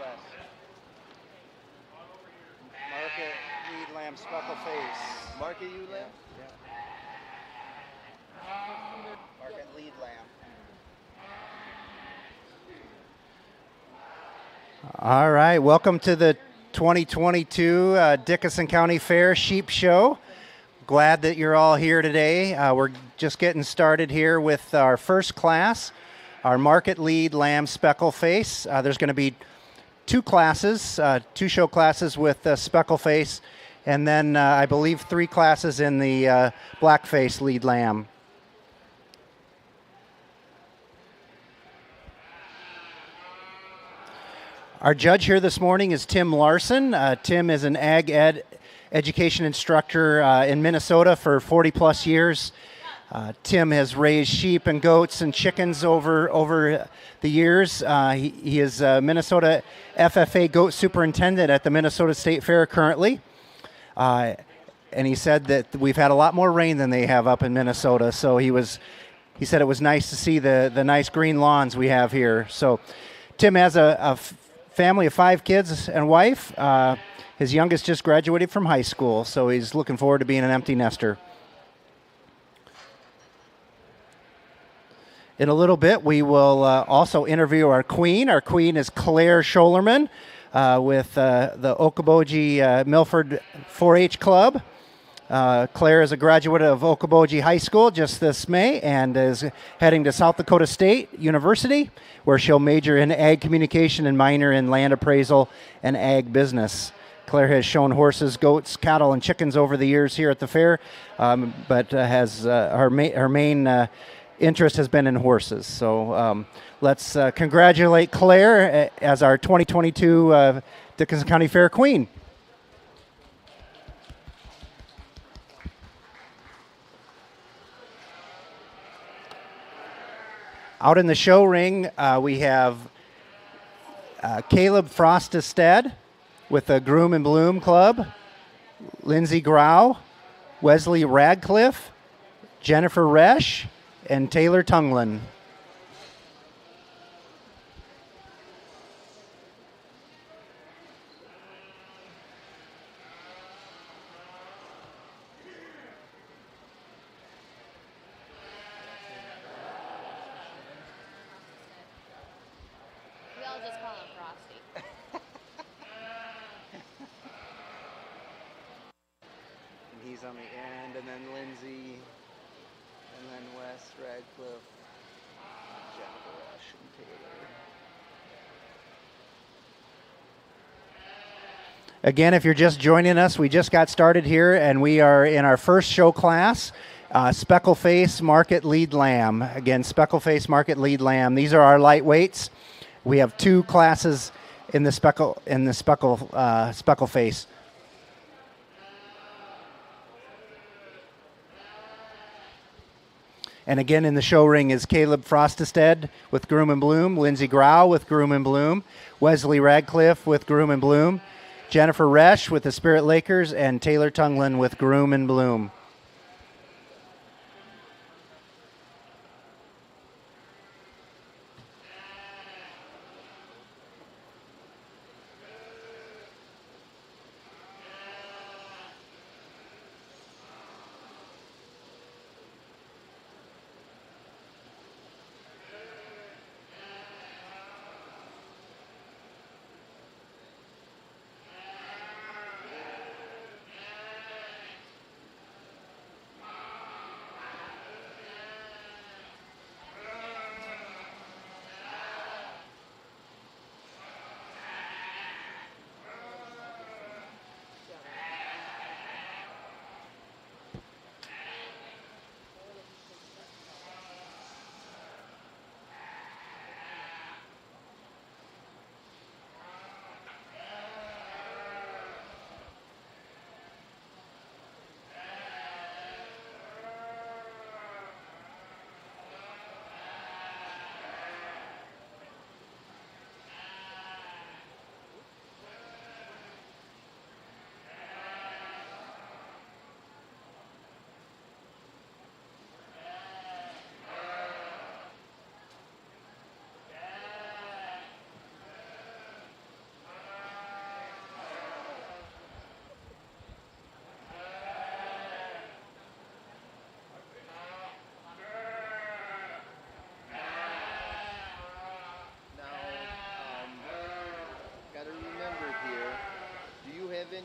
Class. Market lead lamb speckle face. Market you lamb? Yeah. Market lead lamb. All right, welcome to the 2022 Dickinson County Fair Sheep Show. Glad that you're all here today. We're just getting started here with our first class, our market lead lamb speckle face. There's going to be two classes, two show classes with speckle face, and then I believe three classes in the black face lead lamb. Our judge here this morning is Tim Larson. Tim is an ag ed education instructor in Minnesota for 40 plus years. Tim has raised sheep and goats and chickens over the years. He is Minnesota FFA goat superintendent at the Minnesota State Fair currently. And he said that we've had a lot more rain than they have up in Minnesota. So he said it was nice to see the nice green lawns we have here. So Tim has a family of 5 kids and wife. His youngest just graduated from high school, so he's looking forward to being an empty nester. In a little bit, we will also interview our queen. Our queen is Claire Schulerman with the Okoboji Milford 4-H Club. Claire is a graduate of Okoboji High School just this May and is heading to South Dakota State University, where she'll major in ag communication and minor in land appraisal and ag business. Claire has shown horses, goats, cattle, and chickens over the years here at the fair, but has her main interest has been in horses. So let's congratulate Claire as our 2022 Dickinson County Fair Queen. Out in the show ring, we have Caleb Frostestead with the Groom and Bloom Club, Lindsay Grau, Wesley Radcliffe, Jennifer Resch, and Taylor Tunglin. He's on the end, and then Lindsay, and then Wes Radcliffe, Jennifer Rush, and Taylor. Again, if you're just joining us, we just got started here, and we are in our first show class, Speckle Face Market Lead Lamb. Again, Speckle Face Market Lead Lamb. These are our lightweights. We have 2 classes in the speckle face. And again, in the show ring is Caleb Frostestead with Groom and Bloom, Lindsay Grau with Groom and Bloom, Wesley Radcliffe with Groom and Bloom, Jennifer Resch with the Spirit Lakers, and Taylor Tunglin with Groom and Bloom.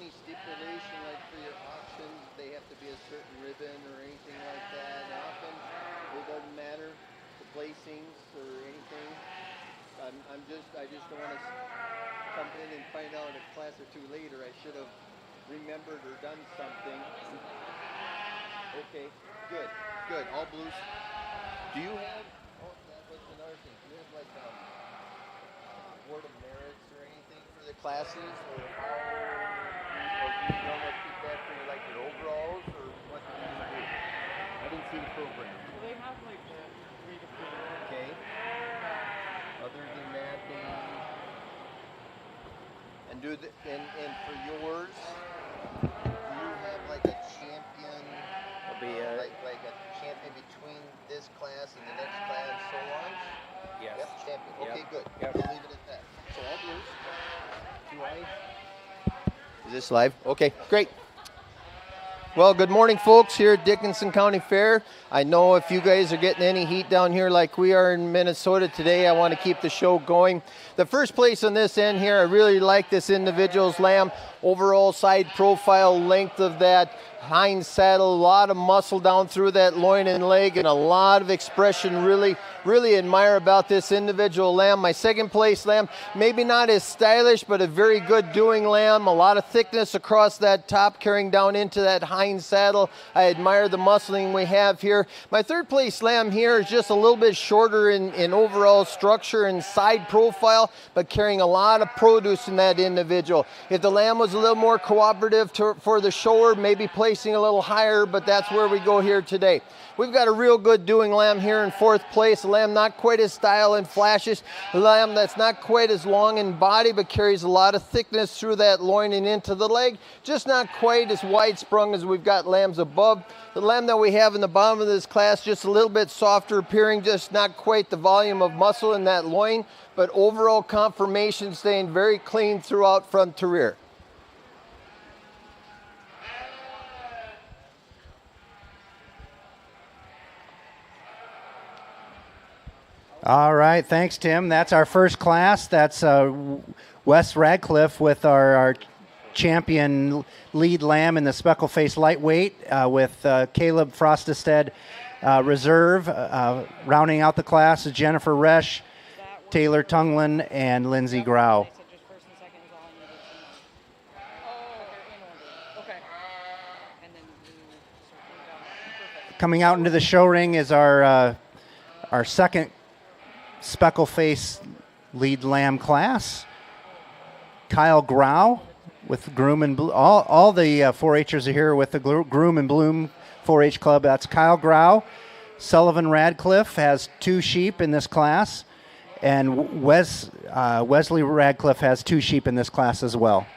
any stipulation like for your auctions? They have to be a certain ribbon or anything like that? Often it doesn't matter the placings or anything. I just don't want to come in and find out a class or two later I should have remembered or done something. Okay, good. All blues. Do you have? Oh, that was another thing. Do you have like board of merits or anything for the classes, or how? Or do you normally keep that for like your overalls, or what do you do? I didn't see the program. Well, they have like the 3 to 4. Okay. Other than that, and for yours, do you have like a champion? Like a champion between this class and the next class, so on? Yes. Yep, champion. Okay, Yep. good. Yep. We'll leave it at that. So all blues. Is this live? Okay, great. Well, good morning, folks, here at Dickinson County Fair. I know if you guys are getting any heat down here like we are in Minnesota today, I want to keep the show going. The first place on this end here, I really like this individual's lamb. Overall side profile, length of that hind saddle, a lot of muscle down through that loin and leg, and a lot of expression. Really admire about this individual lamb. My second place lamb, maybe not as stylish, but a very good doing lamb. A lot of thickness across that top, carrying down into that hind saddle. I admire the muscling we have here. My third place lamb here is just a little bit shorter in overall structure and side profile, but carrying a lot of produce in that individual. If the lamb was a little more cooperative for the shower, maybe placing a little higher, but that's where we go here today. We've got a real good doing lamb here in fourth place. A lamb not quite as style and flashes. A lamb that's not quite as long in body, but carries a lot of thickness through that loin and into the leg. Just not quite as wide sprung as we've got lambs above. The lamb that we have in the bottom of this class, just a little bit softer appearing, just not quite the volume of muscle in that loin, but overall conformation staying very clean throughout front to rear. All right, thanks, Tim. That's our first class. That's Wes Radcliffe with our champion lead lamb in the speckle-faced lightweight with Caleb Frostestead reserve. Rounding out the class is Jennifer Resch, Taylor Tunglin, and Lindsay Grau. Coming out into the show ring is our second speckle-face lead lamb class. Kyle Grau with Groom and Bloom. All the 4-Hers are here with the Groom and Bloom 4-H Club. That's Kyle Grau. Sullivan Radcliffe has 2 sheep in this class. And Wesley Radcliffe has 2 sheep in this class as well.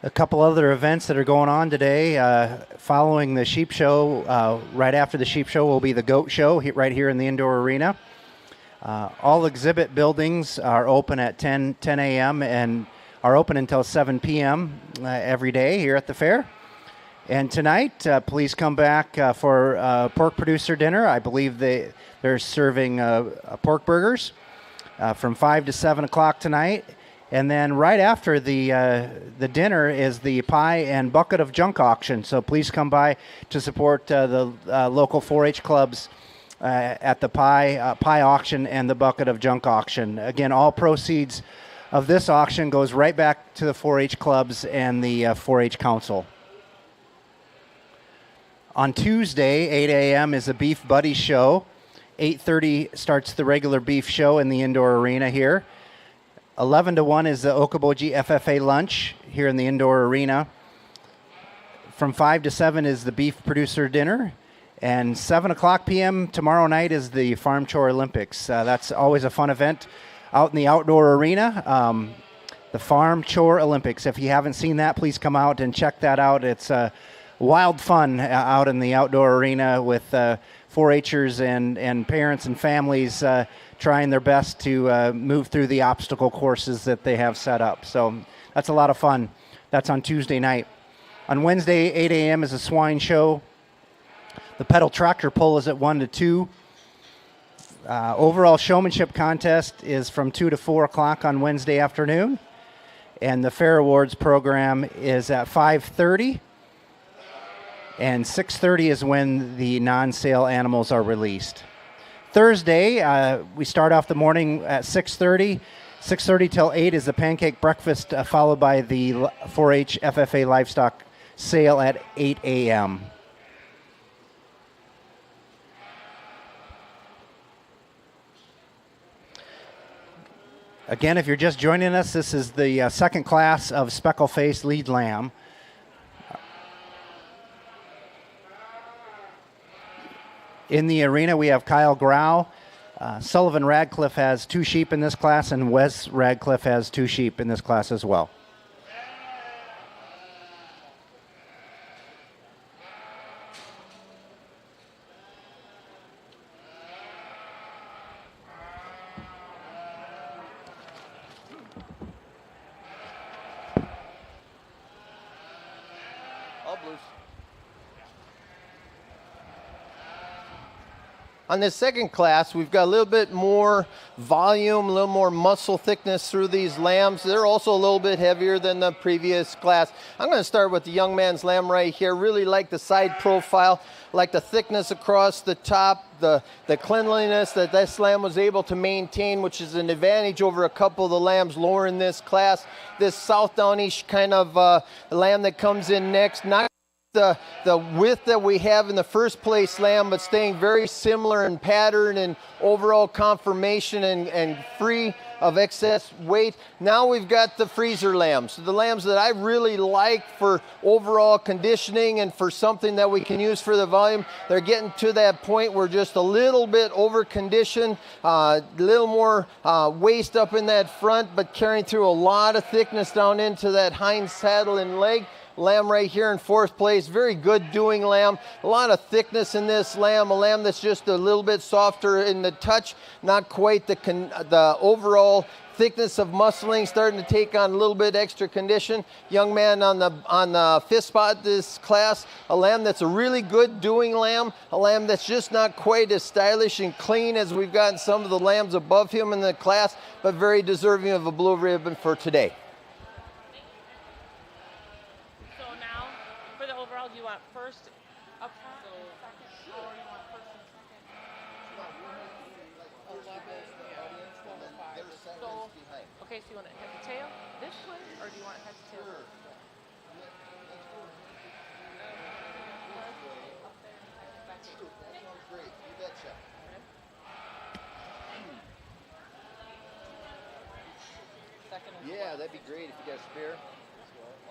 A couple other events that are going on today. Following the sheep show, right after the sheep show will be the goat show right here in the indoor arena. All exhibit buildings are open at 10 a.m. and are open until 7 p.m. Every day here at the fair. And tonight, please come back for pork producer dinner. I believe they're serving pork burgers from 5 to 7 o'clock tonight. And then right after the dinner is the pie and bucket of junk auction. So please come by to support the local 4-H clubs at the pie auction and the bucket of junk auction. Again, all proceeds of this auction goes right back to the 4-H clubs and the 4-H council. On Tuesday, 8 a.m. is a Beef Buddy show. 8:30 starts the regular beef show in the indoor arena here. 11 to 1 is the Okoboji Ffa Lunch here in the indoor arena. From 5 to 7 is the beef producer dinner. And 7 o'clock p.m. tomorrow night is the Farm Chore Olympics. That's always a fun event out in the outdoor arena. The Farm Chore Olympics. If you haven't seen that, please come out and check that out. It's wild fun out in the outdoor arena with 4-Hers and parents and families trying their best to move through the obstacle courses that they have set up. So that's a lot of fun. That's on Tuesday night. On Wednesday, 8 a.m. is a Swine Show. The pedal tractor pull is at 1 to 2. Overall showmanship contest is from 2 to 4 o'clock on Wednesday afternoon. And the Fair Awards program is at 5:30. And 6:30 is when the non-sale animals are released. Thursday, we start off the morning at 6:30. 6:30 till 8 is the pancake breakfast, followed by the 4-H FFA livestock sale at 8 a.m. Again, if you're just joining us, this is the second class of speckle-faced lead lamb. In the arena, we have Kyle Grau. Sullivan Radcliffe has 2 sheep in this class, and Wes Radcliffe has 2 sheep in this class as well. On this second class, we've got a little bit more volume, a little more muscle thickness through these lambs. They're also a little bit heavier than the previous class. I'm going to start with the young man's lamb right here. Really like the side profile, like the thickness across the top, the cleanliness that this lamb was able to maintain, which is an advantage over a couple of the lambs lower in this class. This South Downish kind of lamb that comes in next, not the width that we have in the first place lamb, but staying very similar in pattern and overall conformation and free of excess weight. Now we've got the freezer lambs, the lambs that I really like for overall conditioning and for something that we can use for the volume. They're getting to that point where just a little bit over conditioned, a little more waist up in that front, but carrying through a lot of thickness down into that hind saddle and leg. Lamb right here in fourth place, very good doing lamb. A lot of thickness in this lamb, a lamb that's just a little bit softer in the touch, not quite the overall thickness of muscling, starting to take on a little bit extra condition. Young man on the fifth spot this class, a lamb that's a really good doing lamb, a lamb that's just not quite as stylish and clean as we've gotten some of the lambs above him in the class, but very deserving of a blue ribbon for today. Do you want first up front, second, or you want first and second? 11, 12, 5. So, okay, so you want it head to tail this way, or do you want it head to tail? Sure. Up there, back here. That sounds great. You betcha. Second and yeah, that'd be great if you got a spare.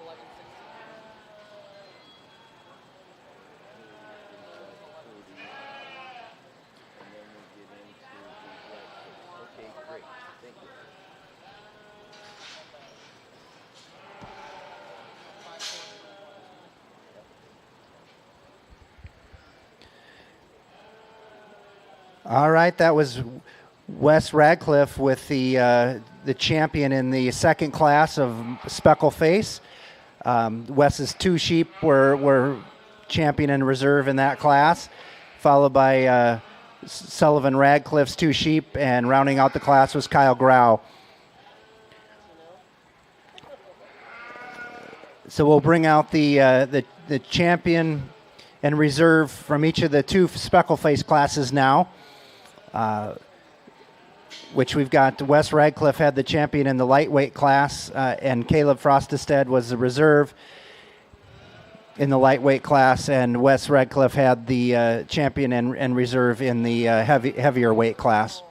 11, 16. All right, that was Wes Radcliffe with the champion in the second class of Speckle Face. Wes's 2 sheep were champion and reserve in that class, followed by Sullivan Radcliffe's 2 sheep, and rounding out the class was Kyle Grau. So we'll bring out the champion and reserve from each of the 2 Speckle Face classes now. Which we've got. Wes Radcliffe had the champion in the lightweight class, and Caleb Frostestead was the reserve in the lightweight class, and Wes Radcliffe had the champion and reserve in the heavier weight class.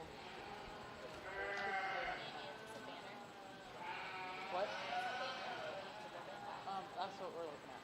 What? That's what we're looking at.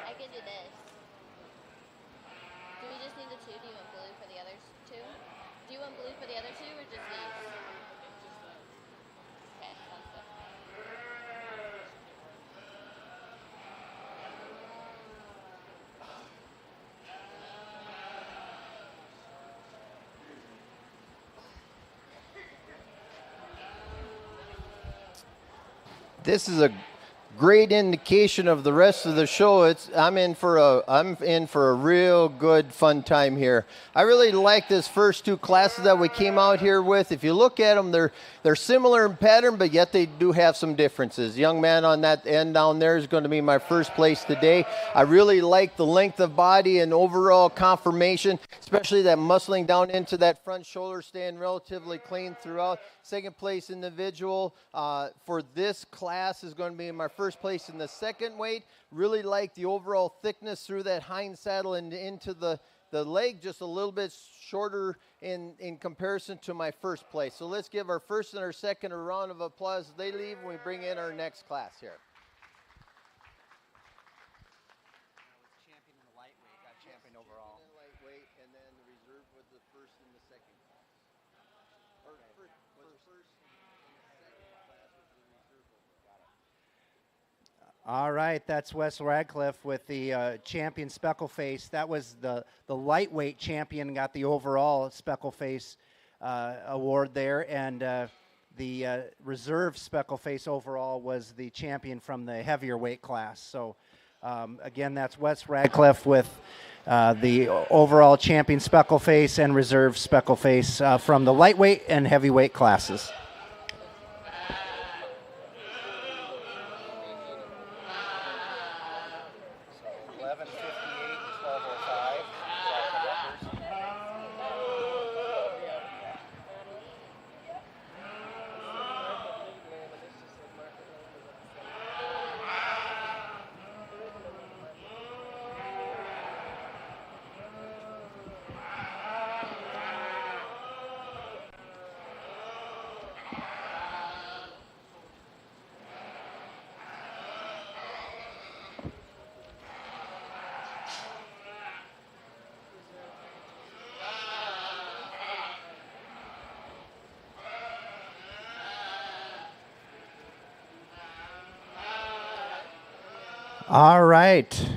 I can do this. Do we just need the 2? Do you want blue for the other 2? Do you want blue for the other 2 or just these? Okay, sounds good. This is a great indication of the rest of the show. I'm in for a real good fun time here. I really like this first 2 classes that we came out here with. If you look at them, they're similar in pattern, but yet they do have some differences. Young man on that end down there is going to be my first place today. I really like the length of body and overall conformation, especially that muscling down into that front shoulder, staying relatively clean throughout. Second place individual for this class is going to be my first place in the second weight. Really like the overall thickness through that hind saddle and into the leg, just a little bit shorter in comparison to my first place. So let's give our first and our second a round of applause as they leave when we bring in our next class here. Champion in the lightweight, got champion overall. Champion in lightweight, and then the reserve was the first and the second class. Or first and the second class was the reserve overall. Got it. All right, that's Wes Radcliffe with the champion Speckle Face. That was the lightweight champion, got the overall Speckle Face award there, and the reserve Speckle Face overall was the champion from the heavier weight class. So again, that's Wes Radcliffe with the overall champion Speckle Face and reserve Speckle Face from the lightweight and heavyweight classes. All right.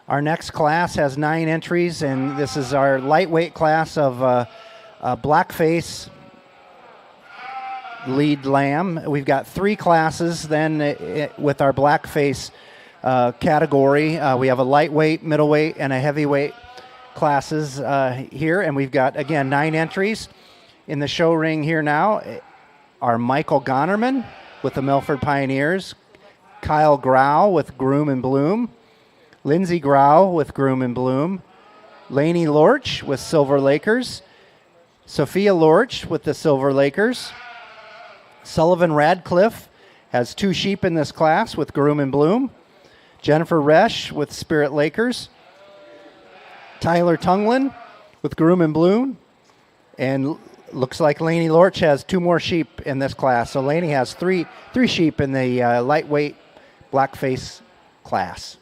Our next class has 9 entries, and this is our lightweight class of blackface lead lamb. We've got 3 classes then with our blackface category. We have a lightweight, middleweight, and a heavyweight classes here, and we've got, again, 9 entries in the show ring here now. are Michael Gonerman with the Milford Pioneers, Kyle Grau with Groom and Bloom, Lindsey Grau with Groom and Bloom, Lainey Lorch with Silver Lakers, Sophia Lorch with the Silver Lakers, Sullivan Radcliffe has 2 sheep in this class with Groom and Bloom, Jennifer Resch with Spirit Lakers, Tyler Tunglin with Groom and Bloom, and looks like Lainey Lorch has 2 more sheep in this class. So Lainey has three sheep in the lightweight blackface class.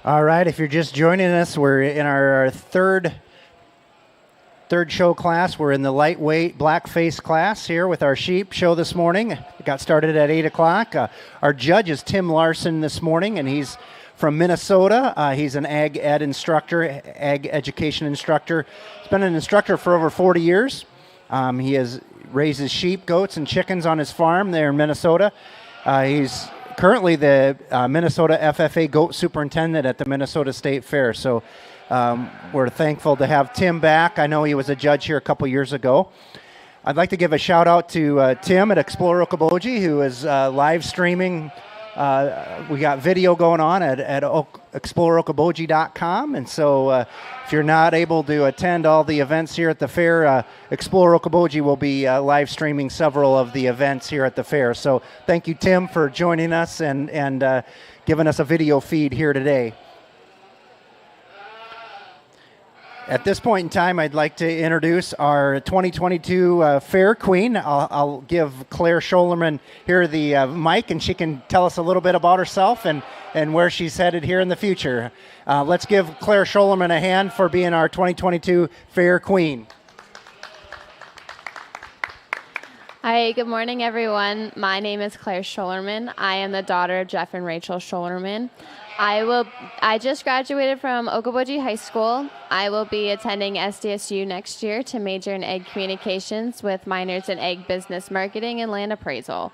All right, if you're just joining us, we're in our third show class. We're in the lightweight blackface class here with our sheep show this morning. It got started at 8 o'clock. Our judge is Tim Larson this morning, and he's from Minnesota. He's an ag ed instructor, ag education instructor. He's been an instructor for over 40 years. He raises sheep, goats, and chickens on his farm there in Minnesota. He's currently the Minnesota FFA goat superintendent at the Minnesota State Fair. So we're thankful to have Tim back. I know he was a judge here a couple years ago. I'd like to give a shout out to Tim at Explore Okoboji, who is live streaming. We got video going on at exploreokoboji.com. And so if you're not able to attend all the events here at the fair, Explore Okoboji will be live streaming several of the events here at the fair. So thank you, Tim, for joining us and giving us a video feed here today. At this point in time, I'd like to introduce our 2022 Fair Queen. I'll give Claire Schulerman here the mic, and she can tell us a little bit about herself and where she's headed here in the future. Let's give Claire Schulerman a hand for being our 2022 Fair Queen. Hi, good morning, everyone. My name is Claire Schulerman. I am the daughter of Jeff and Rachel Schulerman. I just graduated from Okoboji High School. I will be attending SDSU next year to major in egg communications with minors in egg business marketing and land appraisal.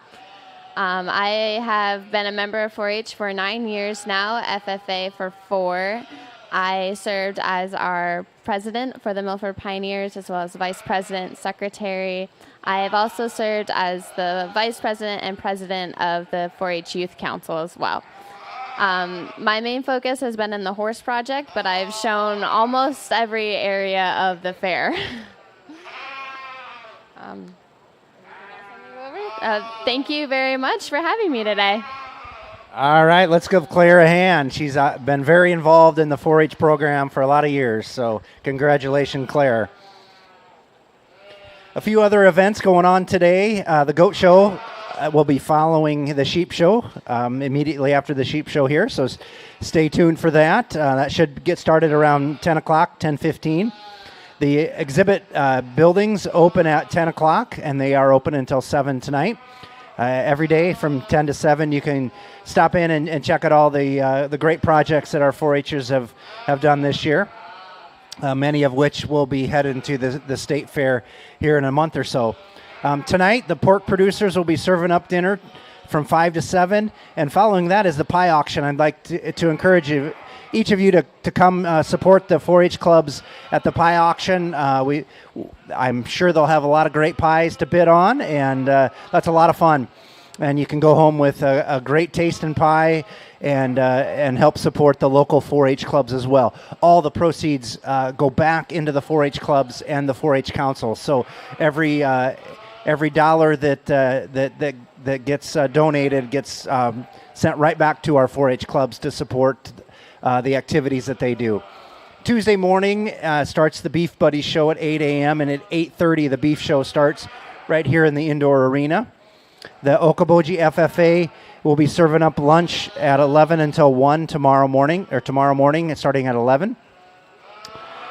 I have been a member of 4-H for 9 years now, FFA for 4. I served as our president for the Milford Pioneers, as well as vice president, secretary. I have also served as the vice president and president of the 4-H Youth Council as well. My main focus has been in the horse project, but I've shown almost every area of the fair. Thank you very much for having me today. All right, let's give Claire a hand. She's been very involved in the 4-H program for a lot of years, so congratulations, Claire. A few other events going on today. The goat show will be following the sheep show immediately after the sheep show here, so stay tuned for that. That should get started around 10 o'clock, 10:15. The exhibit buildings open at 10 o'clock, and they are open until 7 tonight. Every day from 10 to 7, you can stop in and check out all the great projects that our 4-Hers have done this year, many of which will be headed to the state fair here in a month or so. Tonight, the pork producers will be serving up dinner from 5 to 7, and following that is the pie auction. I'd like to encourage each of you to come support the 4-H clubs at the pie auction. I'm sure they'll have a lot of great pies to bid on, and that's a lot of fun. and you can go home with a great taste in pie and help support the local 4-H clubs as well. All the proceeds go back into the 4-H clubs and the 4-H council. So every dollar that gets donated gets sent right back to our 4-H clubs to support the activities that they do. Tuesday morning starts the Beef Buddies show at 8 a.m. and at 8:30 the beef show starts right here in the indoor arena. The Okoboji FFA will be serving up lunch at 11 until 1 tomorrow morning, starting at 11.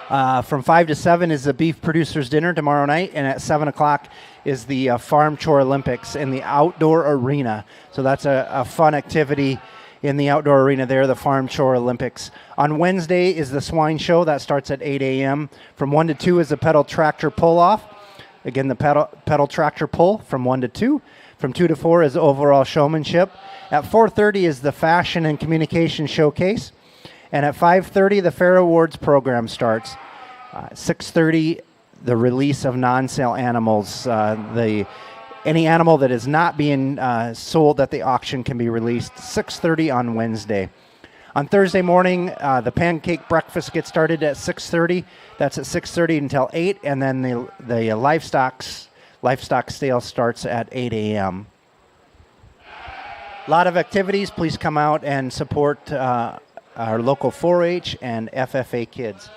From 5 to 7 is the Beef Producers Dinner tomorrow night, and at 7 o'clock is the Farm Chore Olympics in the outdoor arena. So that's a fun activity in the outdoor arena there, the Farm Chore Olympics. On Wednesday is the Swine Show. That starts at 8 a.m. From 1 to 2 is the pedal tractor pull-off. Again, the pedal tractor pull from 1 to 2. From 2 to 4 is overall showmanship. At 4:30 is the Fashion and Communication Showcase. And at 5:30, the Fair Awards program starts. 6:30, the release of non-sale animals. Any animal that is not being sold at the auction can be released 6:30 on Wednesday. On Thursday morning, the pancake breakfast gets started at 6:30. That's at 6:30 until 8, and then the livestock sale starts at 8 a.m. A lot of activities. Please come out and support our local 4-H and FFA kids.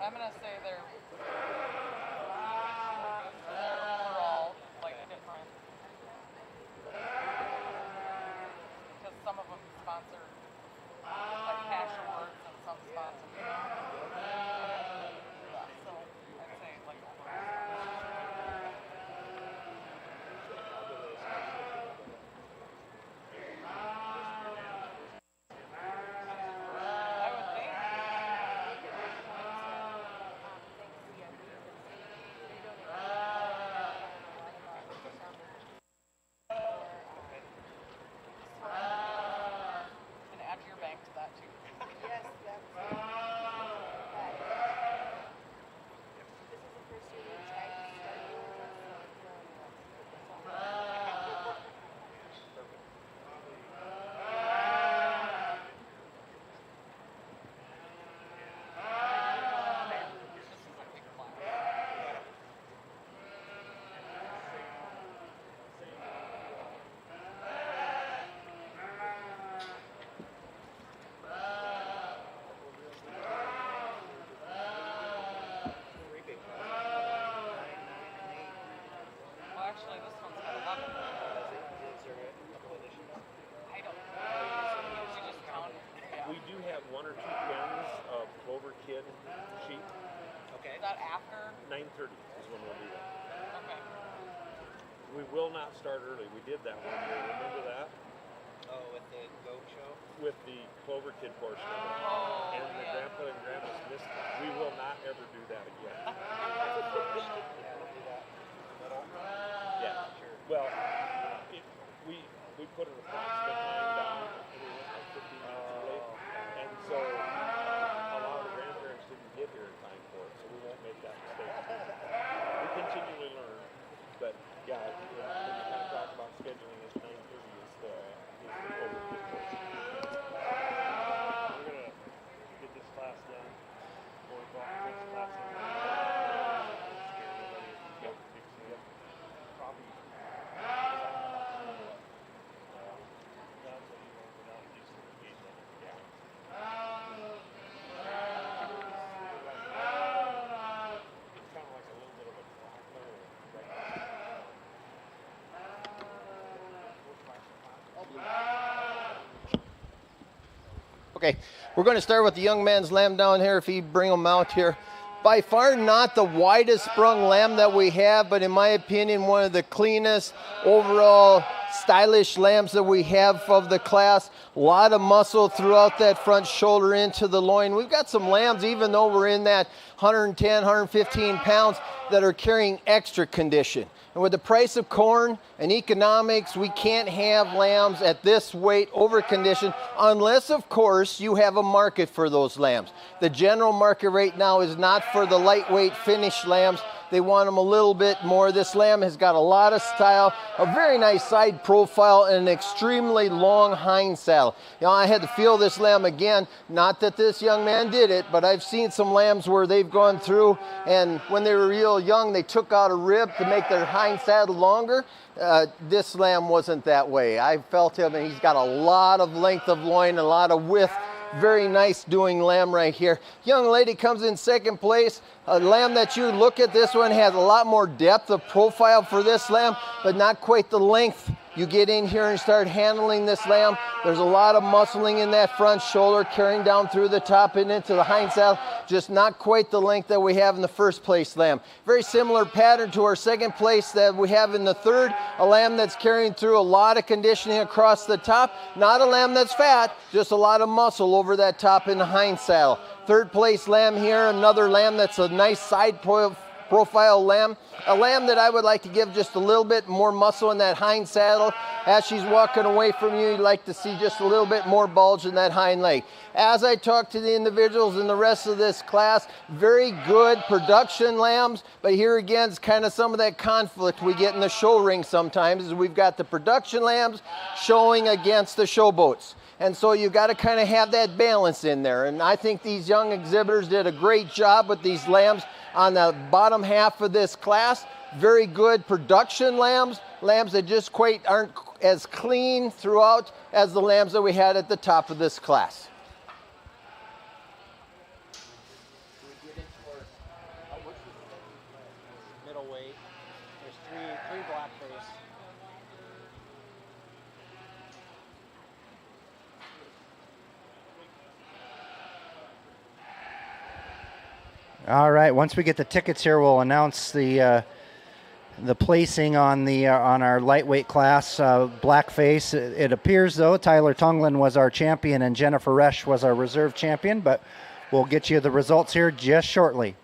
I'm going to say they're overall, like, different. Because some of them sponsor, like, cash awards and some sponsor. Yeah, so I'd say, like, overall. I would think. And add your bank to that too. Yes, that's this is the first year we tried to start doing this, This is a big class. Well, actually, this one's got 11. I don't know. We just counted. Yeah. We do have 1 or 2 pens of Clover Kid sheep. Is that after? 9:30 is when we'll do that. Okay. We will not start early. We did that one year. Remember that? Oh, with the goat show? With the Clover Kid portion of it. Oh, And the yeah. grandpa and grandma's missed it. We will not ever do that again. saddle. Yeah, sure. Well, we put an approximate time down, and we went like 15 minutes early, and so a lot of the grandparents didn't get here in time for it, so we won't make that mistake. We continually learn, but yeah, when you kind of talk about scheduling, it's 9:30 is the overkill portion. We're gonna get this class done. Before we go off this class in. Scare nobody if you go to Dixon. Probably. That's what you learn without using the gate limit. Yeah. It's kind of like a little bit of a clear, right? Okay, we're going to start with the young man's lamb down here, if he bring him out here. By far not the widest sprung lamb that we have, but in my opinion, one of the cleanest, overall stylish lambs that we have of the class. A lot of muscle throughout that front shoulder into the loin. We've got some lambs, even though we're in that 110, 115 pounds, that are carrying extra condition. And with the price of corn and economics, we can't have lambs at this weight over condition unless, of course, you have a market for those lambs. The general market right now is not for the lightweight finished lambs. They want them a little bit more. This lamb has got a lot of style, a very nice side profile, and an extremely long hind saddle. You know, I had to feel this lamb again. Not that this young man did it, but I've seen some lambs where they've gone through, and when they were real young, they took out a rib to make their hind saddle longer. This lamb wasn't that way. I felt him, and he's got a lot of length of loin, a lot of width. Very nice doing lamb right here. Young lady comes in second place. A lamb that you look at, this one has a lot more depth of profile for this lamb, but not quite the length. You get in here and start handling this lamb. There's a lot of muscling in that front shoulder, carrying down through the top and into the hind saddle. Just not quite the length that we have in the first place lamb. Very similar pattern to our second place that we have in the third. A lamb that's carrying through a lot of conditioning across the top. Not a lamb that's fat, just a lot of muscle over that top in the hind saddle. Third place lamb here, another lamb that's a nice side profile lamb. A lamb that I would like to give just a little bit more muscle in that hind saddle. As she's walking away from you, you'd like to see just a little bit more bulge in that hind leg. As I talk to the individuals in the rest of this class, very good production lambs, but here again is kind of some of that conflict we get in the show ring sometimes, is we've got the production lambs showing against the showboats. And so you've got to kind of have that balance in there. And I think these young exhibitors did a great job with these lambs on the bottom half of this class. Very good production lambs, lambs that just quite aren't as clean throughout as the lambs that we had at the top of this class. Middleweight. There's three blackface. All right. Once we get the tickets here, we'll announce the placing on the on our lightweight class. Blackface. It appears though Tyler Tunglin was our champion and Jennifer Resch was our reserve champion, but we'll get you the results here just shortly.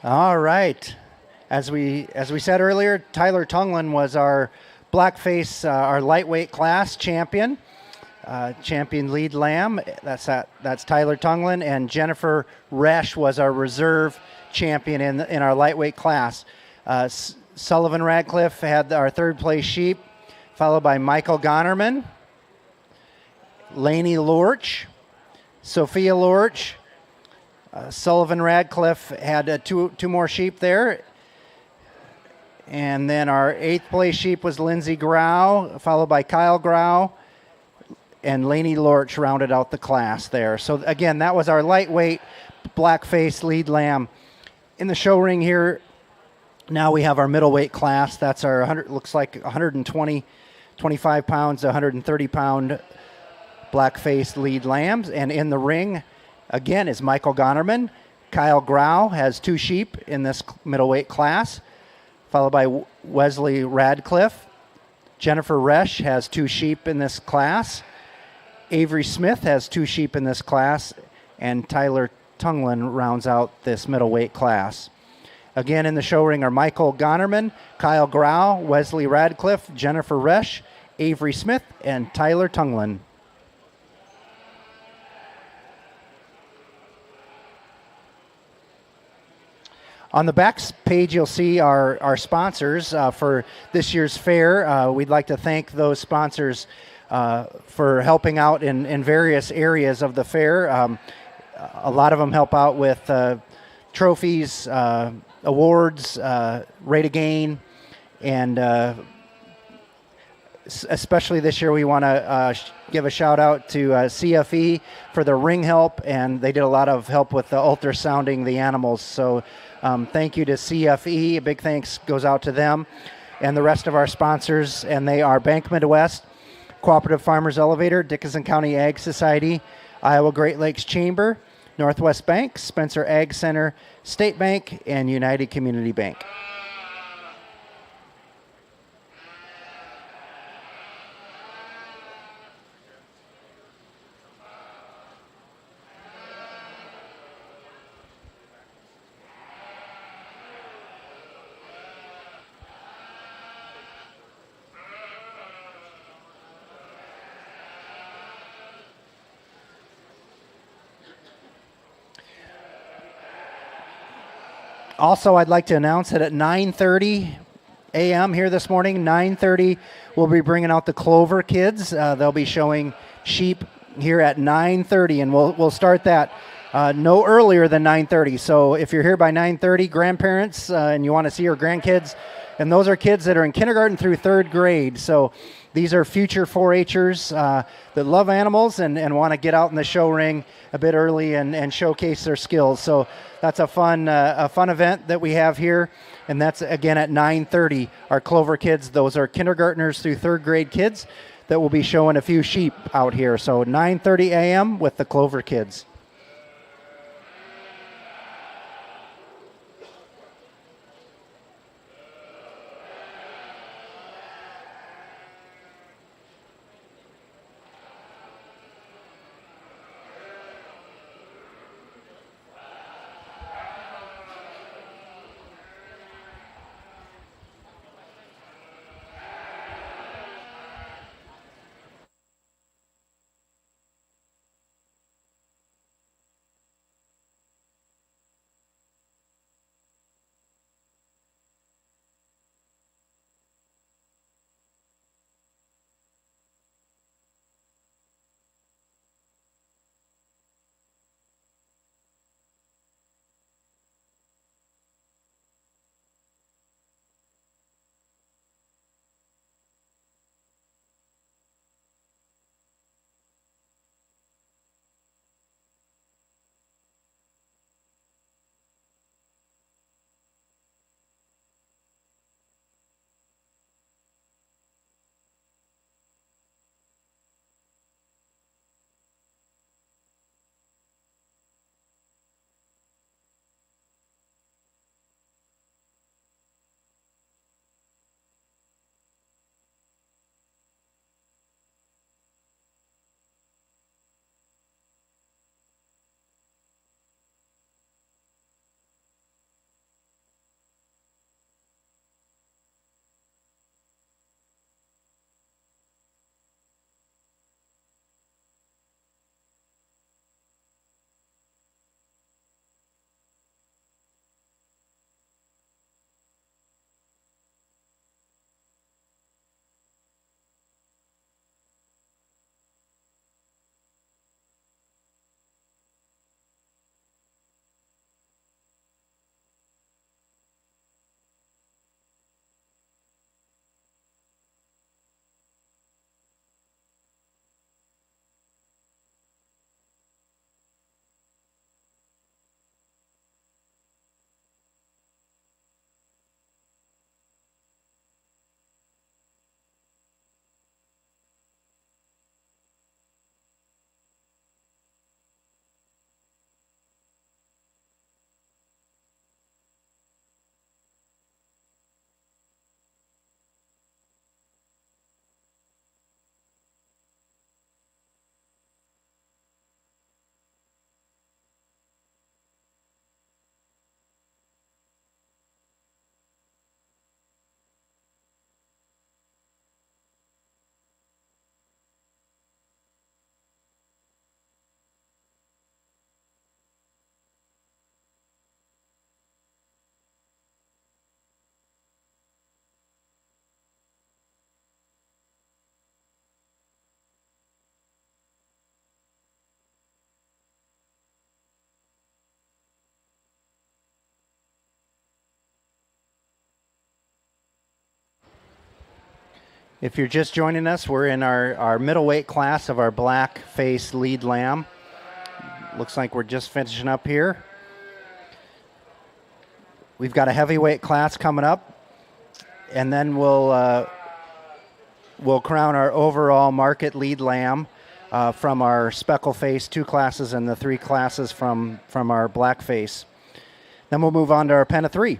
All right. As we said earlier, Tyler Tunglin was our blackface, our lightweight class champion, champion lead lamb. That's Tyler Tunglin, and Jennifer Resch was our reserve champion in our lightweight class. Sullivan Radcliffe had our third place sheep, followed by Michael Gonerman, Lainey Lorch, Sophia Lorch. Sullivan Radcliffe had two more sheep there. And then our 8th place sheep was Lindsay Grau, followed by Kyle Grau, and Lainey Lorch rounded out the class there. So again, that was our lightweight blackface lead lamb. In the show ring here, now we have our middleweight class. That's our 25 pounds to 130 pound blackface lead lambs. And in the ring, again, is Michael Gonerman. Kyle Grau has 2 sheep in this middleweight class, followed by Wesley Radcliffe. Jennifer Resch has 2 sheep in this class. Avery Smith has 2 sheep in this class. And Tyler Tunglin rounds out this middleweight class. Again, in the show ring are Michael Gonerman, Kyle Grau, Wesley Radcliffe, Jennifer Resch, Avery Smith, and Tyler Tunglin. On the back page, you'll see our sponsors for this year's fair. We'd like to thank those sponsors for helping out in various areas of the fair. A lot of them help out with trophies, awards, rate of gain, and especially this year we want to give a shout out to CFE for their ring help, and they did a lot of help with the ultrasounding the animals. So thank you to CFE. A big thanks goes out to them and the rest of our sponsors, and they are Bank Midwest, Cooperative Farmers Elevator, Dickinson County Ag Society, Iowa Great Lakes Chamber, Northwest Bank, Spencer Ag Center, State Bank, and United Community Bank. Also, I'd like to announce that at 9:30 a.m. here this morning, 9:30, we'll be bringing out the Clover kids. They'll be showing sheep here at 9:30, and we'll start that no earlier than 9:30. So if you're here by 9:30, grandparents, and you want to see your grandkids, and those are kids that are in kindergarten through 3rd grade. So these are future 4-Hers that love animals and want to get out in the show ring a bit early and showcase their skills. So that's a fun event that we have here, and that's again at 9:30. Our Clover kids, those are kindergartners through 3rd grade kids that will be showing a few sheep out here. So 9:30 a.m. with the Clover kids. If you're just joining us, we're in our middleweight class of our black face lead lamb. Looks like we're just finishing up here. We've got a heavyweight class coming up, and then we'll crown our overall market lead lamb from our speckle face 2 classes and the 3 classes from our black face. Then we'll move on to our pen of 3.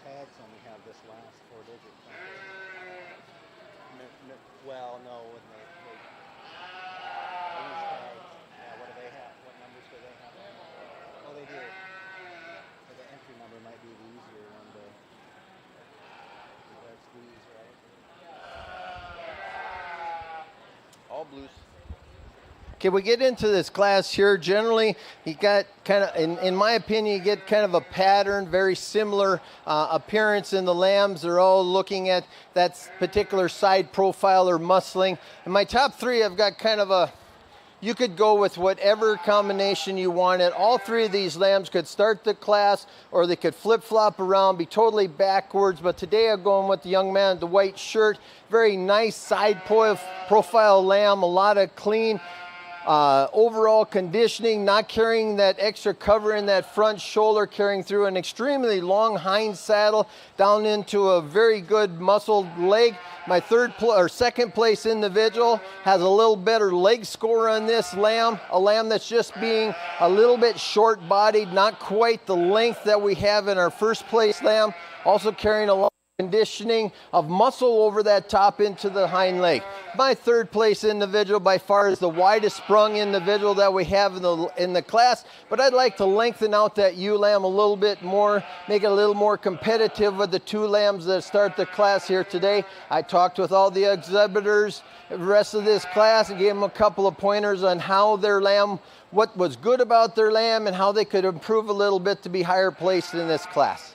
Tags only have this last 4-digit. Well, no, when they use tags. Yeah, what do they have? What numbers do they have? Oh, they do. So the entry number might be the easier one to. That's these, right? All blues. Okay, we get into this class here. Generally, you got kind of, in my opinion, you get kind of a pattern, very similar appearance in the lambs. They're all looking at that particular side profile or muscling. In my top 3, I've got kind of a, you could go with whatever combination you wanted. All 3 of these lambs could start the class, or they could flip-flop around, be totally backwards. But today I'm going with the young man in the white shirt. Very nice side profile lamb, a lot of clean overall conditioning, not carrying that extra cover in that front shoulder, carrying through an extremely long hind saddle down into a very good muscled leg. My second place individual has a little better leg score on this lamb, a lamb that's just being a little bit short bodied, not quite the length that we have in our first place lamb, also carrying a lot conditioning of muscle over that top into the hind leg. My third place individual by far is the widest sprung individual that we have in the class, but I'd like to lengthen out that ewe lamb a little bit more, make it a little more competitive with the 2 lambs that start the class here today. I talked with all the exhibitors the rest of this class and gave them a couple of pointers on how their lamb, what was good about their lamb, and how they could improve a little bit to be higher placed in this class.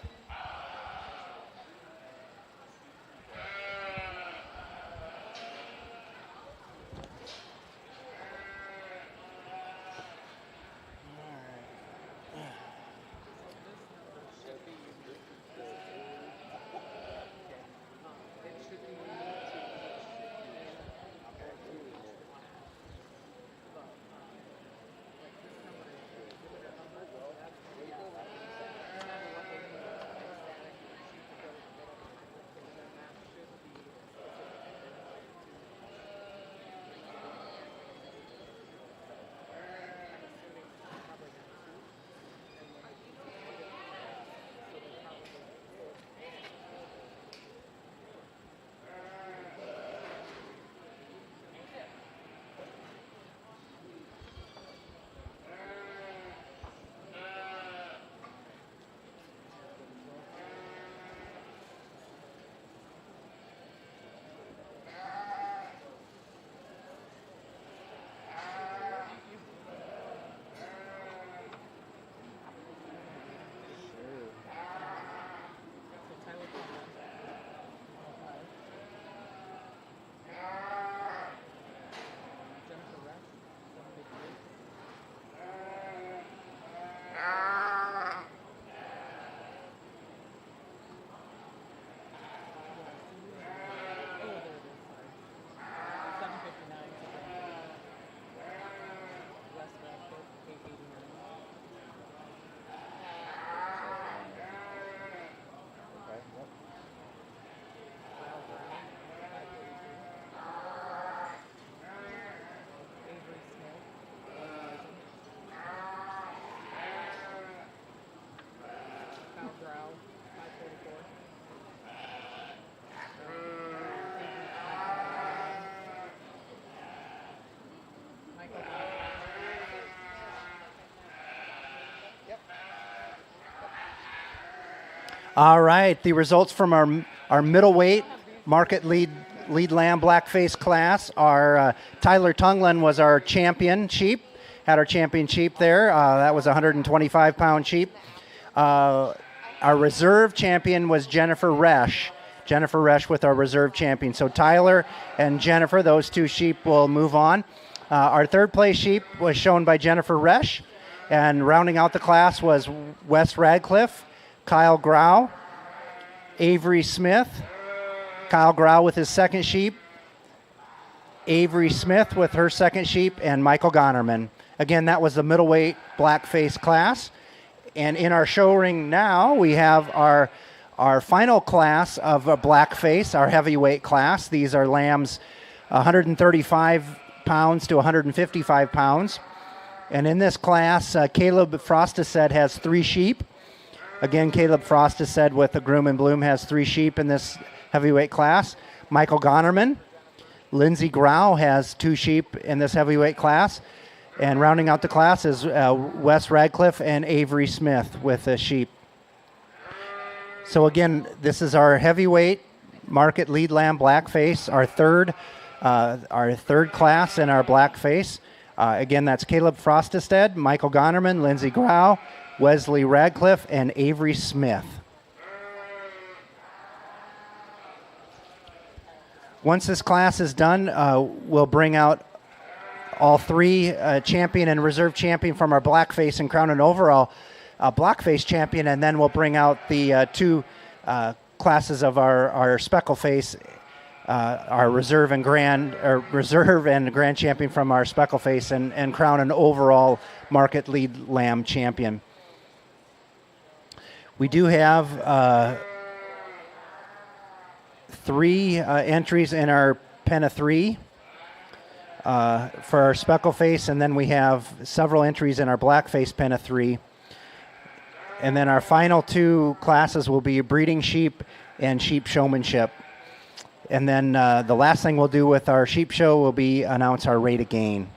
All right, the results from our middleweight market lead lamb blackface class are Tyler Tunglen was our champion sheep, had our champion sheep there. That was a 125-pound sheep. Our reserve champion was Jennifer Resch. Jennifer Resch with our reserve champion. So Tyler and Jennifer, those two sheep will move on. Our third place sheep was shown by Jennifer Resch, and rounding out the class was Wes Radcliffe, Kyle Grau, Avery Smith, Kyle Grau with his second sheep, Avery Smith with her second sheep, and Michael Gonerman. Again, that was the middleweight blackface class. And in our show ring now, we have our final class of blackface, our heavyweight class. These are lambs 135 pounds to 155 pounds. And in this class, Caleb Frostised has 3 sheep. Again, Caleb Frostised with the Groom and Bloom has 3 sheep in this heavyweight class. Michael Gonerman, Lindsey Grau has 2 sheep in this heavyweight class. And rounding out the class is Wes Radcliffe and Avery Smith with a sheep. So again, this is our heavyweight market lead lamb blackface, our third class in our blackface. Again, that's Caleb Frostised, Michael Gonerman, Lindsey Grau, Wesley Radcliffe, and Avery Smith. Once this class is done, we'll bring out all 3 champion and reserve champion from our blackface and crown and overall blackface champion, and then we'll bring out the 2 classes of our speckle face, our reserve and grand champion from our speckle face, and crown an overall market lead lamb champion. We do have 3 entries in our pen of 3 for our speckle face, and then we have several entries in our blackface pen of 3. And then our final 2 classes will be breeding sheep and sheep showmanship. And then the last thing we'll do with our sheep show will be announce our rate of gain.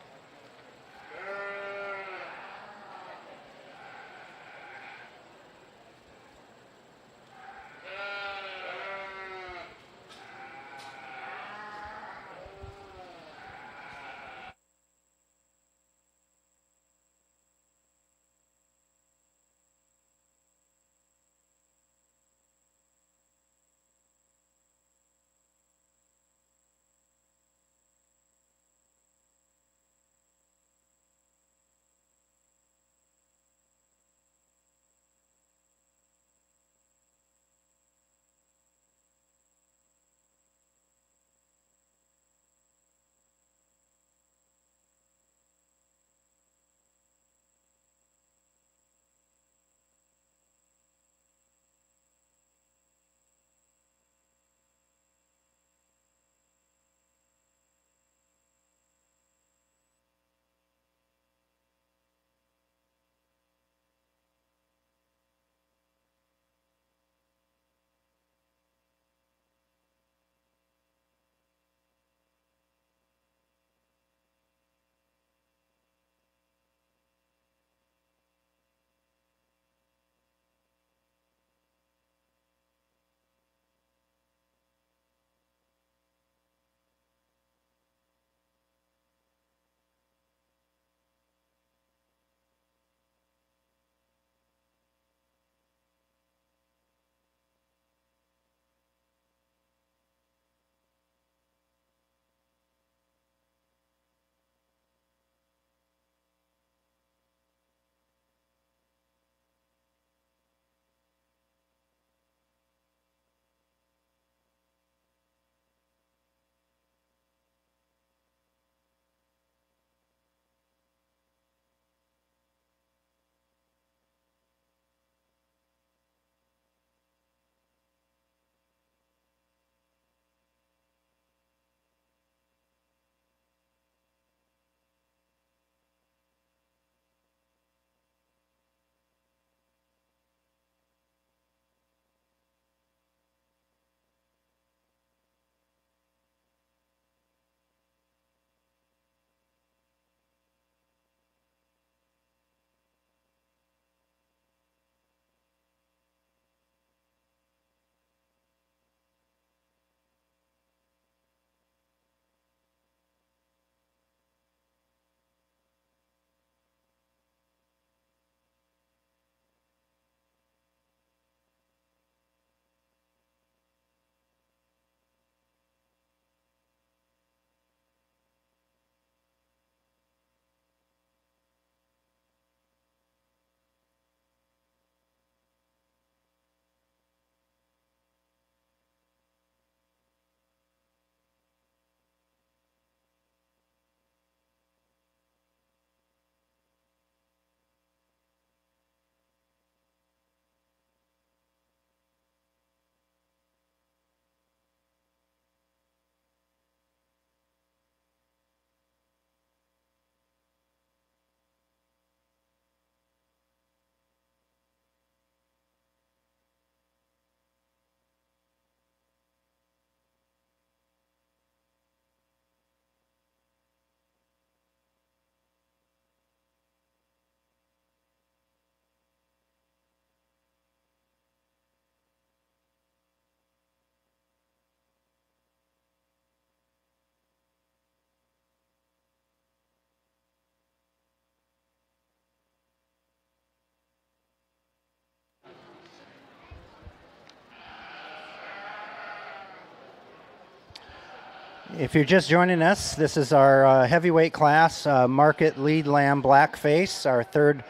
If you're just joining us, this is our heavyweight class, market lead lamb blackface, our third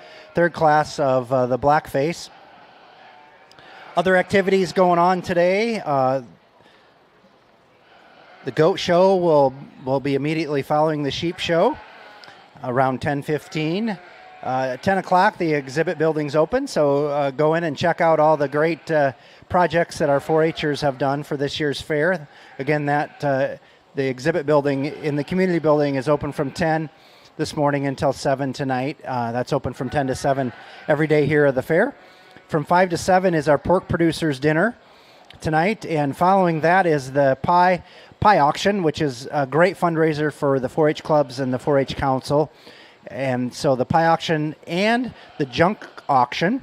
class of the blackface. Other activities going on today. The goat show will be immediately following the sheep show around 10:15. At 10 o'clock, the exhibit building's open, so go in and check out all the great projects that our 4-H'ers have done for this year's fair. Again, the exhibit building in the community building is open from 10 this morning until 7 tonight. That's open from 10 to 7 every day here at the fair. From 5 to 7 is our pork producers dinner tonight, and following that is the pie auction, which is a great fundraiser for the 4-H clubs and the 4-H council. And so the pie auction and the junk auction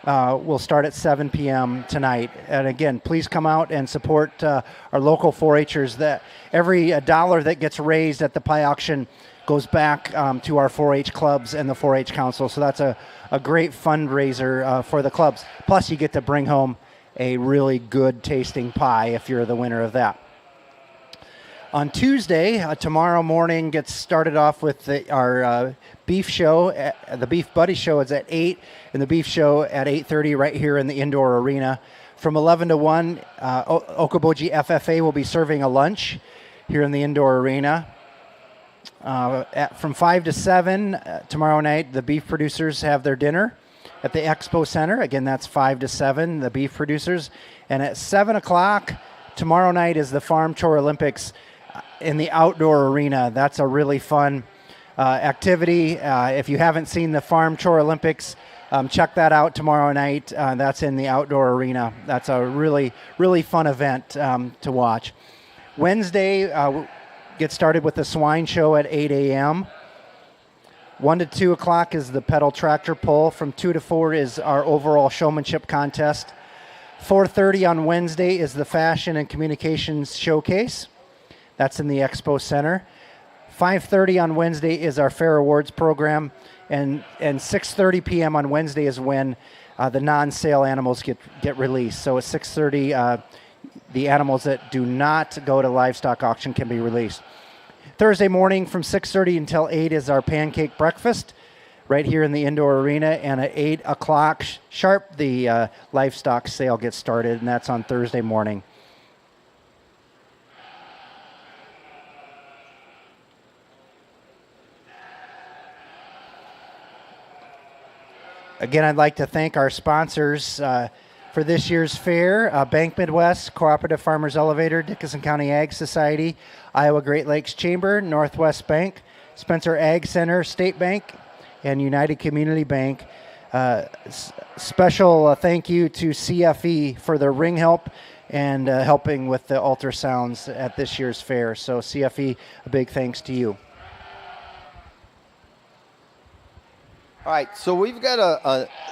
will start at 7 p.m. tonight. And again, please come out and support our local 4-H'ers. That every dollar that gets raised at the pie auction goes back to our 4-H clubs and the 4-H council. So that's a great fundraiser for the clubs. Plus, you get to bring home a really good tasting pie if you're the winner of that. On Tuesday, tomorrow morning gets started off with our beef show. The Beef Buddy show is at 8, and the beef show at 8:30 right here in the indoor arena. From 11 to 1, Okoboji FFA will be serving a lunch here in the indoor arena. From 5 to 7 tomorrow night, the beef producers have their dinner at the Expo Center. Again, that's 5 to 7, the beef producers. And at 7 o'clock tomorrow night is the Farm Chore Olympics in the outdoor arena. That's a really fun activity. If you haven't seen the Farm Chore Olympics, check that out tomorrow night. That's in the outdoor arena. That's a really, really fun event to watch. Wednesday, get started with the Swine Show at 8 a.m. 1 to 2 o'clock is the pedal tractor pull. From 2 to 4 is our overall showmanship contest. 4:30 on Wednesday is the Fashion and Communications Showcase. That's in the Expo Center. 5:30 on Wednesday is our Fair Awards program, and 6:30 p.m. on Wednesday is when the non-sale animals get released. So at 6:30, the animals that do not go to livestock auction can be released. Thursday morning from 6:30 until 8 is our pancake breakfast right here in the indoor arena, and at 8 o'clock sharp, the livestock sale gets started, and that's on Thursday morning. Again, I'd like to thank our sponsors for this year's fair, Bank Midwest, Cooperative Farmers Elevator, Dickinson County Ag Society, Iowa Great Lakes Chamber, Northwest Bank, Spencer Ag Center, State Bank, and United Community Bank. Special thank you to CFE for their ring help and helping with the ultrasounds at this year's fair. So CFE, a big thanks to you. All right, so we've got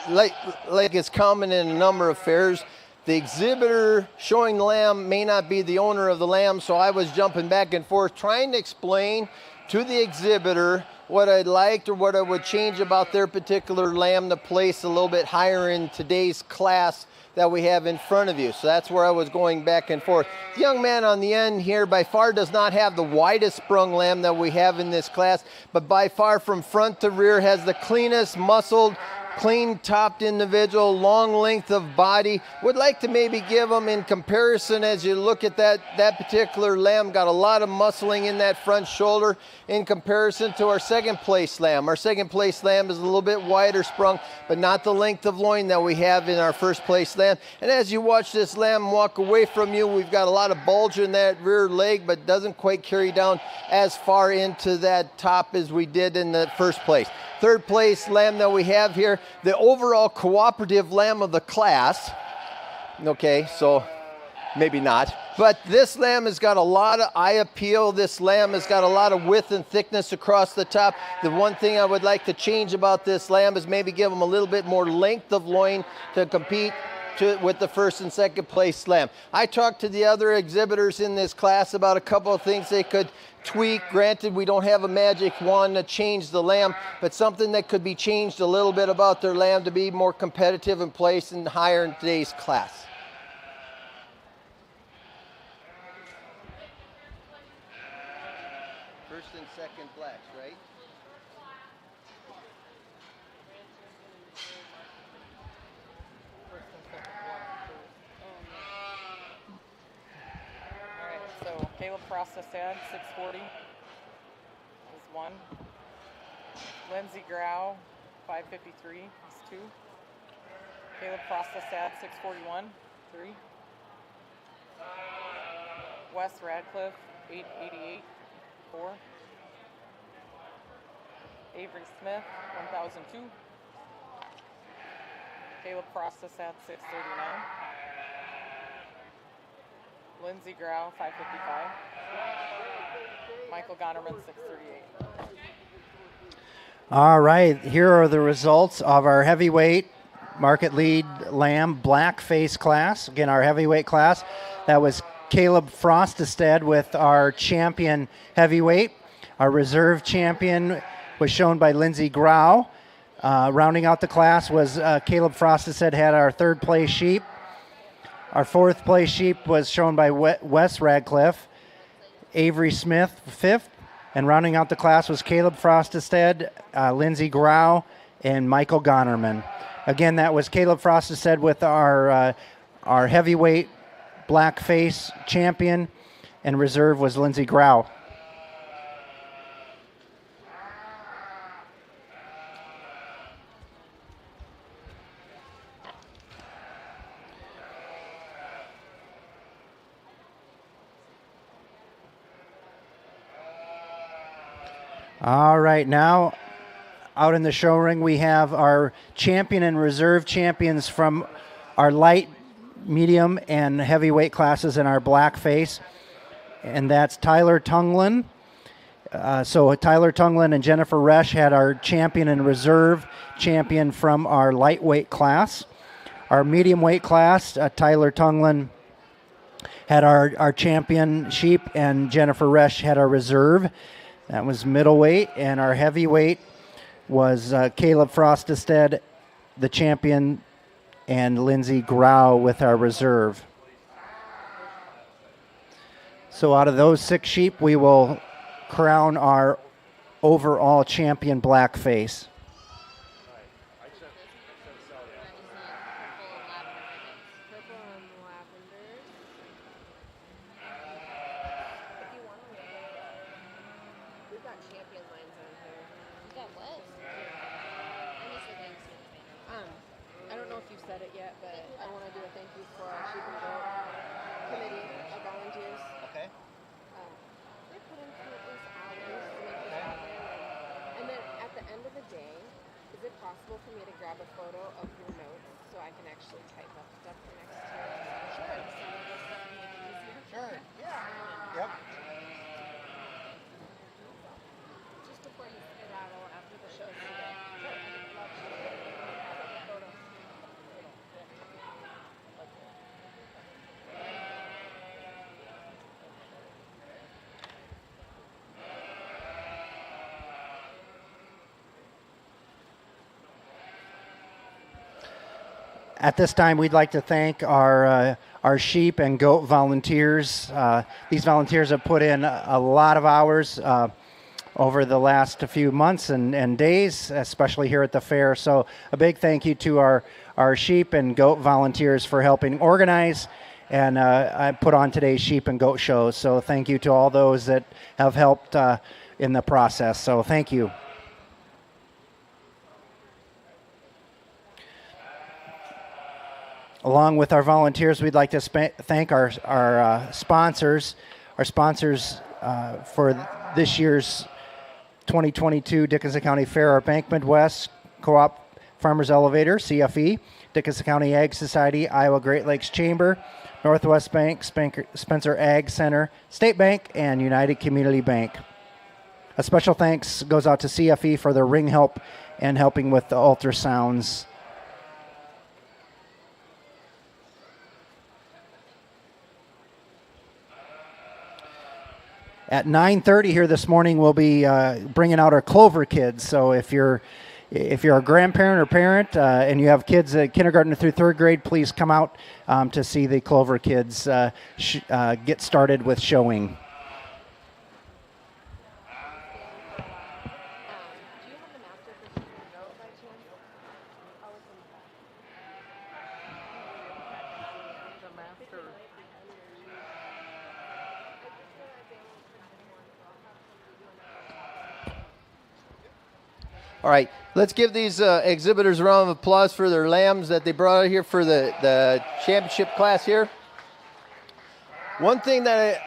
like it's common in a number of fairs, the exhibitor showing the lamb may not be the owner of the lamb, so I was jumping back and forth trying to explain to the exhibitor what I liked or what I would change about their particular lamb to place a little bit higher in today's class that we have in front of you. So that's where I was going back and forth. The young man on the end here by far does not have the widest sprung lamb that we have in this class, but by far from front to rear has the cleanest muscled, clean topped individual, long length of body. Would like to maybe give them in comparison as you look at that particular lamb, got a lot of muscling in that front shoulder in comparison to our second place lamb. Our second place lamb is a little bit wider sprung, but not the length of loin that we have in our first place lamb. And as you watch this lamb walk away from you, we've got a lot of bulge in that rear leg, but doesn't quite carry down as far into that top as we did in the first place. Third place lamb that we have here, the overall cooperative lamb of the class. Okay, so maybe not. But this lamb has got a lot of eye appeal. This lamb has got a lot of width and thickness across the top. The one thing I would like to change about this lamb is maybe give them a little bit more length of loin to compete with the first and second place lamb. I talked to the other exhibitors in this class about a couple of things they could tweak. Granted, we don't have a magic wand to change the lamb, but something that could be changed a little bit about their lamb to be more competitive and placed and higher in today's class. second blacks, right? All right, so Caleb Frostastad, 640 is 1. Lindsey Grau, 553 is 2. Caleb Frostastad, 641, 3. Wes Radcliffe, 888, 4. Avery Smith, 1002. Caleb Frostastad, 639. Lindsey Grau, 555. Michael Gonnerman, 638. All right, here are the results of our heavyweight market lead lamb black face class. Again, our heavyweight class. That was Caleb Frostastad with our champion heavyweight. Our reserve champion was shown by Lindsey Grau. Rounding out the class was Caleb Frostastad had our third place sheep. Our fourth place sheep was shown by Wes Radcliffe. Avery Smith, fifth. And rounding out the class was Caleb Frostastad, Lindsey Grau, and Michael Gonnerman. Again, that was Caleb Frostastad with our heavyweight black face champion, and reserve was Lindsey Grau. All right, now out in the show ring we have our champion and reserve champions from our light, medium, and heavyweight classes in our black face, and that's Tyler Tunglin. So Tyler Tunglin and Jennifer Resch had our champion and reserve champion from our lightweight class. Our medium weight class, Tyler Tunglin had our champion sheep, and Jennifer Resch had our reserve. That was middleweight, and our heavyweight was Caleb Frostastad, the champion, and Lindsey Grau with our reserve. So out of those 6 sheep, we will crown our overall champion black face. I don't know if you've said it yet, but I want to do a thank you for our sheep and goat committee of volunteers. Okay. They put in countless hours to make this happen. And then at the end of the day, is it possible for me to grab a photo of your notes so I can actually type up stuff for next year? Sure. Some of this stuff make it easier. Sure, yeah. Yep. Just before you skedaddle after the show today. Sure. I'd love to have a photo. At this time, we'd like to thank our sheep and goat volunteers. These volunteers have put in a lot of hours over the last few months and days, especially here at the fair. So a big thank you to our sheep and goat volunteers for helping organize and I put on today's sheep and goat shows. So thank you to all those that have helped in the process. So thank you. Along with our volunteers, we'd like to thank our sponsors. Our sponsors for this year's 2022 Dickinson County Fair are Bank Midwest, Co-op Farmers Elevator, CFE, Dickinson County Ag Society, Iowa Great Lakes Chamber, Northwest Bank, Spencer Ag Center, State Bank, and United Community Bank. A special thanks goes out to CFE for their ring help and helping with the ultrasounds. At 9:30 here this morning, we'll be bringing out our Clover kids. So if you're a grandparent or parent and you have kids at kindergarten through 3rd grade, please come out to see the Clover kids get started with showing. All right, let's give these exhibitors a round of applause for their lambs that they brought out here for the championship class here. One thing that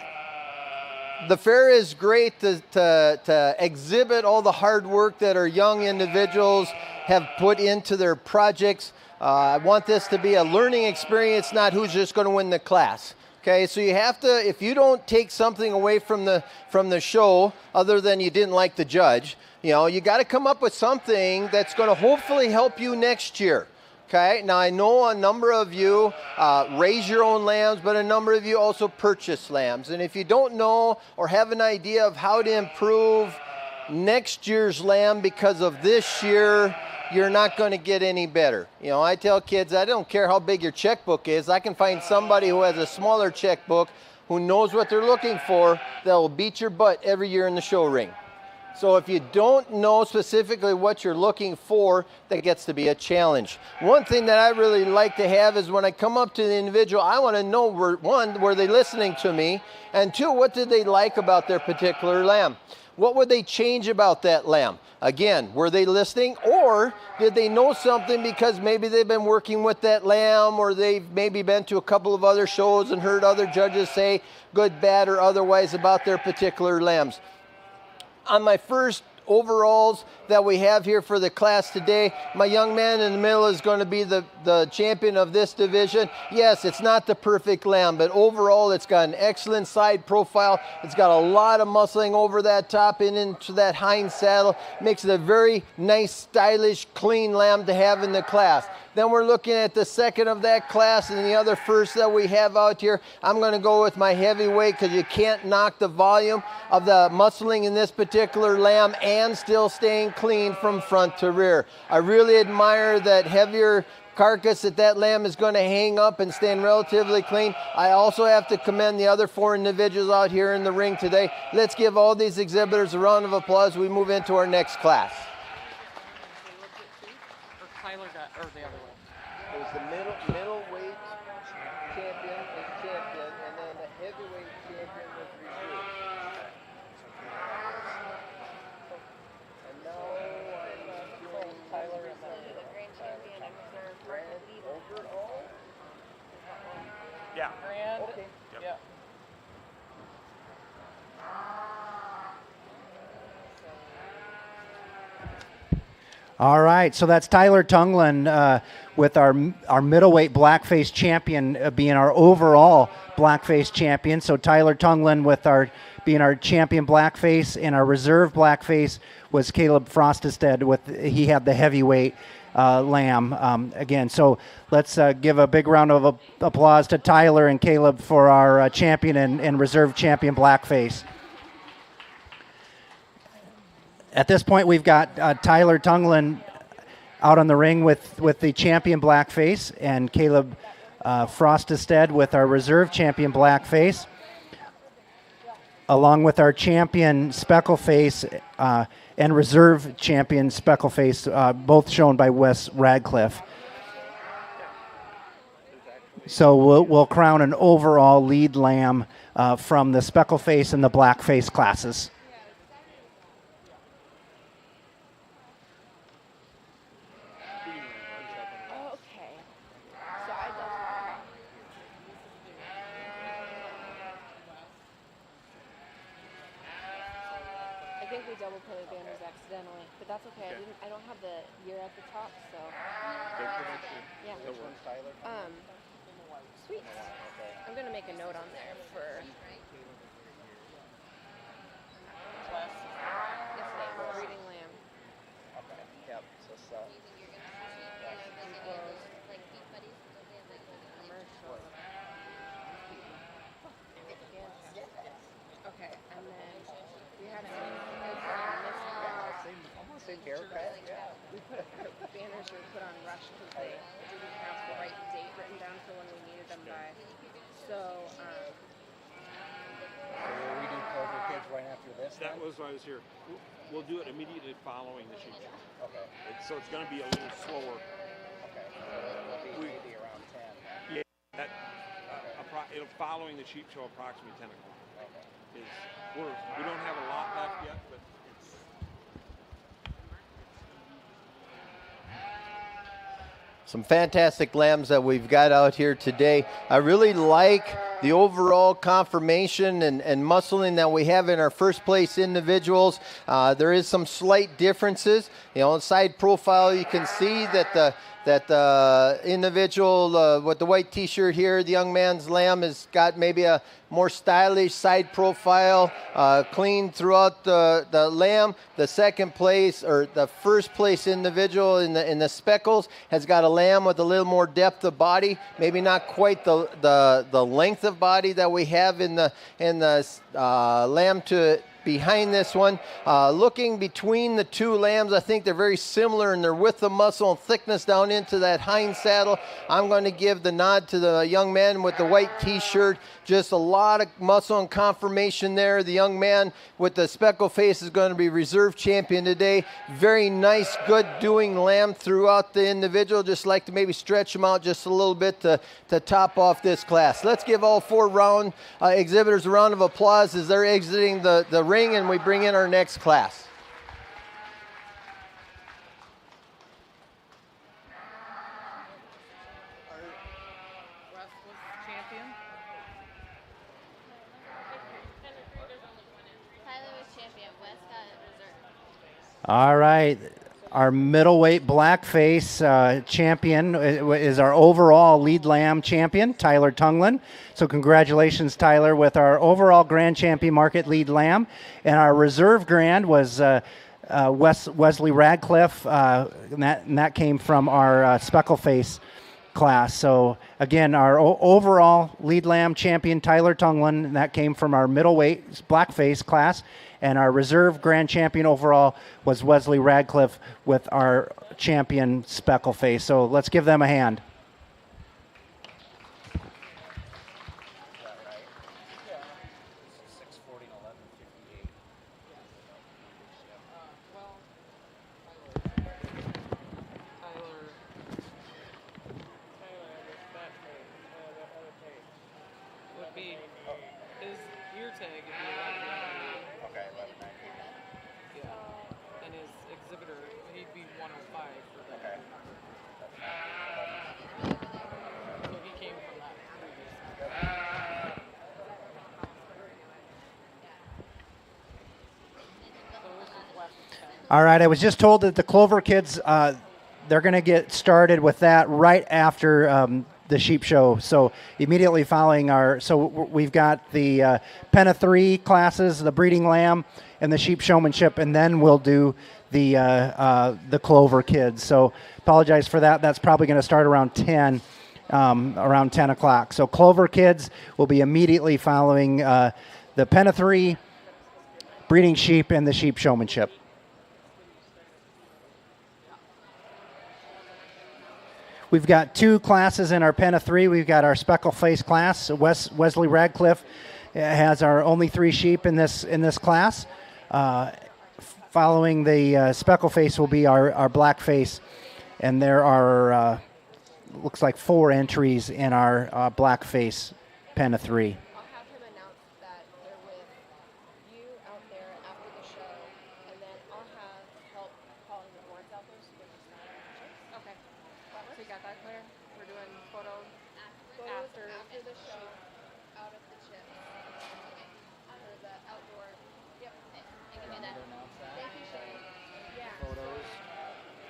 the fair is great to exhibit all the hard work that our young individuals have put into their projects. I want this to be a learning experience, not who's just going to win the class. Okay, so you have to, if you don't take something away from the show other than you didn't like the judge, you know, you got to come up with something that's going to hopefully help you next year. Okay, now I know a number of you raise your own lambs, but a number of you also purchase lambs. And if you don't know or have an idea of how to improve next year's lamb because of this year, you're not going to get any better. You know, I tell kids, I don't care how big your checkbook is. I can find somebody who has a smaller checkbook who knows what they're looking for that will beat your butt every year in the show ring. So if you don't know specifically what you're looking for, that gets to be a challenge. One thing that I really like to have is when I come up to the individual, I want to know, one, were they listening to me? And two, what did they like about their particular lamb? What would they change about that lamb? Again, were they listening, or did they know something because maybe they've been working with that lamb, or they've maybe been to a couple of other shows and heard other judges say good, bad, or otherwise about their particular lambs? On my first overalls that we have here for the class today, my young man in the middle is going to be the champion of this division. Yes, it's not the perfect lamb, but overall it's got an excellent side profile. It's got a lot of muscling over that top and into that hind saddle. Makes it a very nice, stylish, clean lamb to have in the class. Then we're looking at the second of that class and the other first that we have out here. I'm going to go with my heavyweight because you can't knock the volume of the muscling in this particular lamb and still staying clean from front to rear. I really admire that heavier carcass that lamb is going to hang up and stand relatively clean. I also have to commend the other four individuals out here in the ring today. Let's give all these exhibitors a round of applause. We move into our next class. Tyler got, or the other way. It was the middleweight champion is champion, and then the heavyweight champion was reserved. And now I'm doing Tyler and The grand champion and reserve. grand overall. Yeah. Grand. Okay. Yep. Yeah. All right, so that's Tyler Tunglin with our middleweight blackface champion being our overall blackface champion. So Tyler Tunglin with being our champion blackface, and our reserve blackface was Caleb Frostestead he had the heavyweight lamb again. So let's give a big round of applause to Tyler and Caleb for our champion and reserve champion blackface. At this point, we've got Tyler Tunglin out on the ring with the champion blackface, and Caleb Frostestead with our reserve champion blackface, along with our champion speckleface and reserve champion speckleface, both shown by Wes Radcliffe. So we'll crown an overall lead lamb from the speckleface and the blackface classes. I think we double printed banners accidentally, but that's okay. I don't have the year at the top, so. Yeah. Which one's Tyler? Sweet. I'm gonna make a note on there for. Yes, ma'am. Breeding lamb. Okay. Yep. So Commercial. Okay, and then we had a almost same haircut. Yeah. banners were put on rush because they didn't have the right date written down for when we needed them by. So, Will we do Clover Kids right after this? That was why I was here. We'll do it immediately following the sheep show. Okay. So it's going to be a little slower. Okay. It'll be maybe around 10. Yeah. It'll following the sheep show approximately 10 o'clock. Okay. We don't have a lot left yet, but it's Some fantastic lambs that we've got out here today. I really like the overall conformation and muscling that we have in our first place individuals. There is some slight differences. On side profile, you can see that the individual with the white t-shirt here, the young man's lamb, has got maybe a more stylish side profile, clean throughout the lamb. The second place, or the first place individual in the speckles, has got a lamb with a little more depth of body, maybe not quite the length of body that we have in the lamb to behind this one. Looking between the two lambs, I think they're very similar in their width of muscle and thickness down into that hind saddle. I'm going to give the nod to the young man with the white t-shirt. Just a lot of muscle and conformation there. The young man with the speckle face is going to be reserve champion today. Very nice, good doing lamb throughout the individual. Just like to maybe stretch them out just a little bit to top off this class. Let's give all four exhibitors a round of applause as they're exiting the ring, and we bring in our next class. All right. Our middleweight blackface champion is our overall lead lamb champion, Tyler Tunglin. So congratulations, Tyler, with our overall grand champion market lead lamb. And our reserve grand was Wesley Radcliffe, and that came from our speckle face class. So again, our overall lead lamb champion, Tyler Tunglin, and that came from our middleweight blackface class. And our reserve grand champion overall was Wesley Radcliffe with our champion speckle face. So let's give them a hand. All right, I was just told that the Clover kids, they're going to get started with that right after the sheep show. So immediately following we've got the pen of three classes, the breeding lamb, and the sheep showmanship, and then we'll do the Clover kids. So apologize for that. That's probably going to start around 10 o'clock. So Clover kids will be immediately following the pen of three, breeding sheep, and the sheep showmanship. We've got two classes in our pen of three. We've got our speckle face class. Wesley Radcliffe has our only three sheep in this class. Following the speckle face will be our black face, and there are looks like 4 entries in our black face pen of three. I'll have him announce that they're with you out there after the show, and then I'll have help calling the boards out there so they can sign pictures. Okay. So you got that clear? We're doing photos after the show, out of the chip. Or the outdoor. Yep. I can do that. Thank you, Sherry. Yeah. Photos.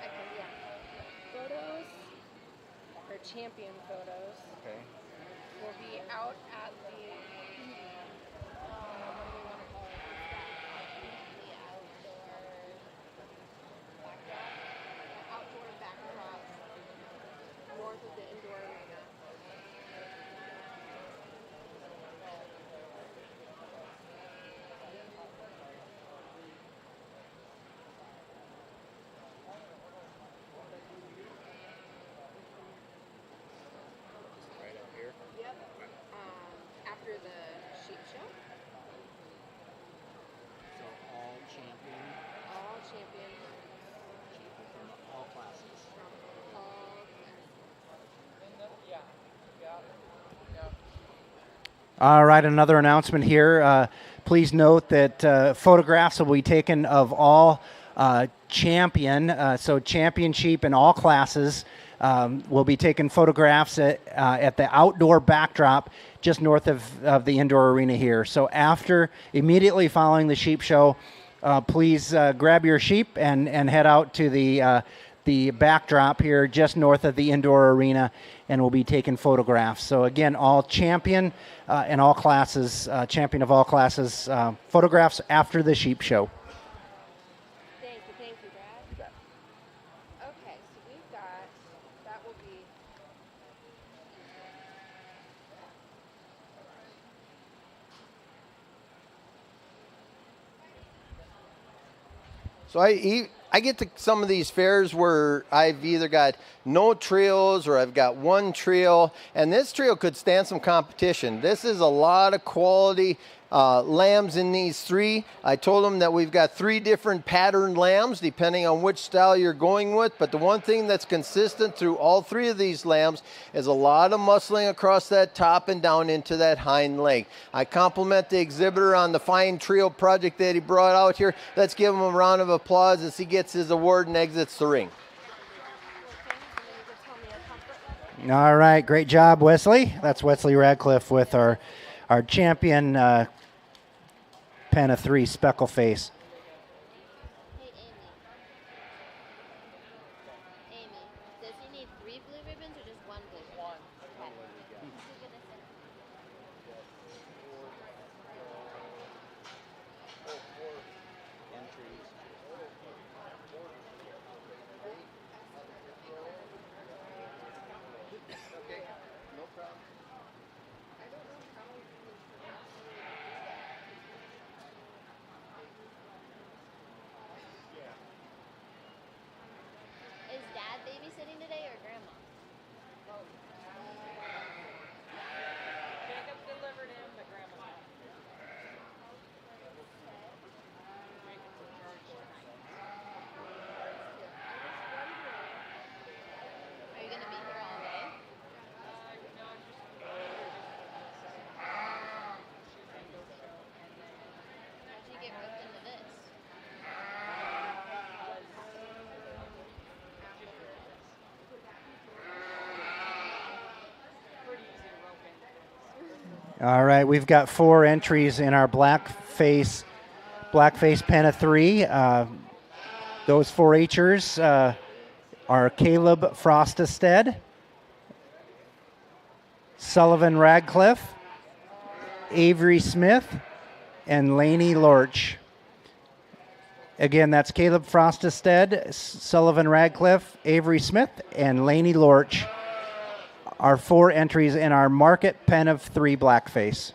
I can, yeah. Photos, or champion photos, Okay. will be out at the, what do we want to call it? The Outdoor backdrop, north of the indoor arena. Right up here. Yep. After the sheep show, So all champion all champion from all classes. from all All right, another announcement here. Please note that photographs will be taken of all champion, so champion sheep in all classes, will be taking photographs at the outdoor backdrop just north of the indoor arena here. So immediately following the sheep show, please grab your sheep and head out to the backdrop here just north of the indoor arena, and we'll be taking photographs. So again, all champion in all classes, champion of all classes, photographs after the sheep show. Thank you, Brad. Okay, so we've got, that will be, So I get to some of these fairs where I've either got no trails or I've got one trail, and this trail could stand some competition. This is a lot of quality lambs in these three. I told them that we've got 3 different patterned lambs depending on which style you're going with, but the one thing that's consistent through all 3 of these lambs is a lot of muscling across that top and down into that hind leg. I compliment the exhibitor on the fine trail project that he brought out here. Let's give him a round of applause as he gets his award and exits the ring. All right, great job, Wesley. That's Wesley Radcliffe with our champion pen of 3 speckle face. Hey, Amy, does he need 3 blue ribbons or just 1 blue ribbon? 1. Is Dad babysitting today or Grandma? Jacob delivered him, but Grandma's not. Jacob's in charge tonight. Are you going to be here all day? No, just How'd you get roped into this? All right, we've got 4 entries in our blackface pen of 3. Those 4-H'ers are Caleb Frostisted, Sullivan Radcliffe, Avery Smith, and Laney Lorch. Again, that's Caleb Frostisted, Sullivan Radcliffe, Avery Smith, and Laney Lorch. Our 4 entries in our market pen of 3 blackface.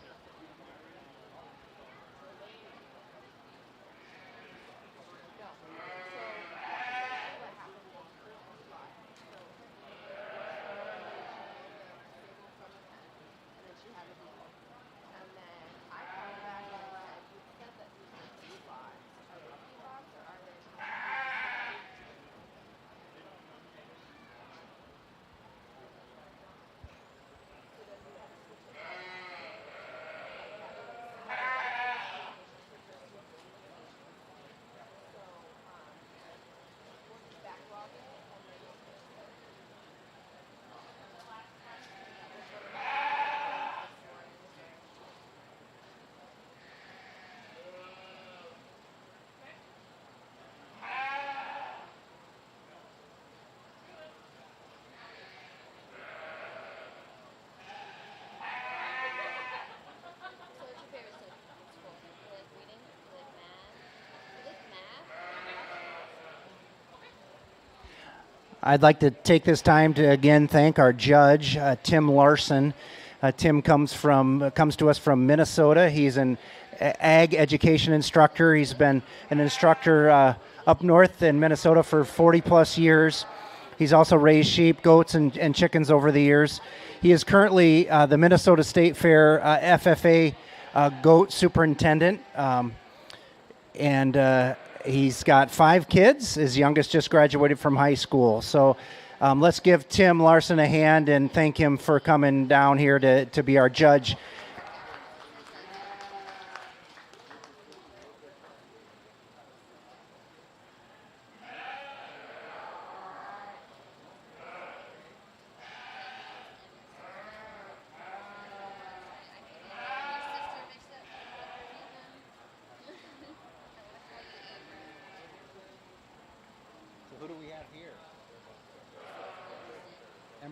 I'd like to take this time to again thank our judge, Tim Larson. Tim comes to us from Minnesota. He's an ag education instructor. He's been an instructor up north in Minnesota for 40 plus years. He's also raised sheep, goats, and chickens over the years. He is currently the Minnesota State Fair FFA goat superintendent, and he's got 5 kids. His youngest just graduated from high school. So let's give Tim Larson a hand and thank him for coming down here to be our judge.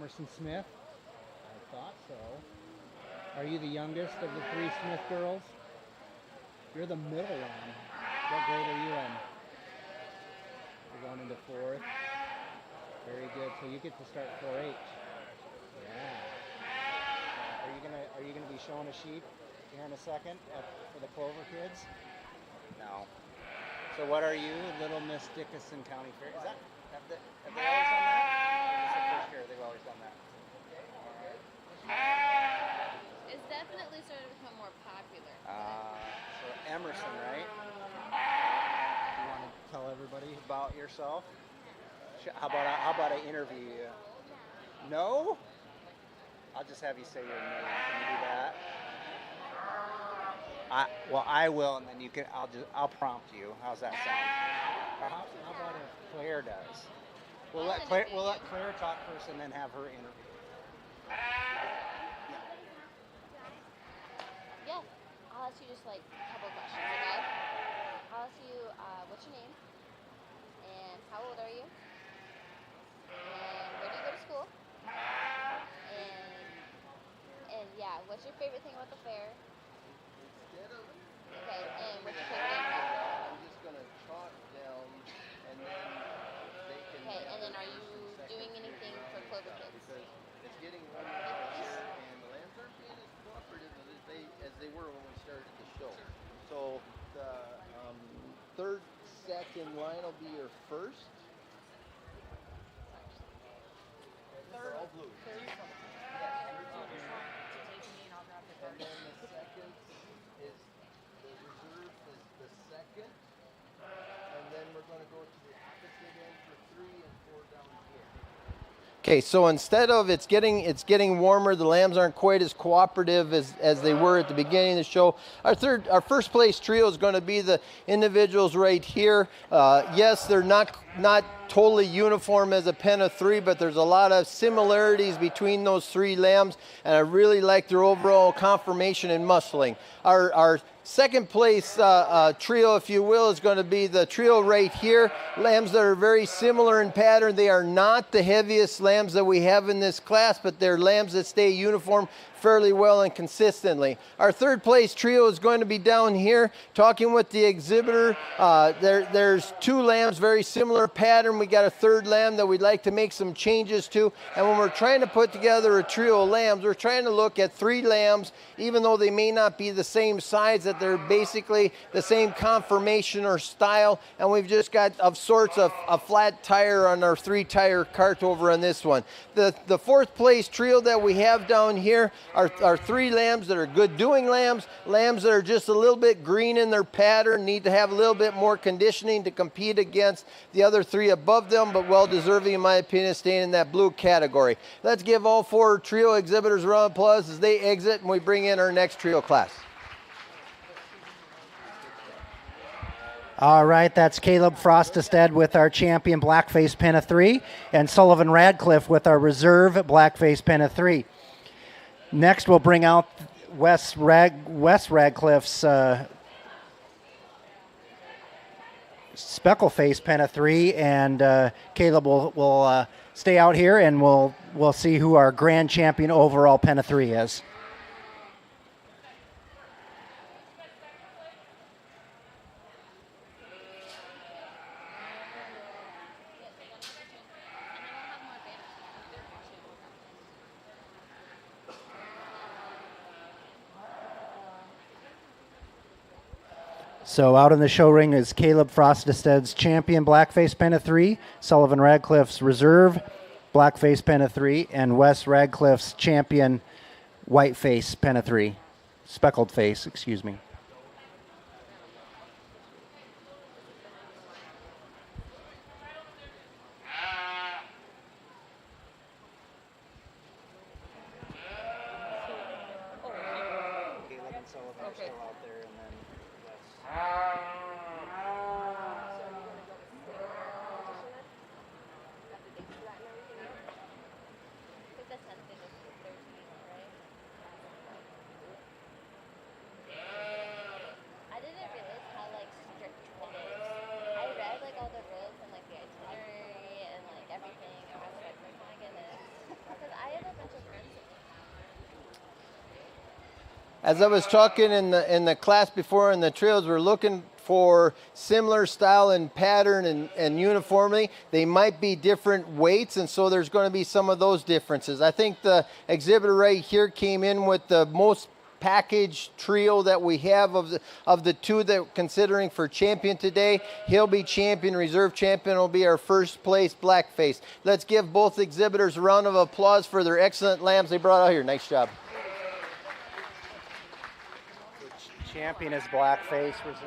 Emerson Smith? I thought so. Are you the youngest of the 3 Smith girls? You're the middle one. What grade are you in? You're going into 4th. Very good. So you get to start 4-H. Yeah. Are you gonna be showing a sheep here in a second for the Clover kids? No. So what are you, Little Miss Dickinson County Fair? Is that have they always done that? Or is this the first year they've always done that? It's definitely started to become more popular. So Emerson, right? You want to tell everybody about yourself? How about I interview you? No? I'll just have you say your name. Can you do that? I will, and then you can. I'll prompt you. How's that sound? Or how about if Claire does? We'll let Claire talk first, and then have her interview. Yeah, I'll ask you just like a couple questions, okay? I'll ask you, what's your name? And how old are you? And where do you go to school? And yeah, what's your favorite thing about the fair? Okay, and what's your favorite animal? I'm just going to chalk down, and then they can... Okay, and then are you doing anything for Clover Kids? Because it's getting warmer out here, and the lambs aren't being as cooperative as they were when we started the show. So the third set in line will be your first. They're all blue. And then the second is the reserve is the second. And then we're going to go to the opposite end for 3 and 4 down here. Okay, so instead of it's getting warmer, the lambs aren't quite as cooperative as they were at the beginning of the show. Our first place trio is going to be the individuals right here. Yes, they're not totally uniform as a pen of 3, but there's a lot of similarities between those 3 lambs, and I really like their overall conformation and muscling. Our second place trio, if you will, is going to be the trio right here. Lambs that are very similar in pattern. They are not the heaviest lambs that we have in this class, but they're lambs that stay uniform fairly well and consistently. Our third place trio is going to be down here talking with the exhibitor. There's 2 lambs, very similar pattern. We got a third lamb that we'd like to make some changes to. And when we're trying to put together a trio of lambs, we're trying to look at 3 lambs, even though they may not be the same size, that they're basically the same conformation or style. And we've just got of sorts of a flat tire on our 3-tire cart over on this one. The fourth place trio that we have down here are 3 lambs that are good doing lambs that are just a little bit green in their pattern, need to have a little bit more conditioning to compete against the other 3 above them, but well deserving, in my opinion, staying in that blue category. Let's give all 4 trio exhibitors a round of applause as they exit and we bring in our next trio class. All right, that's Caleb Frostestead with our champion Blackface Pen of 3 and Sullivan Radcliffe with our reserve Blackface Pen of 3. Next, we'll bring out Wes Radcliffe's Speckleface Pen of 3, and Caleb will stay out here, and we'll see who our grand champion overall Pen of 3 is. So out in the show ring is Caleb Frostestead's champion Blackface Pen of 3, Sullivan Radcliffe's reserve Blackface Pen of 3, and Wes Radcliffe's champion Whiteface Pen of 3, Speckled Face, excuse me. As I was talking in the class before in the trails, we're looking for similar style and pattern and uniformity. They might be different weights, and so there's going to be some of those differences. I think the exhibitor right here came in with the most package trio that we have of the two that we're considering for champion today. He'll be champion, reserve champion will be our first place blackface. Let's give both exhibitors a round of applause for their excellent lambs they brought out here. Nice job. Champion is blackface, reserve.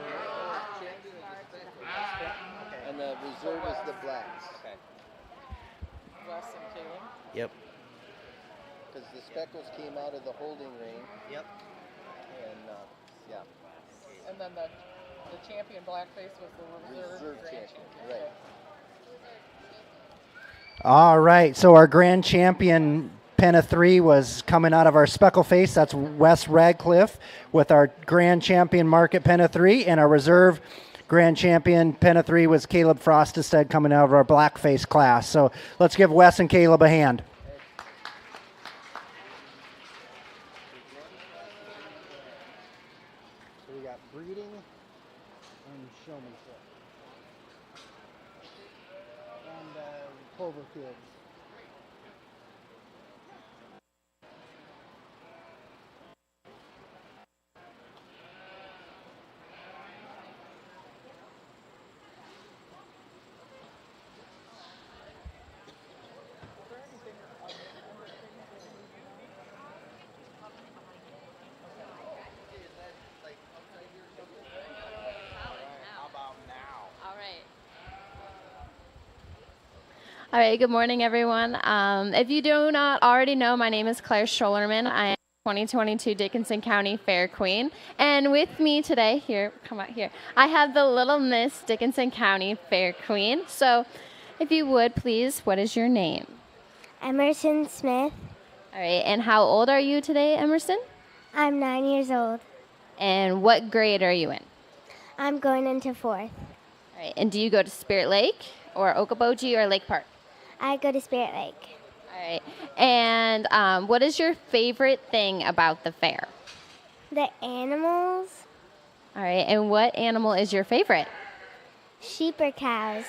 And the reserve is the blacks. Okay. Wes and Caleb. Yep. Because the speckles came out of the holding ring. Yep. And yeah. And then the champion blackface was the reserve champion. Right. All right, so our grand champion pen of 3 was coming out of our speckle face. That's Wes Radcliffe with our grand champion market pen of 3, and our reserve grand champion pen of 3 was Caleb Frostestead coming out of our blackface class. So let's give Wes and Caleb a hand. So we got breeding and showmanship. And Clover kids. All right, good morning, everyone. If you do not already know, my name is Claire Schulerman. I am 2022 Dickinson County Fair Queen. And with me today, here, come out here, I have the Little Miss Dickinson County Fair Queen. So if you would, please, what is your name? Emerson Smith. All right, and how old are you today, Emerson? I'm 9 years old. And what grade are you in? I'm going into 4th. All right, and do you go to Spirit Lake or Okoboji or Lake Park? I go to Spirit Lake. All right. And what is your favorite thing about the fair? The animals. All right. And what animal is your favorite? Sheep or cows.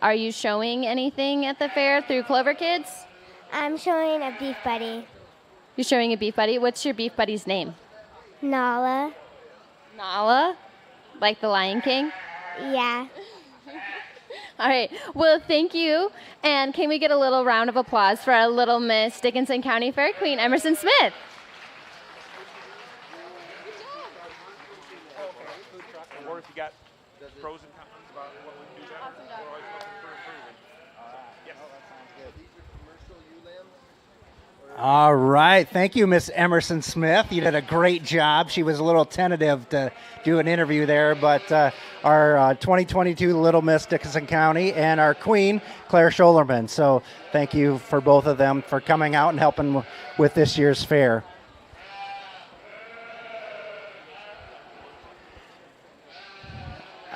Are you showing anything at the fair through Clover Kids? I'm showing a beef buddy. You're showing a beef buddy? What's your beef buddy's name? Nala. Nala? Like the Lion King? Yeah. All right. Well, thank you. And can we get a little round of applause for our Little Miss Dickinson County Fair Queen, Emerson Smith? Or if you got pros and cons about what we can do better, we're always looking for improvement. Yes. That sounds good. These are commercial ewe lambs? All right. Thank you, Miss Emerson Smith. You did a great job. She was a little tentative to do an interview there, but our 2022 Little Miss Dickinson County and our queen, Claire Schulerman. So thank you for both of them for coming out and helping with this year's fair.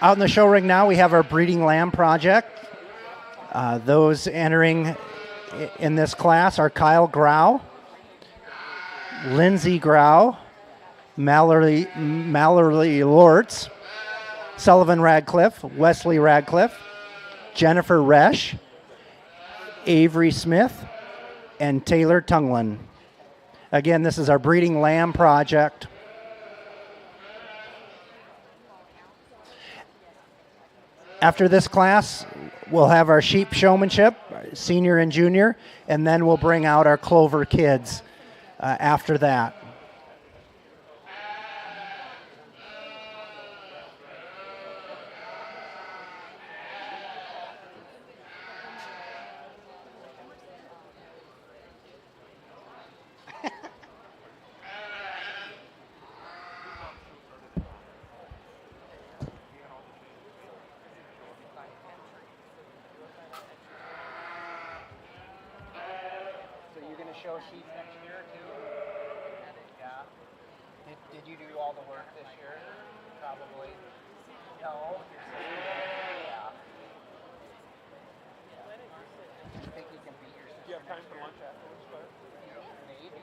Out in the show ring now, we have our breeding lamb project. Those entering in this class are Kyle Grau, Lindsay Grau, Mallory Lortz, Sullivan Radcliffe, Wesley Radcliffe, Jennifer Resch, Avery Smith, and Taylor Tunglin. Again, this is our breeding lamb project. After this class, we'll have our sheep showmanship, senior and junior, and then we'll bring out our Clover kids after that. Show sheep next year too? Yeah. Did you do all the work this year? Probably. No. Yeah. You think you can beat yourself? Do you have time for lunch afterwards, Claire? Maybe.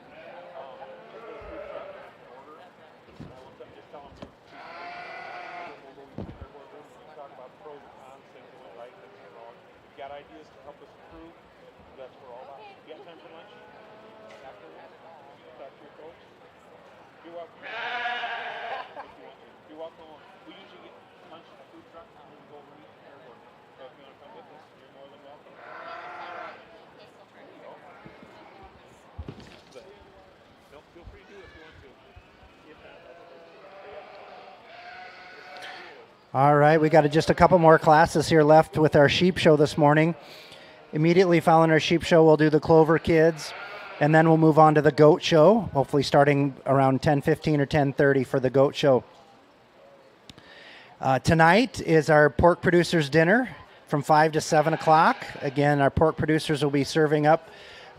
got ideas to help us improve, that's what we're all about. You got time for lunch? Afterwards? Talk to your coach? You're welcome. If you want to. You're welcome. We usually get lunch at a food truck and then go over and eat there. So if you want to come with us, you're more than welcome. There you go. But don't feel free to do it if you want to. If not, that's okay. All right, we got just a couple more classes here left with our sheep show this morning. Immediately following our sheep show, we'll do the Clover kids, and then we'll move on to the goat show, hopefully starting around 10:15 or 10:30 for the goat show. Tonight is our pork producers dinner from 5 to 7 o'clock. Again, our pork producers will be serving up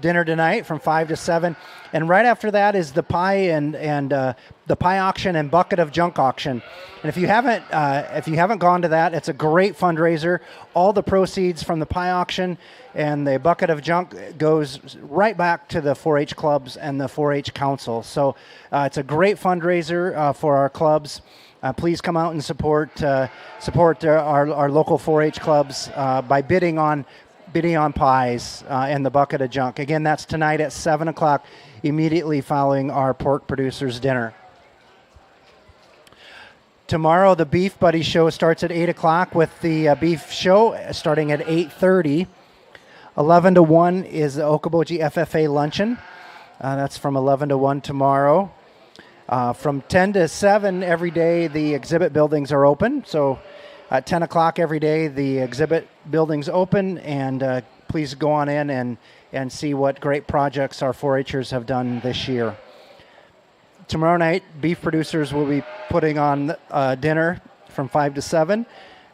dinner tonight from 5 to 7. And right after that is the pie and the pie auction and bucket of junk auction. And if you haven't gone to that, it's a great fundraiser. All the proceeds from the pie auction and the bucket of junk goes right back to the 4-H clubs and the 4-H council. So it's a great fundraiser for our clubs. Please come out and support our local 4-H clubs by bidding on pies and the bucket of junk. Again, that's tonight at 7 o'clock, immediately following our pork producers dinner. Tomorrow, the Beef Buddy show starts at 8 o'clock with the beef show starting at 8:30. 11 to 1 is the Okoboji Ffa Luncheon. That's from 11 to 1 tomorrow. From 10 to 7 every day, the exhibit buildings are open. So at 10 o'clock every day, the exhibit buildings open, and please go on in and see what great projects our 4-Hers have done this year. Tomorrow night, beef producers will be putting on dinner from 5 to 7.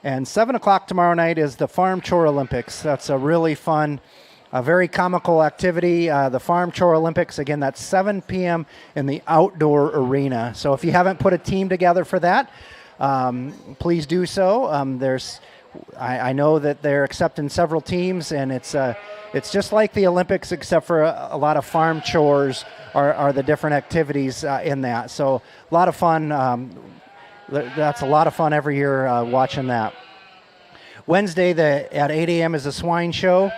And 7 o'clock tomorrow night is the Farm Chore Olympics. That's a really fun, very comical activity. The Farm Chore Olympics, again, that's 7 p.m. in the outdoor arena. So if you haven't put a team together for that, please do so. I know that they're accepting several teams, and it's just like the Olympics, except for a lot of farm chores are the different activities in that. So a lot of fun. That's a lot of fun every year watching that. Wednesday at 8 a.m. is the Swine Show.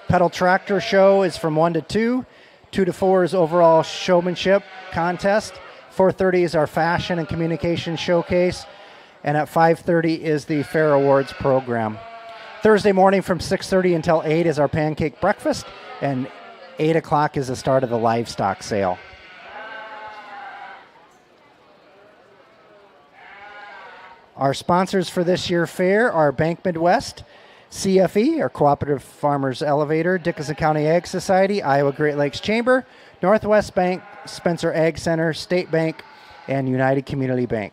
Pedal Tractor Show is from 1 to 2. 2 to 4 is overall showmanship contest. 4:30 is our fashion and communication showcase. And at 5:30 is the Fair Awards program. Thursday morning from 6:30 until 8 is our pancake breakfast. And 8 o'clock is the start of the livestock sale. Our sponsors for this year's fair are Bank Midwest, CFE, our Cooperative Farmers Elevator, Dickinson County Ag Society, Iowa Great Lakes Chamber, Northwest Bank, Spencer Ag Center, State Bank, and United Community Bank.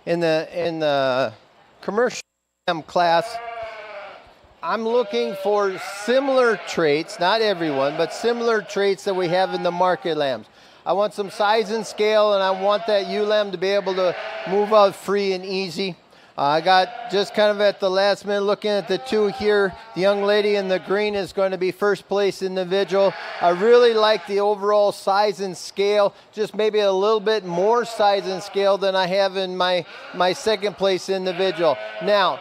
In the commercial lamb class, I'm looking for similar traits, not everyone, but similar traits that we have in the market lambs. I want some size and scale, and I want that ewe lamb to be able to move out free and easy. I got just kind of at the last minute looking at the two here. The young lady in the green is going to be first place individual. I really like the overall size and scale, just maybe a little bit more size and scale than I have in my second place individual. Now,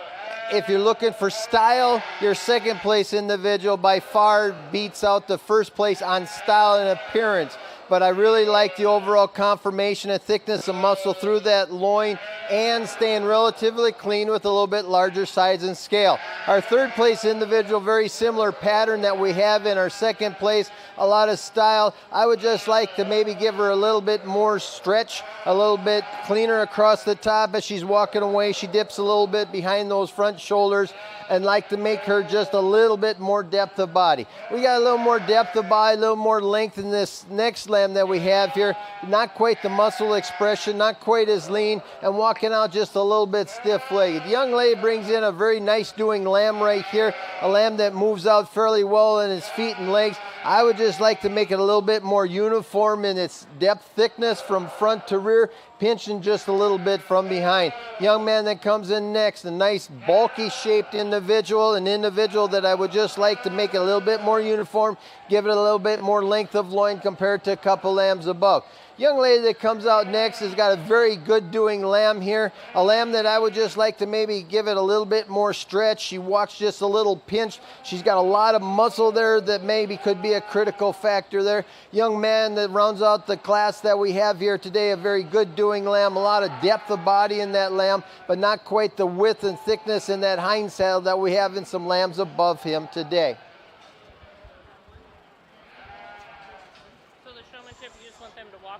if you're looking for style, your second place individual by far beats out the first place on style and appearance. But I really like the overall conformation and thickness of muscle through that loin and staying relatively clean with a little bit larger size and scale. Our third place individual, very similar pattern that we have in our second place, a lot of style. I would just like to maybe give her a little bit more stretch, a little bit cleaner across the top as she's walking away. She dips a little bit behind those front shoulders, and like to make her just a little bit more depth of body. We got a little more depth of body, a little more length in this next lamb that we have here. Not quite the muscle expression, not quite as lean, and walking out just a little bit stiff-legged. The young lady brings in a very nice doing lamb right here, a lamb that moves out fairly well in its feet and legs. I would just like to make it a little bit more uniform in its depth thickness from front to rear, pinching just a little bit from behind. Young man that comes in next, a nice bulky shaped individual, an individual that I would just like to make it a little bit more uniform, give it a little bit more length of loin compared to a couple lambs above. Young lady that comes out next has got a very good doing lamb here, a lamb that I would just like to maybe give it a little bit more stretch. She walks just a little pinched. She's got a lot of muscle there that maybe could be a critical factor there. Young man that rounds out the class that we have here today, a very good doing lamb, a lot of depth of body in that lamb, but not quite the width and thickness in that hind saddle that we have in some lambs above him today.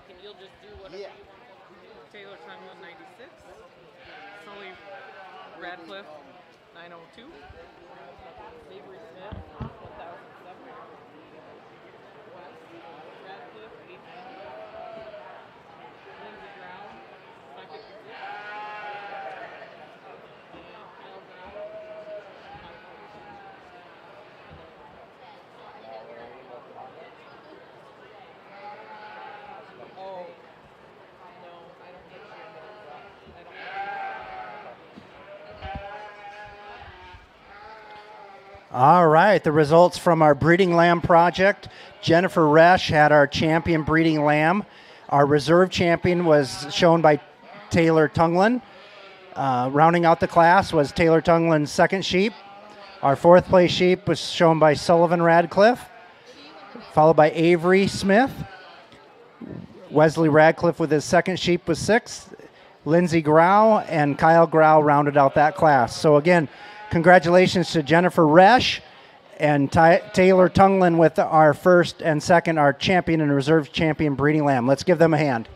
And you'll just do whatever you want. Taylor time 196. Sully Radcliffe 902. Avery Smith 1007. West Radcliffe 890. Lindsey Brown 556. Kyle Brown 546. Oh, no, I don't get your names up. I don't. All right, the results from our breeding lamb project. Jennifer Resch had our champion breeding lamb. Our reserve champion was shown by Taylor Tunglin. Rounding out the class was Taylor Tunglin's second sheep. Our fourth place sheep was shown by Sullivan Radcliffe, followed by Avery Smith. Wesley Radcliffe with his second sheep was sixth. Lindsey Grau and Kyle Grau rounded out that class. So again, congratulations to Jennifer Resch and Taylor Tunglin with our first and second, our champion and reserve champion breeding lamb. Let's give them a hand.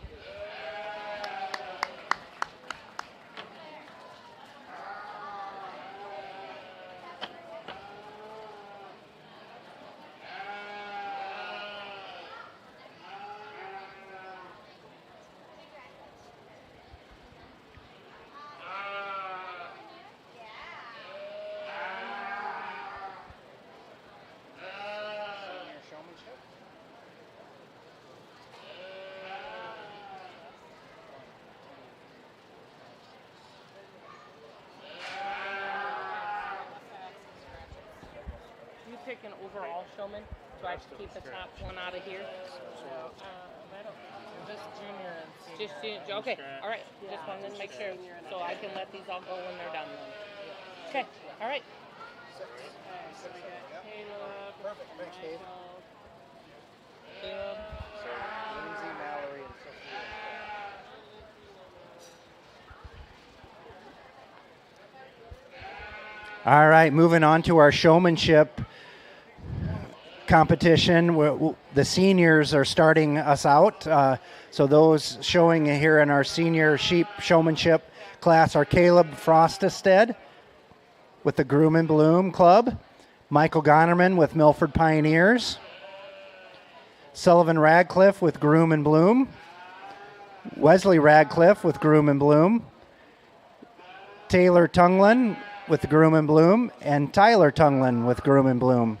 Pick an overall showman. Do I have to keep the top one out of here? Just junior and senior. Just junior. Okay. All right. Just wanted to make sure so I can let these all go when they're done. Okay. All right. So we got Caleb. Perfect. Thanks, Dave. Caleb. So Lindsay, Mallory, and Sophia. All right, moving on to our showmanship competition. The seniors are starting us out. So those showing here in our senior sheep showmanship class are Caleb Frostestead with the Groom and Bloom Club, Michael Gonerman with Milford Pioneers, Sullivan Radcliffe with Groom and Bloom, Wesley Radcliffe with Groom and Bloom, Taylor Tunglin with the Groom and Bloom, and Tyler Tunglin with Groom and Bloom.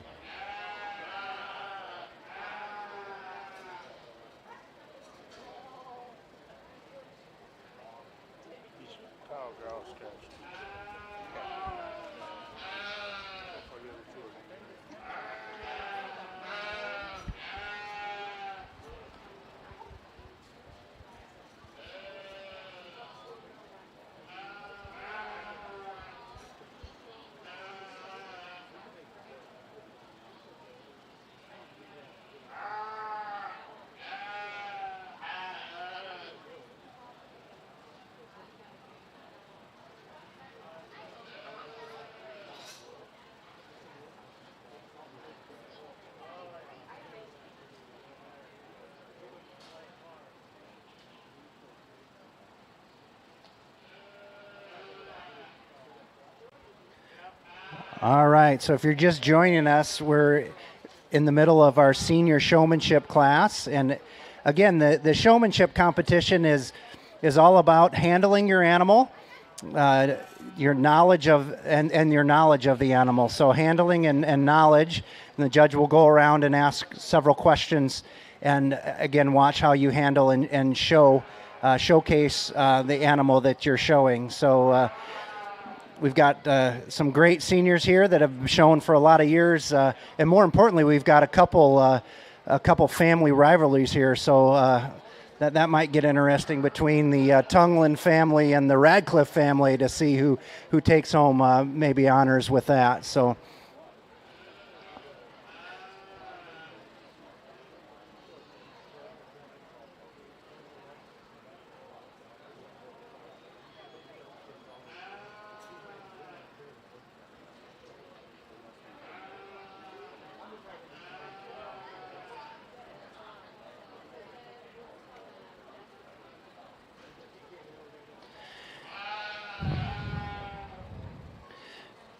All right, so if you're just joining us, we're in the middle of our senior showmanship class. And again, the showmanship competition is all about handling your animal, your knowledge of and your knowledge of the animal. So handling and knowledge, and the judge will go around and ask several questions, and again, watch how you handle and showcase the animal that you're showing. So we've got some great seniors here that have shown for a lot of years, and more importantly, we've got a couple family rivalries here. So that might get interesting between the Tunglin family and the Radcliffe family to see who takes home maybe honors with that. So.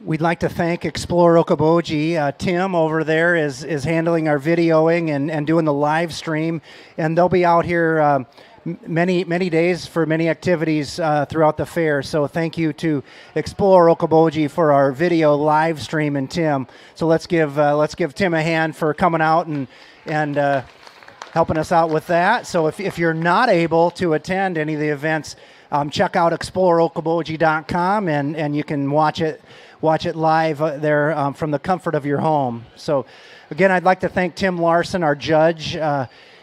We'd like to thank Explore Okoboji. Tim over there is handling our videoing and doing the live stream, and they'll be out here many days for many activities throughout the fair. So thank you to Explore Okoboji for our video live stream and Tim. So let's give Tim a hand for coming out and helping us out with that. So if you're not able to attend any of the events, check out exploreokoboji.com and you can watch it live there from the comfort of your home. So again, I'd like to thank Tim Larson, our judge.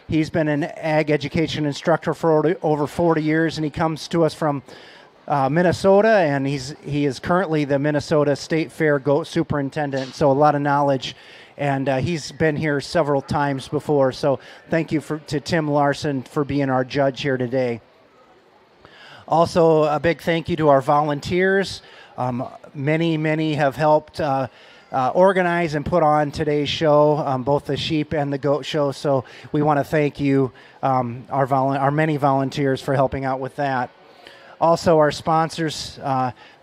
He's been an ag education instructor for over 40 years, and he comes to us from Minnesota, and he is currently the Minnesota State Fair goat superintendent, so a lot of knowledge, and he's been here several times before. So thank you to Tim Larson for being our judge here today. Also, a big thank you to our volunteers. Many have helped organize and put on today's show, both the sheep and the goat show. So we want to thank you, our many volunteers, for helping out with that. Also, our sponsors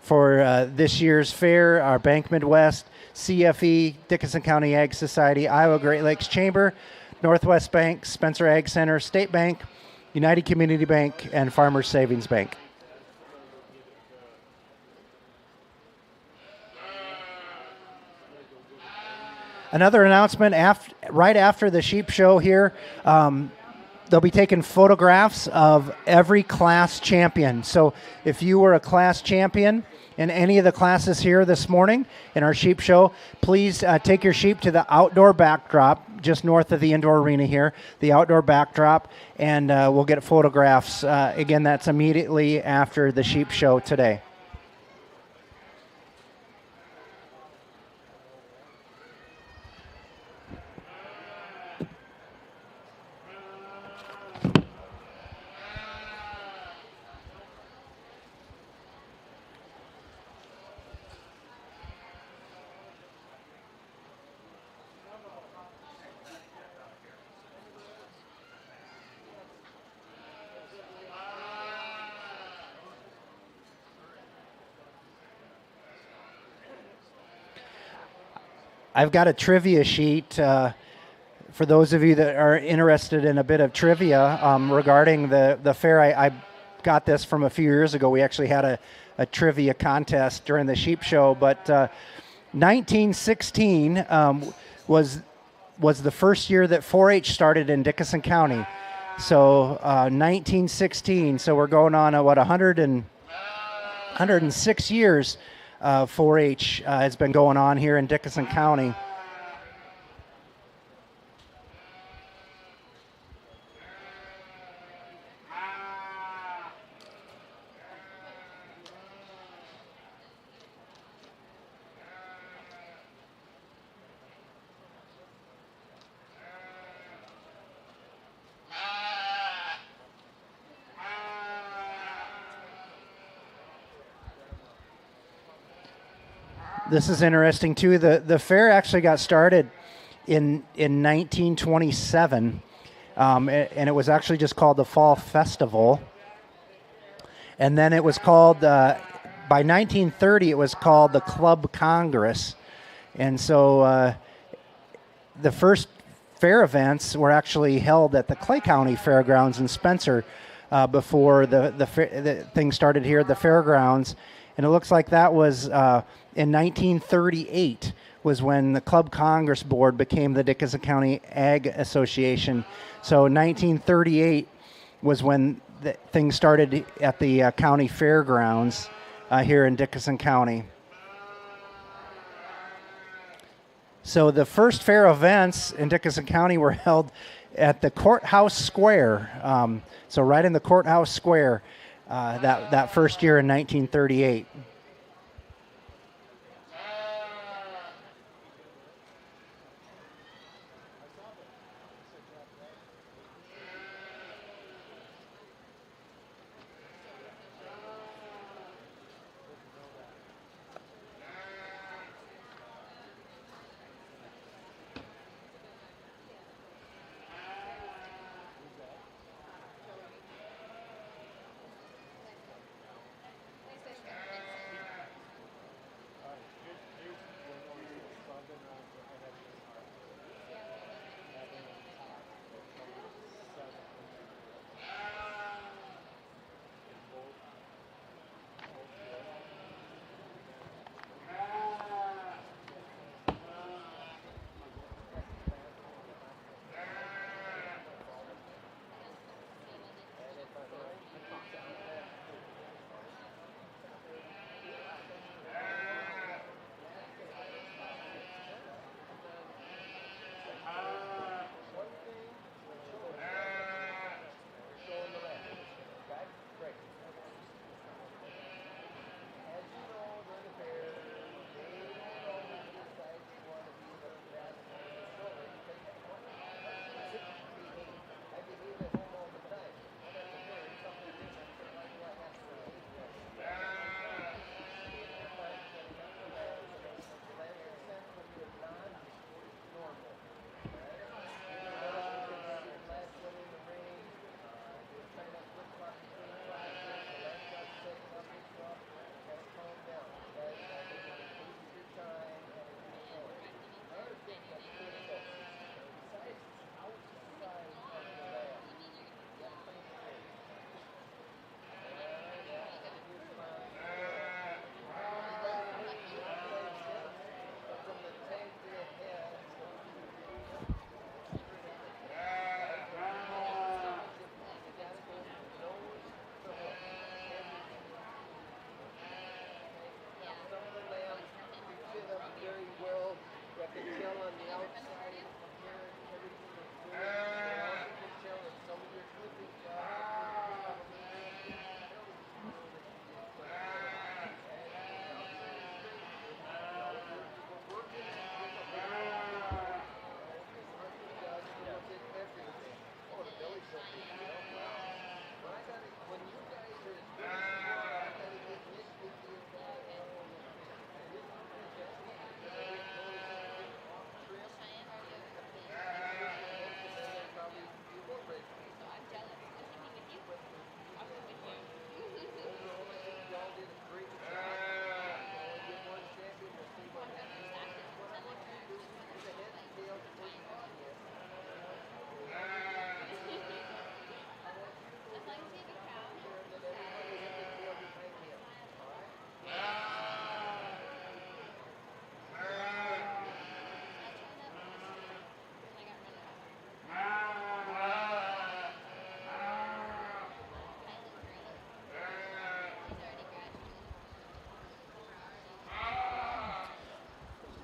for this year's fair are Bank Midwest, CFE, Dickinson County Ag Society, Iowa Great Lakes Chamber, Northwest Bank, Spencer Ag Center, State Bank, United Community Bank, and Farmers Savings Bank. Another announcement, right after the sheep show here, they'll be taking photographs of every class champion. So if you were a class champion in any of the classes here this morning in our sheep show, please take your sheep to the outdoor backdrop just north of the indoor arena here, the outdoor backdrop, and we'll get photographs. Again, that's immediately after the sheep show today. I've got a trivia sheet for those of you that are interested in a bit of trivia regarding the fair. got this from a few years ago. We actually had a trivia contest during the sheep show, but 1916 was the first year that 4-H started in Dickinson County. So 1916, so we're going on 106 years 4-H has been going on here in Dickinson County. This is interesting too. The fair actually got started in 1927, and it was actually just called the Fall Festival. And then it was called, by 1930, it was called the Club Congress. And so the first fair events were actually held at the Clay County Fairgrounds in Spencer before the thing started here at the fairgrounds. And it looks like that was in 1938 was when the Club Congress Board became the Dickinson County Ag Association. So 1938 was when things started at the county fairgrounds here in Dickinson County. So the first fair events in Dickinson County were held at the Courthouse Square. So right in the Courthouse Square that first year in 1938.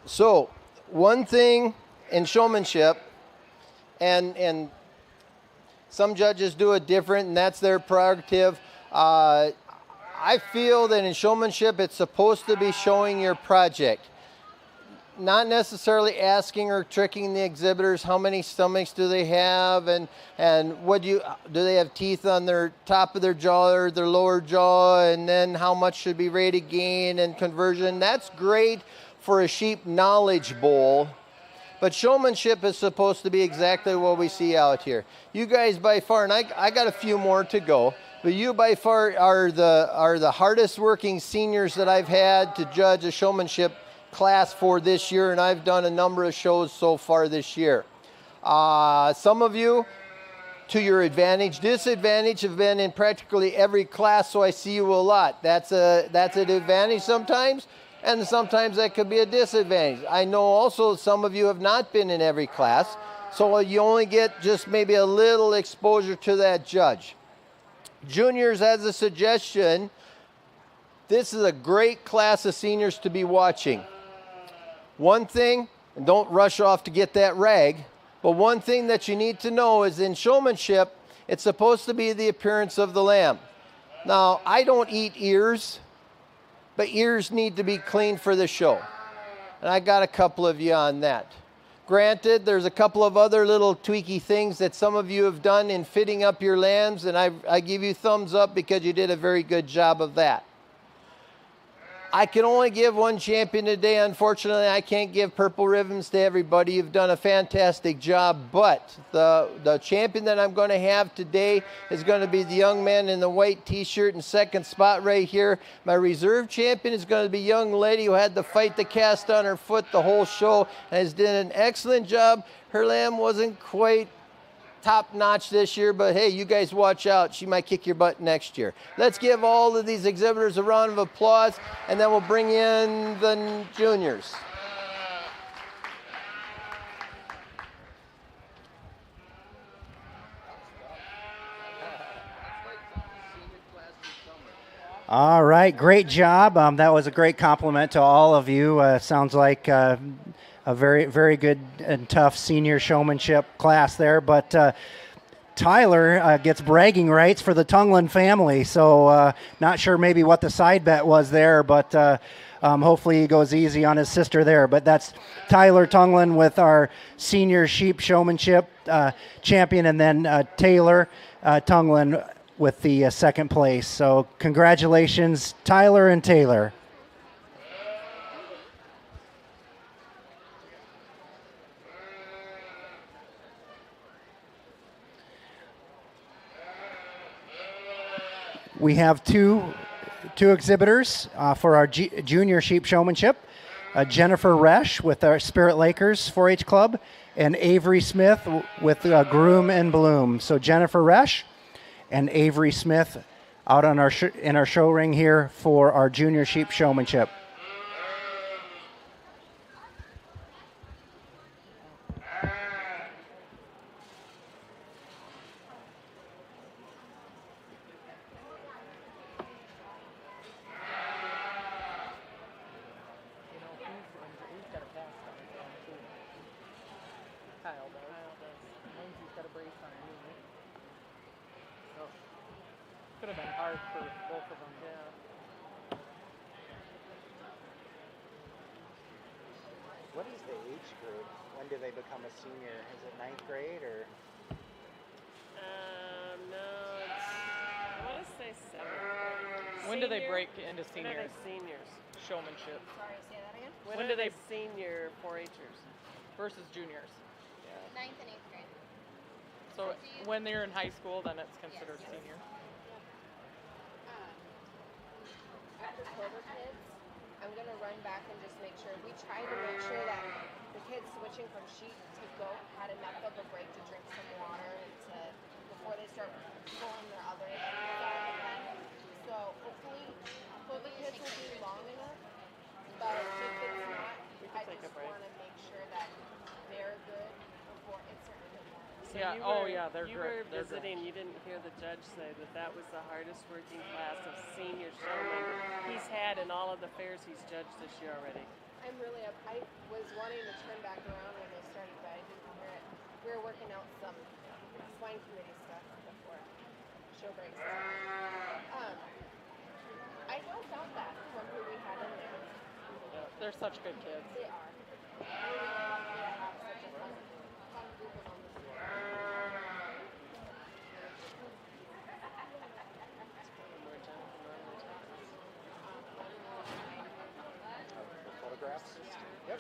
So, one thing in showmanship, and some judges do it different, and that's their prerogative. I feel that in showmanship, it's supposed to be showing your project, not necessarily asking or tricking the exhibitors how many stomachs do they have, and what do they have teeth on their top of their jaw or their lower jaw, and then how much should be rated gain and conversion. That's great for a sheep knowledge bowl, but showmanship is supposed to be exactly what we see out here. You guys by far, and I got a few more to go, but you by far are the hardest working seniors that I've had to judge a showmanship class for this year, and I've done a number of shows so far this year. Some of you, to your advantage, disadvantage, have been in practically every class, so I see you a lot. That's an advantage sometimes, and sometimes that could be a disadvantage. I know also some of you have not been in every class, so you only get just maybe a little exposure to that judge. Juniors, as a suggestion, this is a great class of seniors to be watching. One thing, and don't rush off to get that rag, but one thing that you need to know is in showmanship, it's supposed to be the appearance of the lamb. Now, I don't eat ears, but ears need to be clean for the show. And I got a couple of you on that. Granted, there's a couple of other little tweaky things that some of you have done in fitting up your lambs, and I give you thumbs up because you did a very good job of that. I can only give one champion today. Unfortunately, I can't give purple ribbons to everybody. You've done a fantastic job, but the champion that I'm going to have today is going to be the young man in the white t-shirt in second spot right here. My reserve champion is going to be a young lady who had to fight the cast on her foot the whole show and has done an excellent job. Her lamb wasn't quite top notch this year, but hey, you guys watch out. She might kick your butt next year. Let's give all of these exhibitors a round of applause, and then we'll bring in the juniors. All right, great job. That was a great compliment to all of you. Sounds like a very, very good and tough senior showmanship class there. But Tyler gets bragging rights for the Tungland family. So not sure maybe what the side bet was there, but hopefully he goes easy on his sister there. But that's Tyler Tungland with our senior sheep showmanship champion, and then Taylor Tungland with the second place. So congratulations, Tyler and Taylor. We have two exhibitors for our junior sheep showmanship. Jennifer Resch with our Spirit Lakers 4-H Club, and Avery Smith with Groom and Bloom. So Jennifer Resch and Avery Smith out on in our show ring here for our junior sheep showmanship. Could have been hard for both of them. Yeah. What is the age group? When do they become a senior? Is it 9th grade or? No, it's, I want to say 7th grade. When do they break into seniors? When are they seniors? Showmanship Sorry, say that again. When are they senior 4-Hers? versus juniors. Yeah. 9th and 8th grade. So when they're in high school, then it's considered senior. After Clover kids, I'm going to run back and just make sure. We try to make sure that the kids switching from sheep to goat had enough of a break to drink some water and before they start pulling their other side. So hopefully Clover kids will be long enough, but if it's not, I just want to make sure that they're good before it's certainly good. So yeah, they're You great. were visiting, you didn't hear the judge say that was the hardest working class of senior showmen he's had in all of the fairs he's judged this year already. I I'm really up. I was wanting to turn back around when they started, but I didn't hear it. We were working out some swine committee stuff before show breaks. I don't doubt that from who we had in there. They're such good kids. They are. Really lucky to have such a fun group of them this year. Photographs? Yep.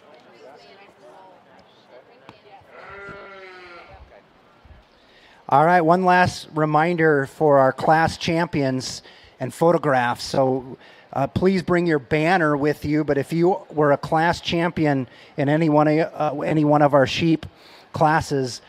All right, one last reminder for our class champions and photographs. So please bring your banner with you, but if you were a class champion in any one of our sheep classes,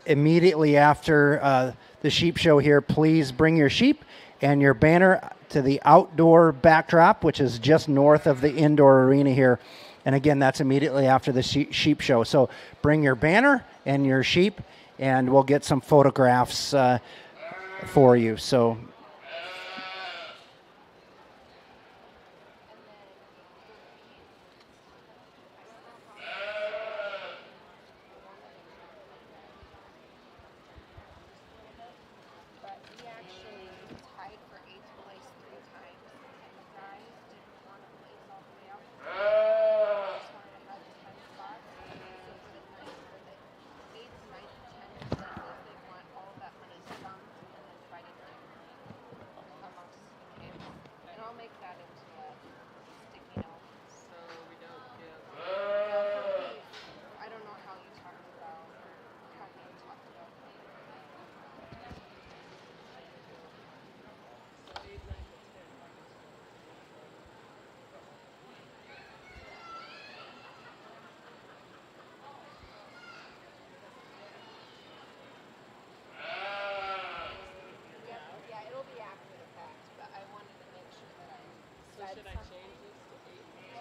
immediately after the sheep show here, please bring your sheep and your banner to the outdoor backdrop, which is just north of the indoor arena here. And again, that's immediately after the sheep show. So bring your banner and your sheep, and we'll get some photographs for you. So. But he actually tied for 8th place 3 times, and the guys didn't want to place all the way up. They just wanted to have 10 spots. So for the 8th, 9th, 10th places, they want all of that money summed and then divided amongst the kids. And I'll make that into a sticky note. So we don't give. I don't know how you talked about how you talked about that. Yeah, it'll be after the fact, but I wanted to make sure that I So said should I something. change this to 8 2?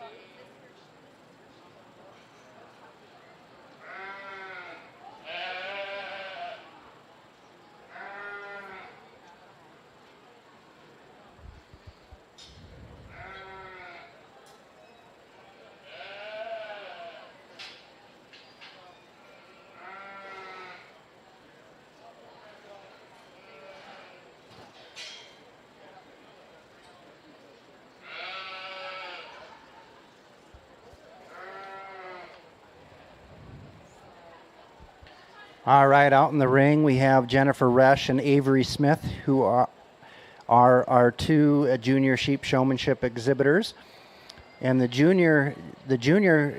All right, out in the ring, we have Jennifer Resch and Avery Smith, who are our 2 junior sheep showmanship exhibitors. And the junior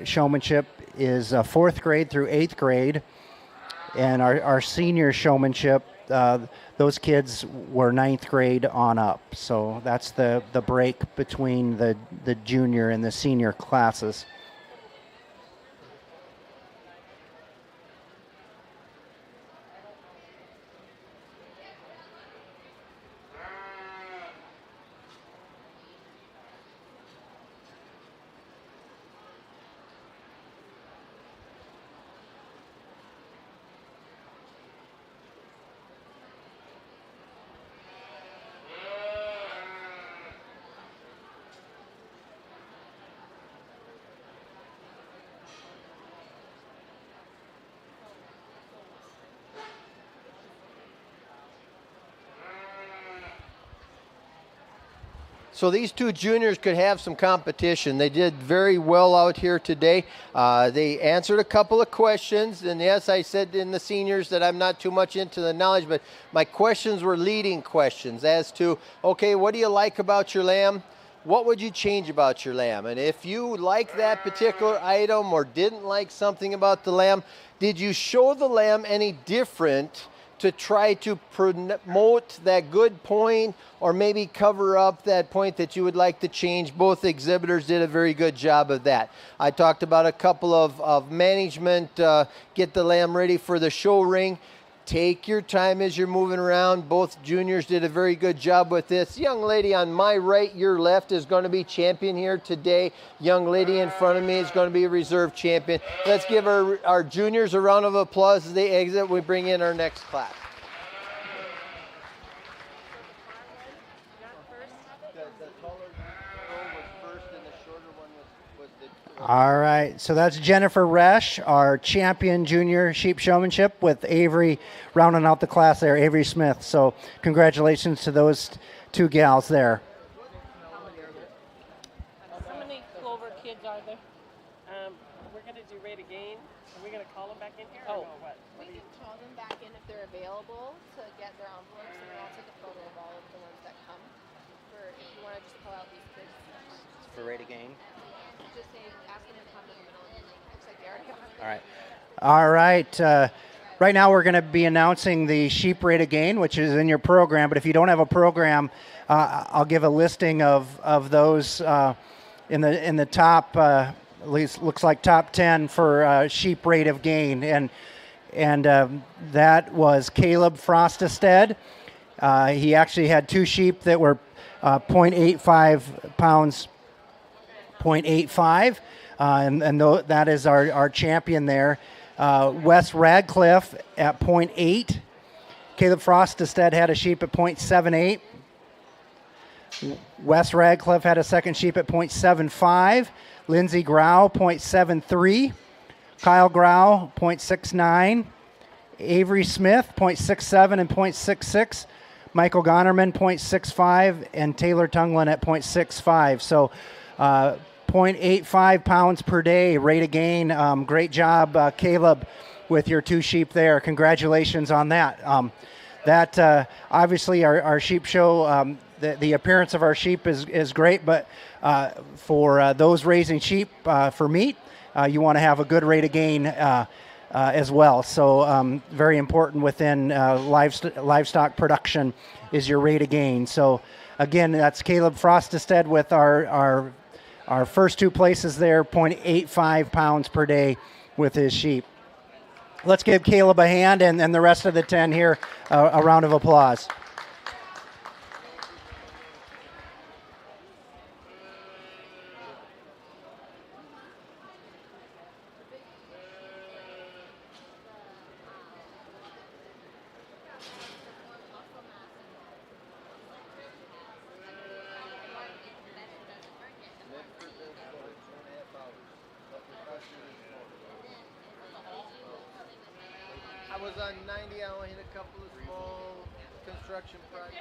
showmanship is 4th grade through 8th grade. And our senior showmanship, those kids were 9th grade on up. So that's the break between the junior and the senior classes. So these 2 juniors could have some competition. They did very well out here today. They answered a couple of questions. And yes, I said in the seniors that I'm not too much into the knowledge, but my questions were leading questions as to, okay, what do you like about your lamb? What would you change about your lamb? And if you like that particular item or didn't like something about the lamb, did you show the lamb any different to try to promote that good point or maybe cover up that point that you would like to change? Both exhibitors did a very good job of that. I talked about a couple of management, get the lamb ready for the show ring. Take your time as you're moving around. Both juniors did a very good job with this. Young lady on my right, your left, is going to be champion here today. Young lady in front of me is going to be a reserve champion. Let's give our juniors a round of applause as they exit. We bring in our next class. The taller girl was first and the shorter one was All right, so that's Jennifer Resch, our champion junior sheep showmanship, with Avery rounding out the class there, Avery Smith. So congratulations to those two gals there. How many Clover kids are there? We're going to do rate of gain. Are we going to call them back in here Oh. or no? What? We can call them back in if they're available to get their envelopes, and then I'll take a photo of all of the ones that come. For if you want to just call out these kids, For rate of gain. just say ask them to come in the middle, and looks like they already got it. All right. All right. Right now we're going to be announcing the sheep rate of gain, which is in your program. But if you don't have a program, I'll give a listing of those in the top, at least looks like top 10 for sheep rate of gain. And that was Caleb Frostestead. He actually had two sheep that were 0.85 pounds, 0.85. That is our champion there. Wes Radcliffe at 0.8. Caleb Frostestead had a sheep at 0.78. Wes Radcliffe had a second sheep at 0.75. Lindsey Grau, 0.73. Kyle Grau, 0.69. Avery Smith, 0.67 and 0.66. Michael Gonerman, 0.65. And Taylor Tunglin at 0.65. So 0.85 pounds per day, rate of gain. Great job, Caleb, with your two sheep there. Congratulations on that. Obviously, our sheep show, the appearance of our sheep is great, but for those raising sheep for meat, you want to have a good rate of gain as well. So very important within livestock production is your rate of gain. So again, that's Caleb Frostestead with our first two places there, 0.85 pounds per day with his sheep. Let's give Caleb a hand and the rest of the 10 here a round of applause. I was on 90. I only hit a couple of small construction projects.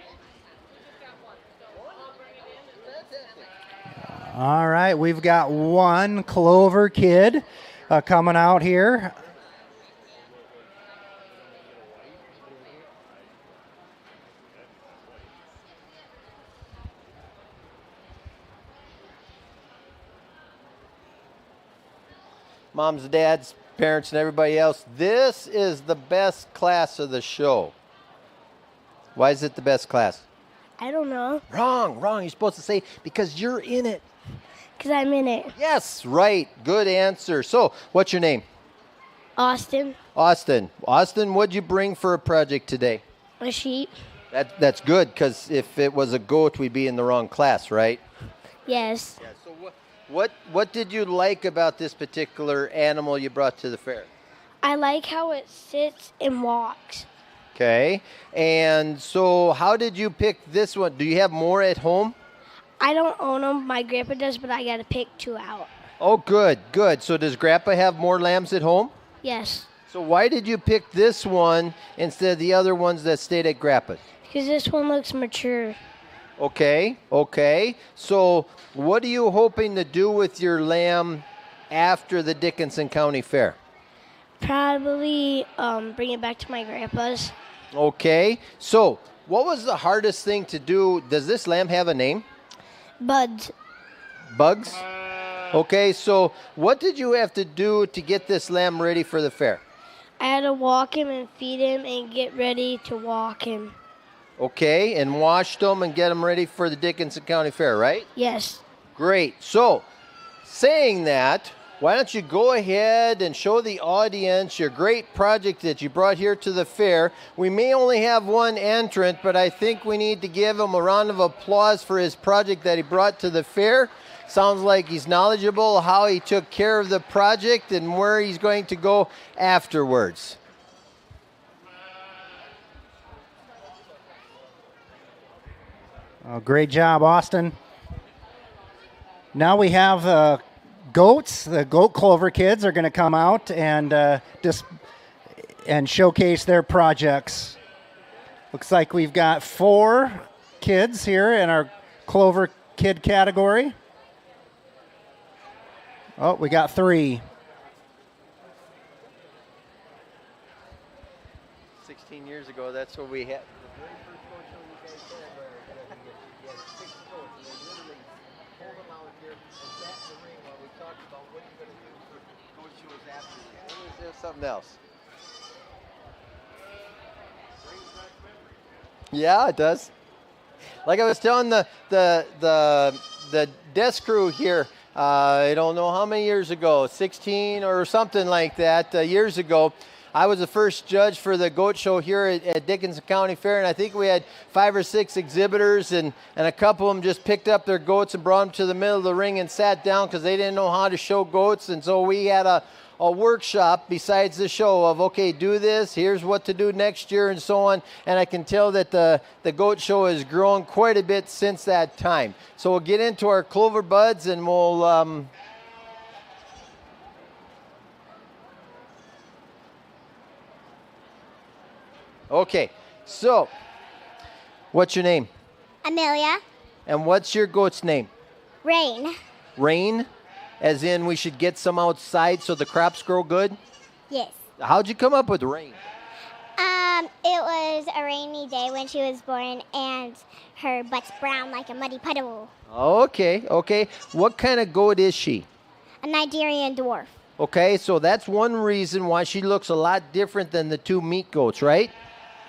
All right, we've got one Clover kid coming out here. Moms, dads, parents, and everybody else, this is the best class of the show. Why is it the best class? I don't know, Wrong. You're supposed to say because you're in it. because I'm in it. Yes, right. Good answer. So, what's your name? Austin, Austin. Austin, what'd you bring for a project today? a sheep. That's good, because if it was a goat, we'd be in the wrong class, right? Yes. Yeah. So what did you like about this particular animal you brought to the fair? I like how it sits and walks. Okay. And so how did you pick this one? Do you have more at home? I don't own them. My grandpa does, but I got to pick two out. Oh, good. So does Grandpa have more lambs at home? Yes, So why did you pick this one instead of the other ones that stayed at Grandpa's? because this one looks mature. Okay. So what are you hoping to do with your lamb after the Dickinson County Fair? Probably bring it back to my grandpa's. Okay. So what was the hardest thing to do? Does this lamb have a name? Buds. Bugs? Okay, so what did you have to do to get this lamb ready for the fair? I had to walk him and feed him and get ready to walk him. Okay, and wash them and get them ready for the Dickinson County Fair, right? Yes. Great. So, saying that, why don't you go ahead and show the audience your great project that you brought here to the fair. We may only have one entrant, but I think we need to give him a round of applause for his project that he brought to the fair. Sounds like he's knowledgeable how he took care of the project and where he's going to go afterwards. Great job, Austin. Now we have goats. The Goat Clover kids are going to come out and and showcase their projects. Looks like we've got 4 kids here in our Clover kid category. Oh, we got 3. 16 years ago, that's what we had. The very first goat show you guys had, you had 6 goats. And they literally pulled them out here and sat in the ring while we talked about what you're going to do for goat shows after this. Or is there something else? Yeah, it does. Like I was telling the desk crew here, I don't know how many years ago, 16 or something like that, years ago, I was the first judge for the goat show here at Dickinson County Fair, and I think we had 5 or 6 exhibitors, and a couple of them just picked up their goats and brought them to the middle of the ring and sat down because they didn't know how to show goats, and so we had a workshop besides the show of, okay, do this, here's what to do next year, and so on. And I can tell that the goat show has grown quite a bit since that time. So we'll get into our Clover buds, and we'll okay, so what's your name? Amelia. And what's your goat's name? Rain. Rain? As in we should get some outside so the crops grow good? Yes. How'd you come up with rain? It was a rainy day when she was born, and her butt's brown like a muddy puddle. Okay, okay. What kind of goat is she? A Nigerian dwarf. Okay, so that's one reason why she looks a lot different than the 2 meat goats, right?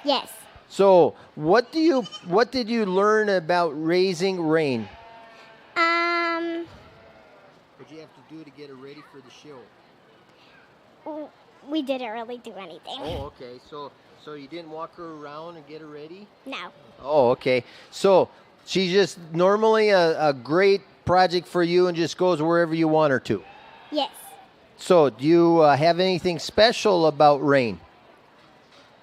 Yes. So what did you learn about raising Rain? What did you have to do to get her ready for the show? We didn't really do anything. Oh, okay. So you didn't walk her around and get her ready? No. Oh, okay. So she's just normally a great project for you and just goes wherever you want her to? Yes. So do you have anything special about Rain?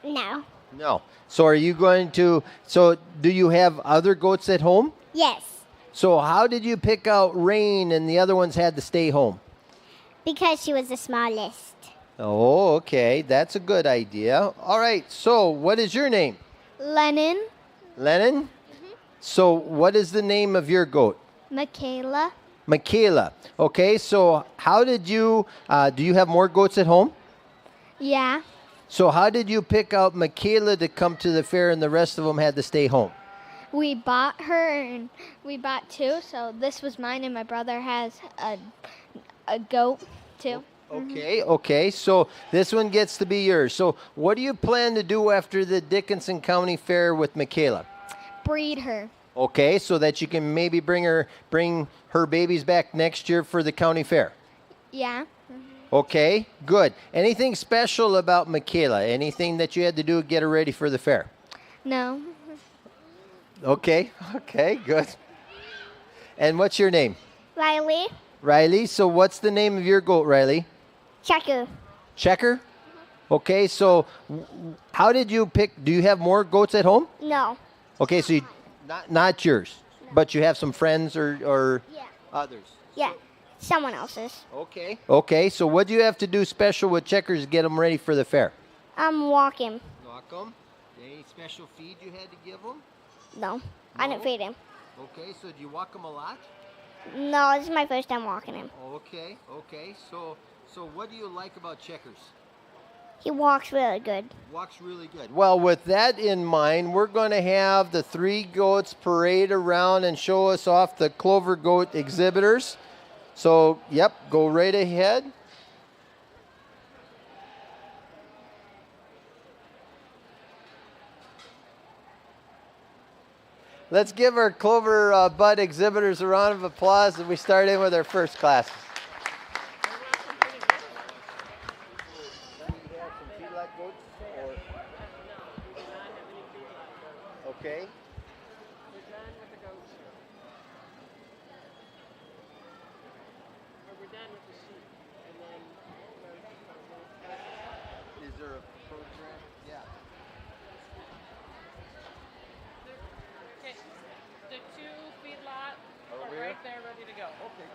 No. No. So are you going to, so do you have other goats at home? Yes. So how did you pick out Rain and the other ones had to stay home? Because she was the smallest. Oh, okay. That's a good idea. All right. So what is your name? Lennon. Lennon? Mm-hmm. So what is the name of your goat? Michaela. Michaela. Okay. So how did you, do you have more goats at home? Yeah. So how did you pick out Michaela to come to the fair and the rest of them had to stay home? We bought her, and we bought 2. So this was mine, and my brother has a goat too. Okay, okay. So this one gets to be yours. So what do you plan to do after the Dickinson County Fair with Michaela? Breed her. Okay, so that you can maybe bring her babies back next year for the county fair. Yeah. Okay, good. Anything special about Michaela? Anything that you had to do to get her ready for the fair? No. Okay, okay, good. And what's your name? Riley. Riley. So what's the name of your goat, Riley? Checker. Checker? Okay, so how did you pick, do you have more goats at home? No. Okay, so not yours, but you have some friends or Yeah. others? Yeah. Someone else's. Okay. Okay, so what do you have to do special with Checkers to get them ready for the fair? Walk him. Walk them? Any special feed you had to give them? No. I didn't feed him. Okay, so do you walk them a lot? No, this is my first time walking him. Okay, okay. So what do you like about Checkers? He walks really good. Walks really good. Well, with that in mind, we're going to have the 3 goats parade around and show us off the Clover goat exhibitors. So, yep, go right ahead. Let's give our Clover Bud exhibitors a round of applause as we start in with our first classes. Okay. Is there a program? Yeah. Okay, the 2 feedlot are Over here? right there ready to go. Okay.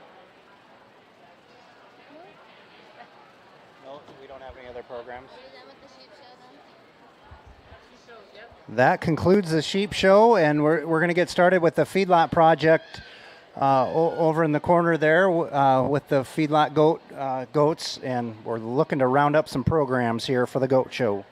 No, we don't have any other programs. Are you done with the sheep show then? That concludes the sheep show, and we're going to get started with the feedlot project over in the corner there with the feedlot goats, and we're looking to round up some programs here for the goat show.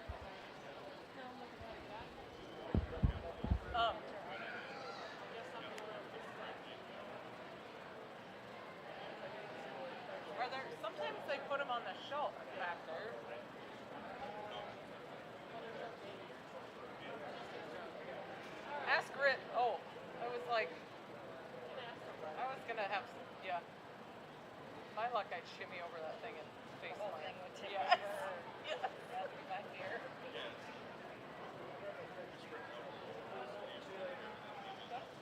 Sometimes they put them on the shelf back there. Ask Rit. Oh, I was like, I was gonna have, yeah. My luck, I'd shimmy over that thing and face plant. Yeah. Yes. Back here.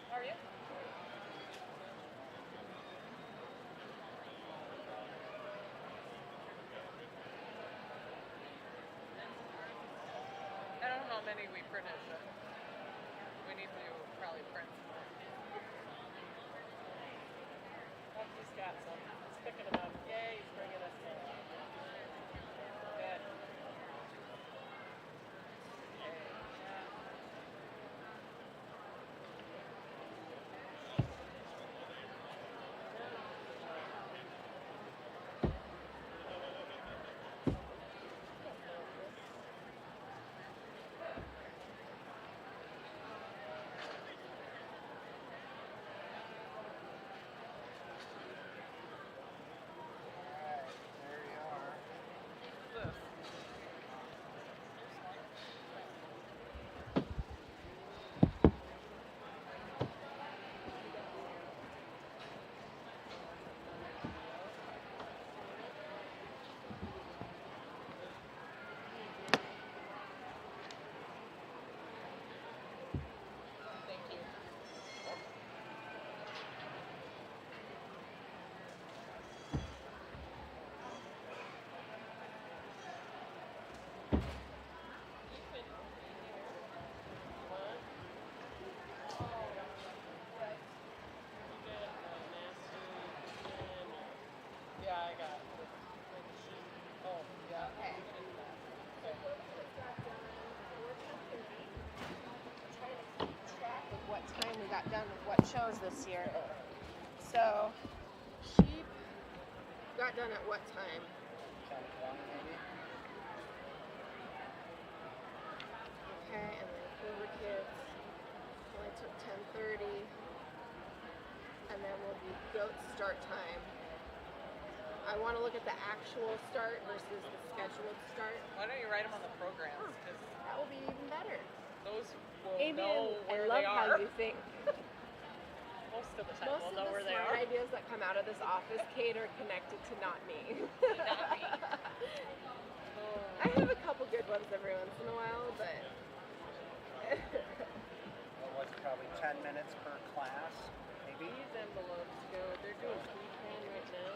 How are you? I don't know how many we printed, but we need to probably print some more. Oh, he's got some. He's picking them up. Yay, he's bringing us some. Good. Done with what shows this year. So, sheep got done at what time? 10:20 maybe. Okay, and then Clover Kids only took 10:30, and then we'll do goat start time. I want to look at the actual start versus the scheduled start. Why don't you write them on the programs? Because that will be even better. Those will Amy, know where I love they are. how you think. Most of the time we'll know where they Most of the are. smart ideas that come out of this office, Kate, are connected to not me. Not me. I have a couple good ones every once in a while, but Well, what's probably 10 minutes per class, maybe? these envelopes go. They're doing pre-plan right now.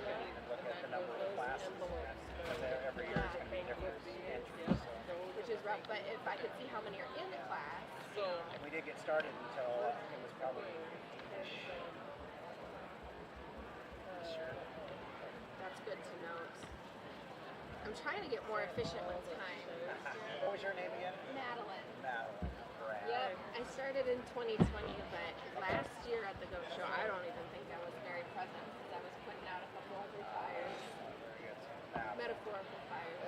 And look at the number of classes. Because every year is going to be different entries. So. Which is rough, but if I could see how many are in the class. So We didn't get started until it was probably this year. That's good to note. I'm trying to get more efficient with time. What was your name again? Madeline. Madeline. Brad. Yep, I started in 2020, but last year at the Goat Show, I don't even think I was very present because I was putting out a couple other fires. Metaphorical fires.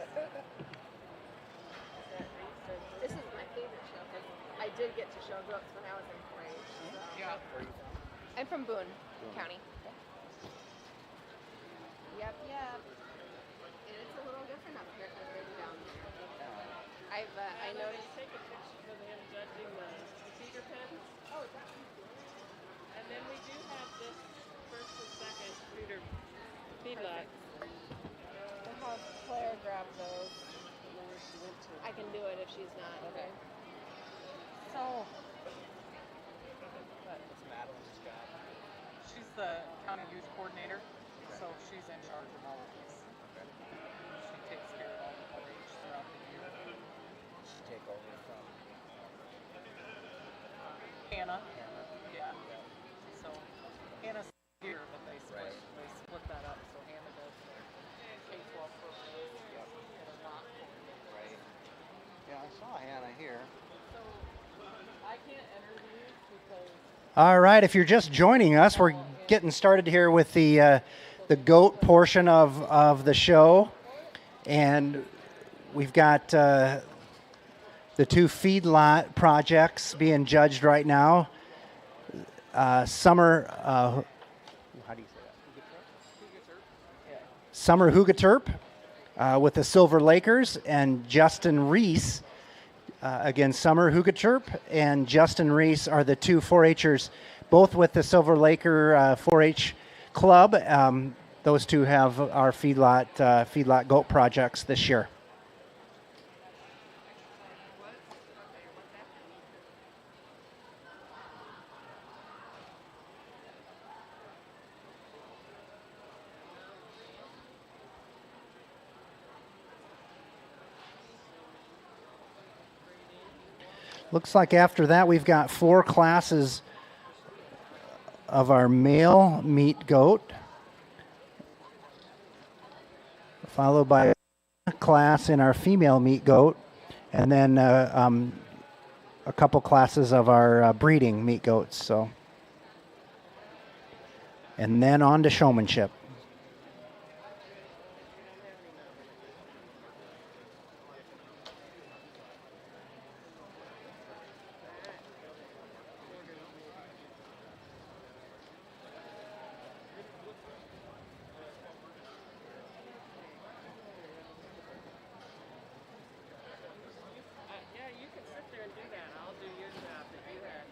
This is my favorite show because I did get to show goats when I was in 4-H. So. yeah. Where are you from? I'm from Boone County. Yep. And it's a little different up here compared to down there. I noticed. Take a picture for them judging the feeder pens. Oh, that's And then we do have this first and second feedlot. I'll have Claire grab those. I can do it if she's not. Okay. So What's Madeline's job? she's the county youth coordinator, so she's in charge of all of these. She takes care of all the 4-H throughout the year. Take over from Hannah. Yeah. So Hannah's here, but they split that up. So Hannah does the Yeah, I saw Hannah here. I can't enter these because All right, if you're just joining us, we're getting started here with the goat portion of the show, and we've got the two feedlot projects being judged right now. Summer, how do you say that? Summer Hugaterp with the Silver Lakers, and Justin Reese. Again, Summer Hugaterp and Justin Reese are the two 4-H'ers, both with the Silver Laker 4-H club. Those two have our feedlot goat projects this year. Looks like after that we've got 4 classes of our male meat goat, followed by a class in our female meat goat, and then a couple classes of our breeding meat goats. So, and then on to showmanship. yeah, you can sit there and do that. I'll do your job that you had.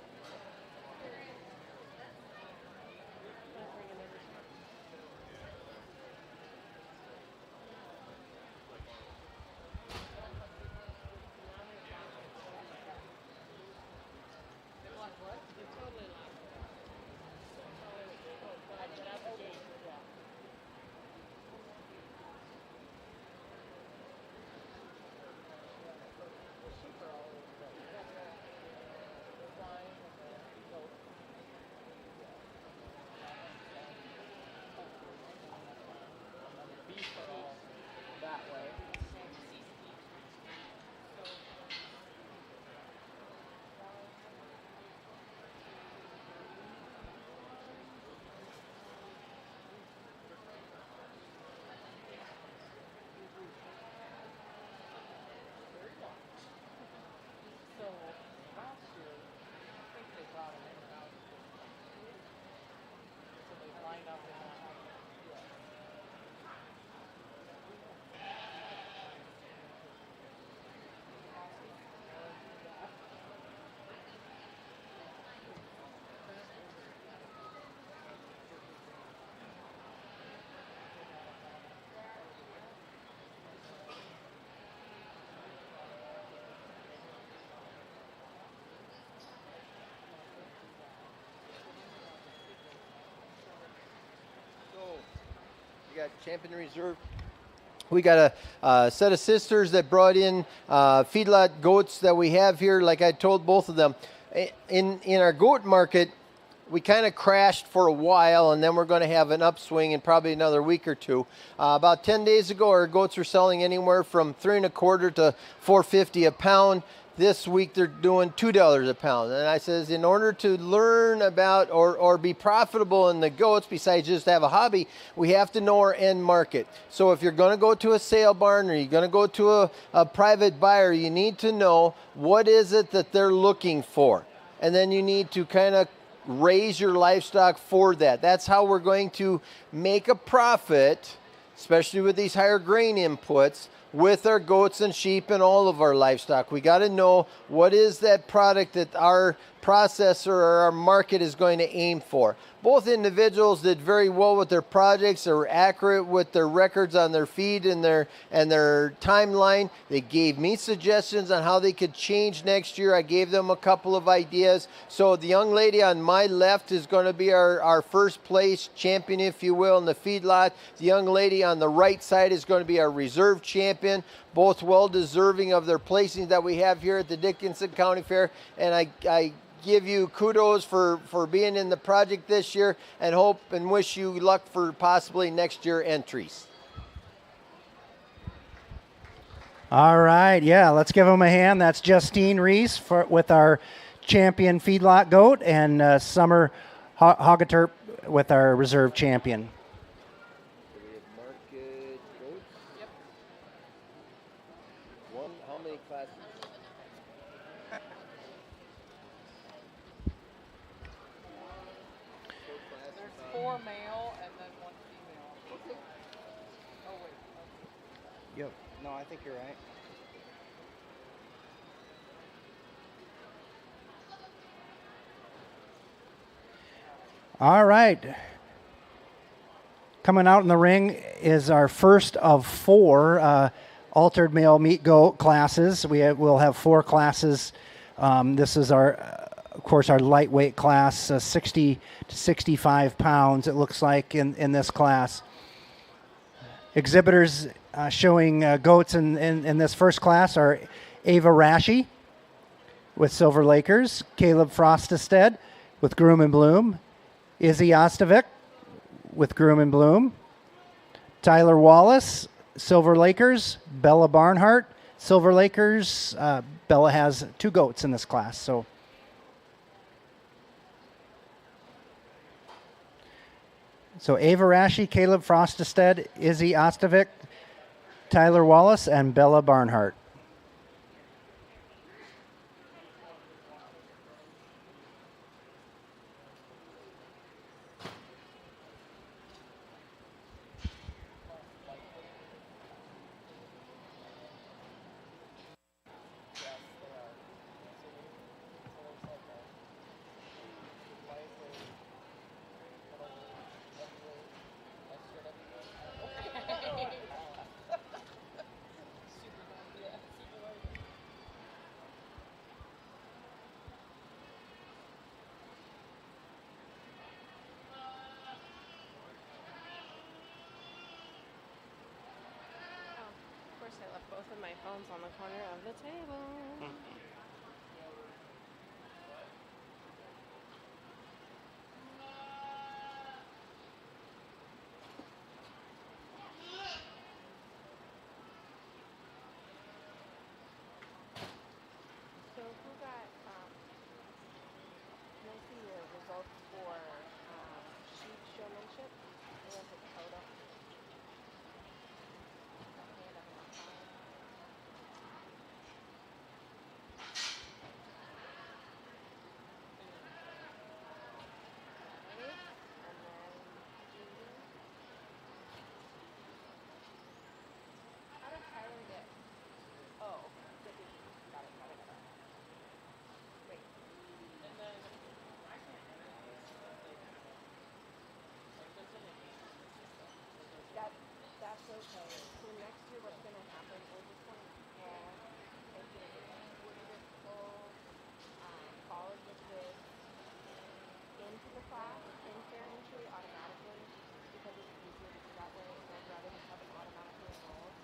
We got Champion Reserve. We got a set of sisters that brought in feedlot goats that we have here. Like I told both of them, in our goat market, we kind of crashed for a while, and then we're going to have an upswing in probably another week or two. About 10 days ago, our goats were selling anywhere from $3.25 to $4.50 a pound. This week they're doing $2 a pound. And I says, in order to learn about or be profitable in the goats, besides just have a hobby, we have to know our end market. So if you're going to go to a sale barn or you're going to go to a private buyer, you need to know what is it that they're looking for. And then you need to kind of raise your livestock for that. That's how we're going to make a profit, especially with these higher grain inputs, with our goats and sheep and all of our livestock. We got to know what is that product that our processor or our market is going to aim for. Both individuals did very well with their projects. They were accurate with their records on their feed and their timeline. They gave me suggestions on how they could change next year. I gave them a couple of ideas. So the young lady on my left is going to be our first place champion, if you will, in the feedlot. The young lady on the right side is going to be our reserve champion. Both well deserving of their placings that we have here at the Dickinson County Fair. And I give you kudos for being in the project this year, and hope and wish you luck for possibly next year entries. All right, yeah, let's give them a hand. That's Justine Reese with our champion feedlot goat, and Summer Hogaterp with our reserve champion. So we have market goats. Yep. How many classes? There's 4 male and then 1 female. Okay. Oh wait. Yep. No, I think you're right. All right. Coming out in the ring is our first of 4 altered male meat goat classes. We'll have 4 classes. This is of course, our lightweight class, 60 to 65 pounds. It looks like in this class. Exhibitors showing goats in this first class are Ava Rashi with Silver Lakers, Caleb Frostestead with Groom and Bloom, Izzy Ostovic with Groom and Bloom, Tyler Wallace, Silver Lakers, Bella Barnhart, Silver Lakers. Bella has 2 goats in this class. So Ava Rashi, Caleb Frostestead, Izzy Ostovic, Tyler Wallace, and Bella Barnhart. I left both of my phones on the corner of the table. So who got, can I see your results for sheep showmanship? Who has a total? That's okay. So next year what's going to happen, we're just going to add a full college of this into the class in fair entry automatically because it's easier to do that way. And I'd rather just have it automatically enrolled,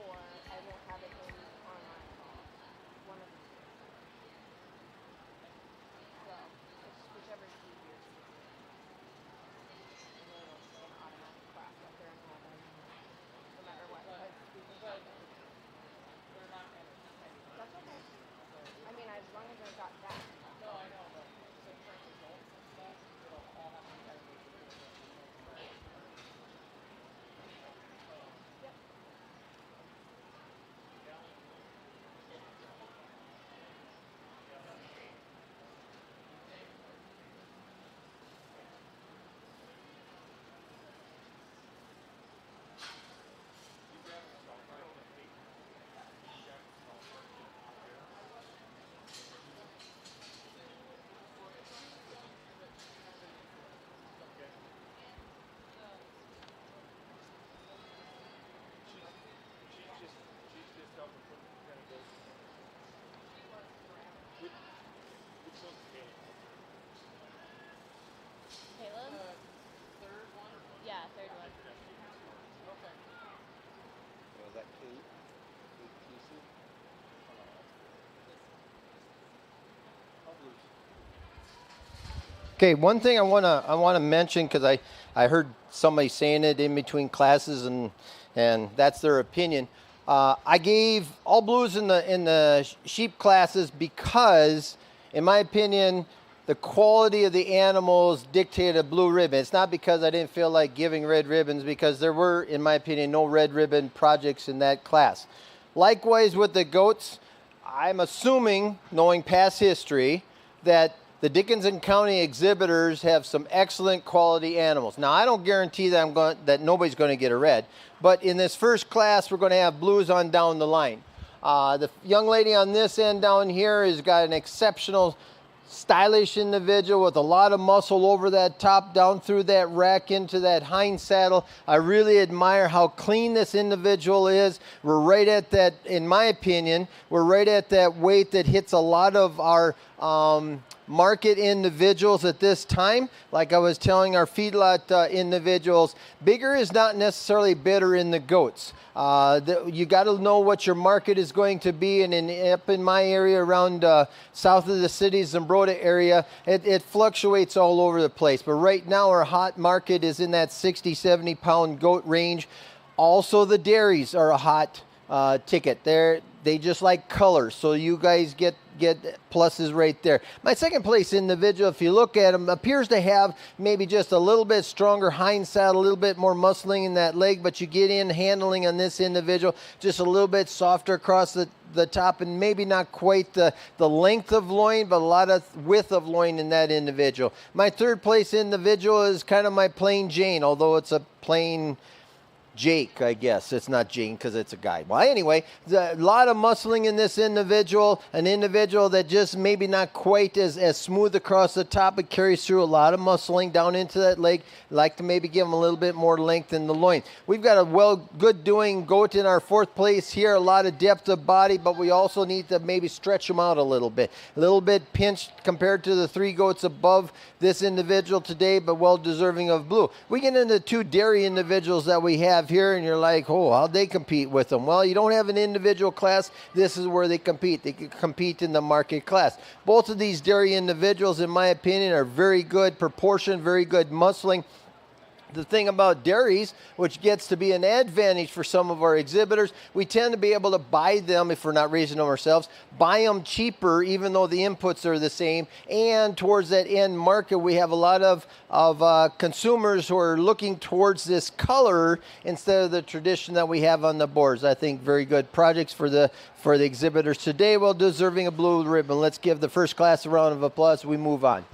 or I won't have it in online at all. One of the two. So it's whichever is easier to do. And then it'll stay an automatic class that they're enrolled in. No matter what, because we can go. That's okay. I mean, as long as I got that. No, I know, but so for results and stuff, it'll all have to be Yep. Caleb? Third one? Yeah, third one. Okay. Was that Kate? Kate Casey? Okay, one thing I wanna mention, because I heard somebody saying it in between classes, and that's their opinion. I gave all blues in the sheep classes because, in my opinion, the quality of the animals dictated a blue ribbon. It's not because I didn't feel like giving red ribbons, because there were, in my opinion, no red ribbon projects in that class. Likewise with the goats, I'm assuming, knowing past history, that the Dickinson County exhibitors have some excellent quality animals. Now, I don't guarantee that nobody's going to get a red, but in this first class, we're going to have blues on down the line. The young lady on this end down here has got an exceptional, stylish individual with a lot of muscle over that top, down through that rack into that hind saddle. I really admire how clean this individual is. We're right at that, in my opinion, we're right at that weight that hits a lot of our market individuals at this time. Like I was telling our feedlot individuals, bigger is not necessarily better in the goats. You got to know what your market is going to be, and up in my area around south of the city, Zambroda area, it fluctuates all over the place. But right now our hot market is in that 60, 70 pound goat range. Also the dairies are a hot ticket. They just like color, so you guys get pluses right there. My second place individual, if you look at him, appears to have maybe just a little bit stronger hind saddle, a little bit more muscling in that leg, but you get in handling on this individual just a little bit softer across the top, and maybe not quite the length of loin, but a lot of width of loin in that individual. My third place individual is kind of my plain Jane, although it's a plain Jake, I guess. It's not Jane because it's a guy. Well, anyway, a lot of muscling in this individual, an individual that just maybe not quite as smooth across the top, but carries through a lot of muscling down into that leg. Like to maybe give him a little bit more length in the loin. We've got a good doing goat in our fourth place here, a lot of depth of body, but we also need to maybe stretch him out a little bit pinched compared to the three goats above this individual today, but well deserving of blue. We get into two dairy individuals that we have here, and you're like, oh, how'd they compete with them? Well, you don't have an individual class. This is where they compete. They can compete in the market class. Both of these dairy individuals, in my opinion, are very good proportion, very good muscling. The thing about dairies, which gets to be an advantage for some of our exhibitors, we tend to be able to buy them, if we're not raising them ourselves, buy them cheaper even though the inputs are the same. And towards that end market, we have a lot of consumers who are looking towards this color instead of the tradition that we have on the boards. I think very good projects for the exhibitors today, well deserving a blue ribbon. Let's give the first class a round of applause. We move on.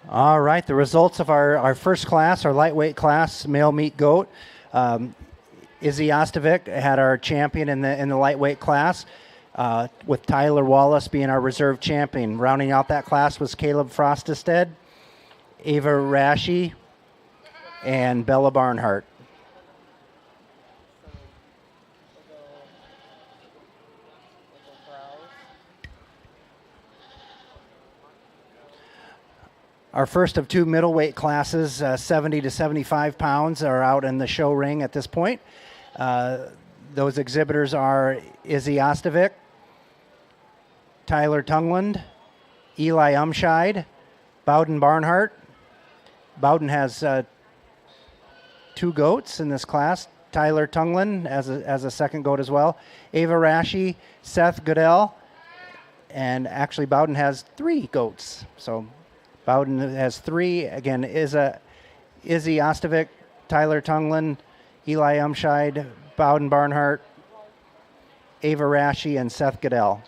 All right, the results of our first class, our lightweight class, male meat goat. Izzy Ostovic had our champion in the lightweight class, with Tyler Wallace being our reserve champion. Rounding out that class was Caleb Frostestead, Ava Rashi, and Bella Barnhart. Our first of two middleweight classes, 70 to 75 pounds, are out in the show ring at this point. Those exhibitors are Izzy Ostovic, Tyler Tungland, Eli Umscheid, Bowden Barnhart. Bowden has two goats in this class. Tyler Tungland as a second goat as well. Ava Rashi, Seth Goodell, and actually Bowden has three goats. So Bowden has three. Again, Izzy Ostovic, Tyler Tunglin, Eli Umscheid, Bowden Barnhart, Ava Rashi, and Seth Goodell.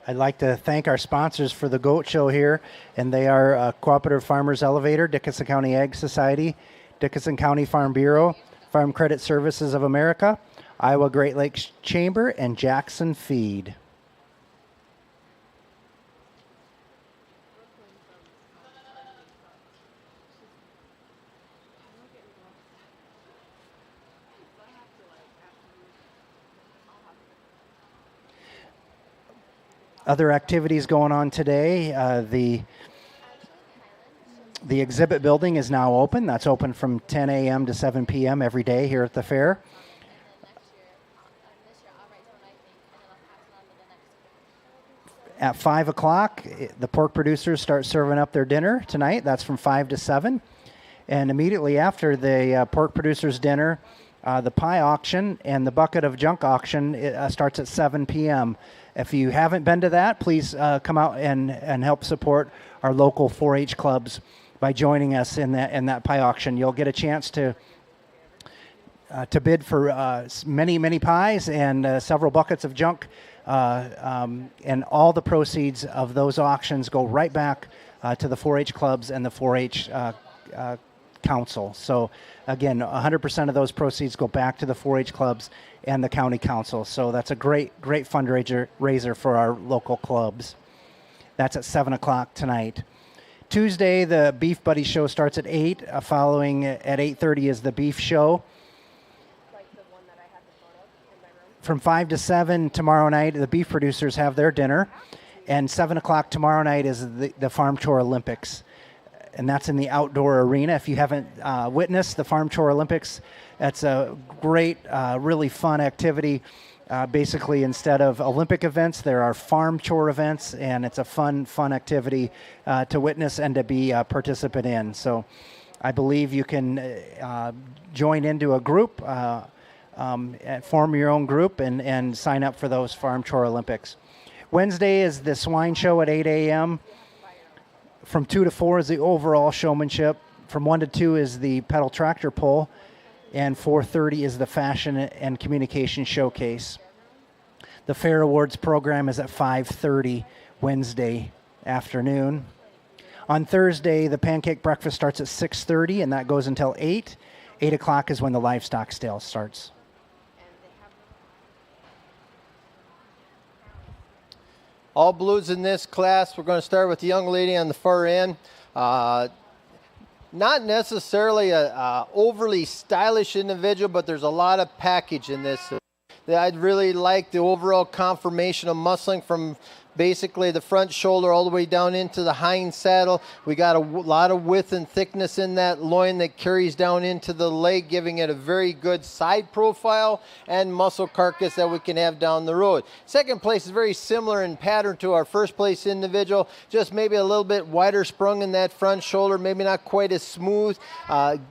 I'd like to thank our sponsors for the goat show here, and they are Cooperative Farmers Elevator, Dickinson County Ag Society, Dickinson County Farm Bureau, Farm Credit Services of America, Iowa Great Lakes Chamber, and Jackson Feed. Other activities going on today, the exhibit building is now open. That's open from 10 a.m. to 7 p.m. every day here at the fair. At 5 o'clock, the pork producers start serving up their dinner tonight. That's from 5 to 7. And immediately after the pork producers' dinner, the pie auction and the bucket of junk auction starts at 7 p.m. If you haven't been to that, please come out and help support our local 4-H clubs by joining us in that pie auction. You'll get a chance to bid for many pies and several buckets of junk, and all the proceeds of those auctions go right back to the 4-H clubs and the 4-H council. So again, 100% of those proceeds go back to the 4-H clubs and the county council. So that's a great fundraiser for our local clubs. That's at 7 o'clock tonight. Tuesday, the Beef Buddy show starts at 8. Following at 8:30 is the beef show. From 5 to 7 tomorrow night, the beef producers have their dinner. And 7 o'clock tomorrow night is the Farm Chore Olympics. And that's in the outdoor arena. If you haven't witnessed the Farm Chore Olympics, that's a great, really fun activity. Basically, instead of Olympic events, there are farm chore events, and it's a fun activity to witness and to be a participant in. So I believe you can join into a group, form your own group, and sign up for those Farm Chore Olympics. Wednesday is the Swine Show at 8 a.m. From 2 to 4 is the overall showmanship. From 1 to 2 is the pedal tractor pull. And 4:30 is the fashion and communication showcase. The Fair Awards program is at 5:30 Wednesday afternoon. On Thursday, the pancake breakfast starts at 6:30, and that goes until 8. 8 o'clock is when the livestock sale starts. All blues in this class. We're going to start with the young lady on the far end. Not necessarily a overly stylish individual, but there's a lot of package in this. I'd really like the overall confirmation of muscling from basically the front shoulder all the way down into the hind saddle. We got a lot of width and thickness in that loin that carries down into the leg, giving it a very good side profile and muscle carcass that we can have down the road. Second place is very similar in pattern to our first place individual, just maybe a little bit wider sprung in that front shoulder, maybe not quite as smooth,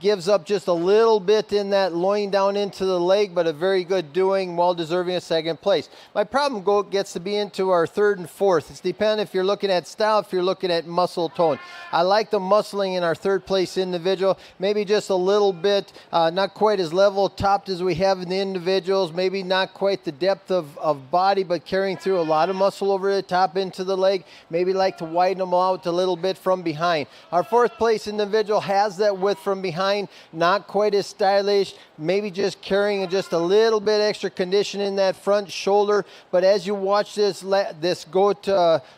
gives up just a little bit in that loin down into the leg, but a very good doing, well deserving of second place. My problem goat gets to be into our third and fourth. It's dependent if you're looking at style, if you're looking at muscle tone. I like the muscling in our third place individual, maybe just a little bit, not quite as level topped as we have in the individuals, maybe not quite the depth of body, but carrying through a lot of muscle over the top into the leg. Maybe like to widen them out a little bit from behind. Our fourth place individual has that width from behind, not quite as stylish, maybe just carrying just a little bit extra condition in that front shoulder. But as you watch this goat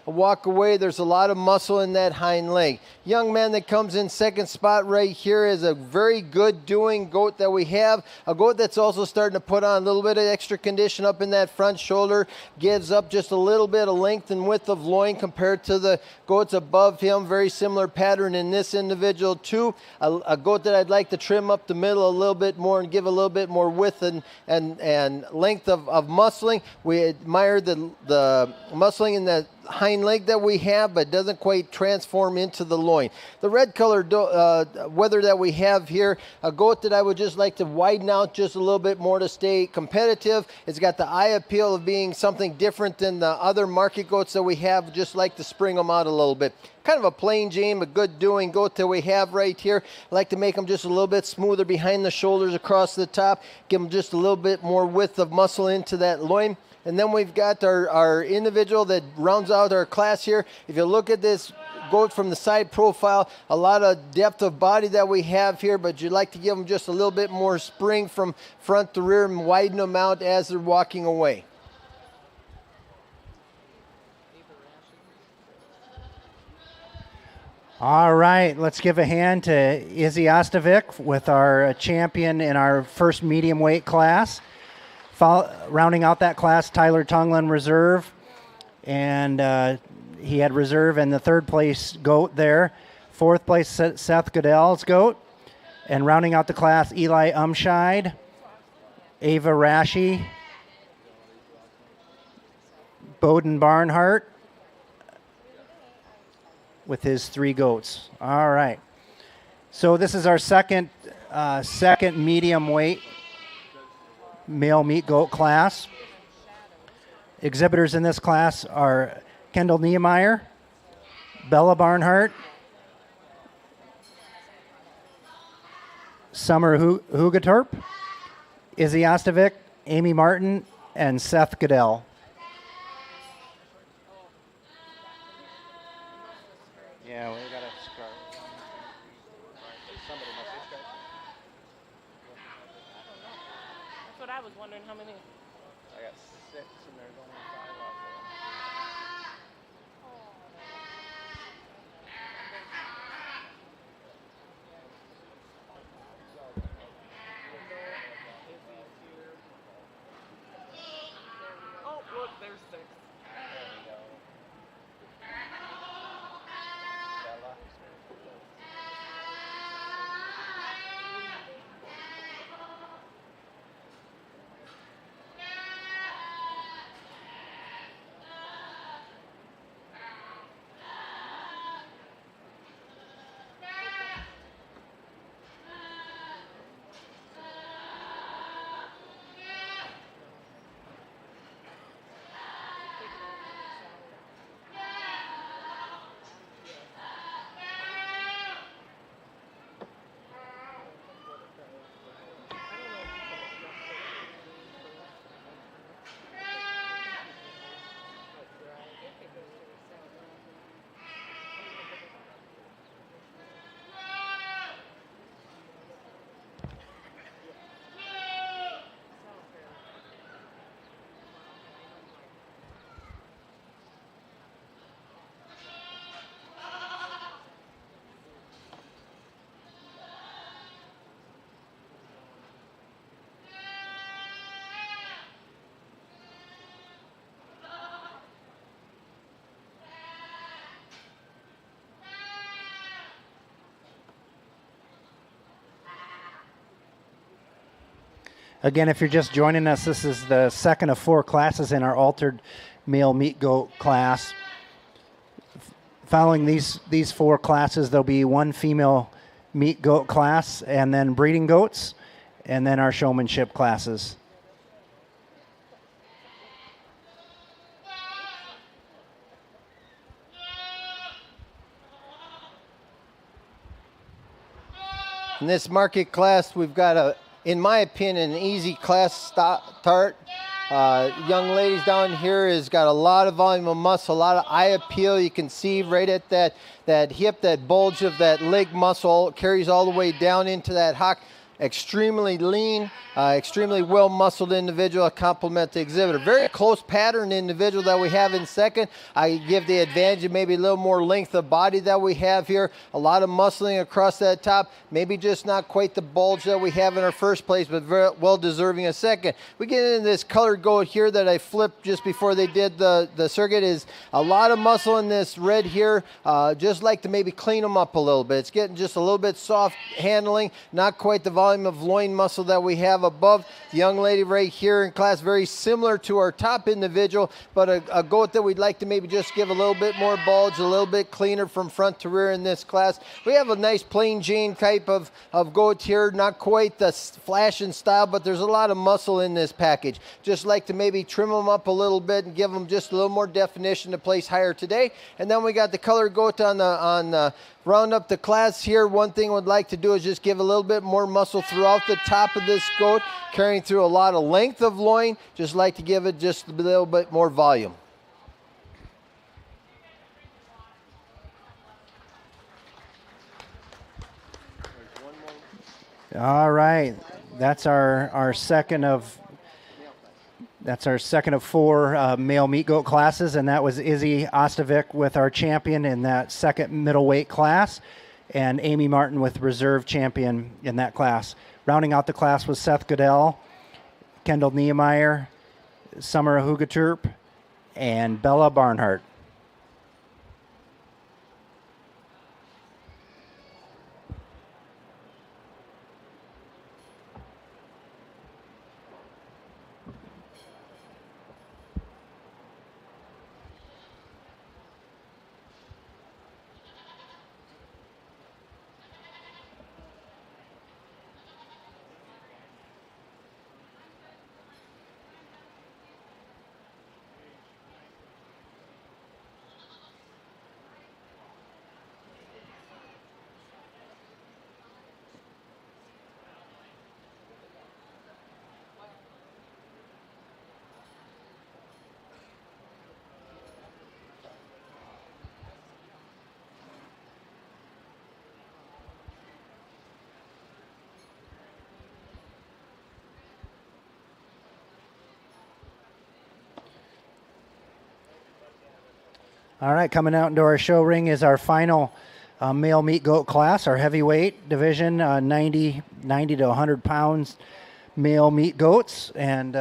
walk away, there's a lot of muscle in that hind leg. Young man that comes in second spot right here is a very good doing goat that we have. A goat that's also starting to put on a little bit of extra condition up in that front shoulder, gives up just a little bit of length and width of loin compared to the goats above him. Very similar pattern in this individual too. A goat that I'd like to trim up the middle a little bit more and give a little bit more width and length of muscling. We admire the muscling in the hind leg that we have, but doesn't quite transform into the loin. The red colored wether that we have here, a goat that I would just like to widen out just a little bit more to stay competitive. It's got the eye appeal of being something different than the other market goats that we have, just like to spring them out a little bit. Kind of a plain Jane, a good doing goat that we have right here. I like to make them just a little bit smoother behind the shoulders across the top, give them just a little bit more width of muscle into that loin. And then we've got our individual that rounds out our class here. If you look at this goat from the side profile, a lot of depth of body that we have here, but you'd like to give them just a little bit more spring from front to rear and widen them out as they're walking away. All right, let's give a hand to Izzy Ostovic with our champion in our first medium weight class. Rounding out that class, Tyler Tunglin, reserve, and he had reserve and the third place goat there. Fourth place, Seth Goodell's goat, and rounding out the class, Eli Umscheid, Ava Rashi, Bowden Barnhart with his three goats. All right, so this is our second medium weight male meat goat class. Exhibitors in this class are Kendall Niemeyer, Bella Barnhart, Summer Hugatorp, Izzy Ostovic, Amy Martin, and Seth Goodell. Yeah, we got a scarf. Somebody must have scarf. That's what I was wondering, how many? I got 6 and there's only 5 out Oh, look, there's 6. Again, if you're just joining us, this is the second of 4 classes in our altered male meat goat class. Following these 4 classes, there'll be 1 female meat goat class, and then breeding goats, and then our showmanship classes. In this market class, we've got in my opinion, an easy class start. Young ladies down here has got a lot of volume of muscle, a lot of eye appeal. You can see right at that hip, that bulge of that leg muscle carries all the way down into that hock. Extremely lean, extremely well-muscled individual, a compliment to Exhibitor. Very close pattern individual that we have in second. I give the advantage of maybe a little more length of body that we have here. A lot of muscling across that top. Maybe just not quite the bulge that we have in our first place, but very well deserving a second. We get into this colored goat here that I flipped just before they did the circuit. Is a lot of muscle in this red here. Just like to maybe clean them up a little bit. It's getting just a little bit soft handling, not quite the volume of loin muscle that we have above. The young lady right here in class, very similar to our top individual, but a goat that we'd like to maybe just give a little bit more bulge, a little bit cleaner from front to rear in this class. We have a nice plain Jane type of goat here, not quite the flash and style, but there's a lot of muscle in this package. Just like to maybe trim them up a little bit and give them just a little more definition to place higher today. And then we got the colored goat on the round up the class here. One thing we'd like to do is just give a little bit more muscle throughout the top of this goat, carrying through a lot of length of loin. Just like to give it just a little bit more volume. All right, that's our second of 4 male meat goat classes, and that was Izzy Ostovic with our champion in that second middleweight class, and Amy Martin with reserve champion in that class. Rounding out the class was Seth Goodell, Kendall Niemeyer, Summer Hugaturp, and Bella Barnhart. All right, coming out into our show ring is our final male meat goat class, our heavyweight division, 90 to 100 pounds male meat goats. And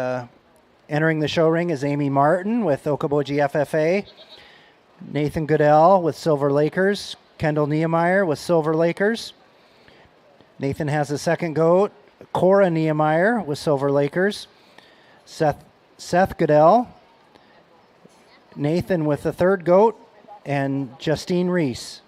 entering the show ring is Amy Martin with Okoboji FFA, Nathan Goodell with Silver Lakers, Kendall Niemeyer with Silver Lakers. Nathan has the second goat, Cora Niemeyer with Silver Lakers, Seth Goodell, Nathan with the third goat, and Justine Reese.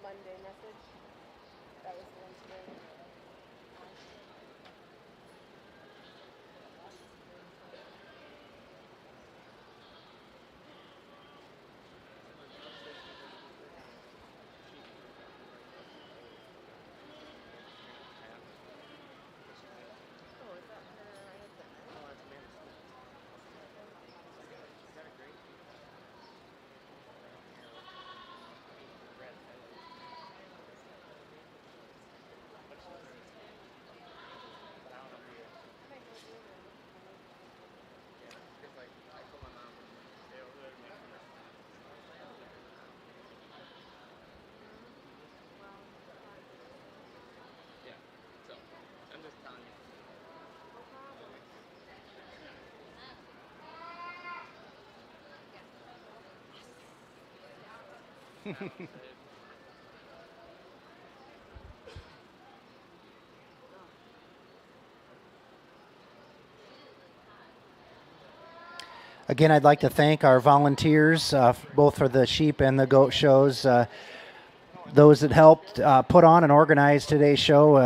Again, I'd like to thank our volunteers, both for the sheep and the goat shows. Those that helped put on and organize today's show.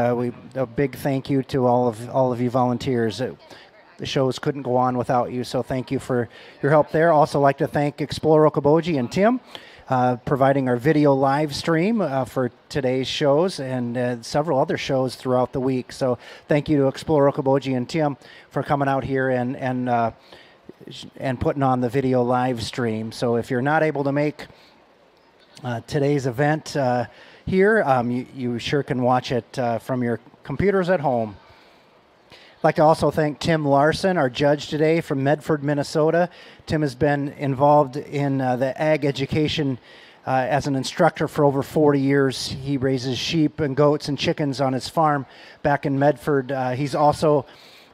A big thank you to all of you volunteers. The shows couldn't go on without you, so thank you for your help there. Also like to thank Explore Okoboji and Tim, providing our video live stream for today's shows and several other shows throughout the week. So thank you to Explore Okoboji and Tim for coming out here and putting on the video live stream. So if you're not able to make today's event here, you sure can watch it from your computers at home. I'd like to also thank Tim Larson, our judge today from Medford, Minnesota. Tim has been involved in the ag education as an instructor for over 40 years. He raises sheep and goats and chickens on his farm back in Medford. He's also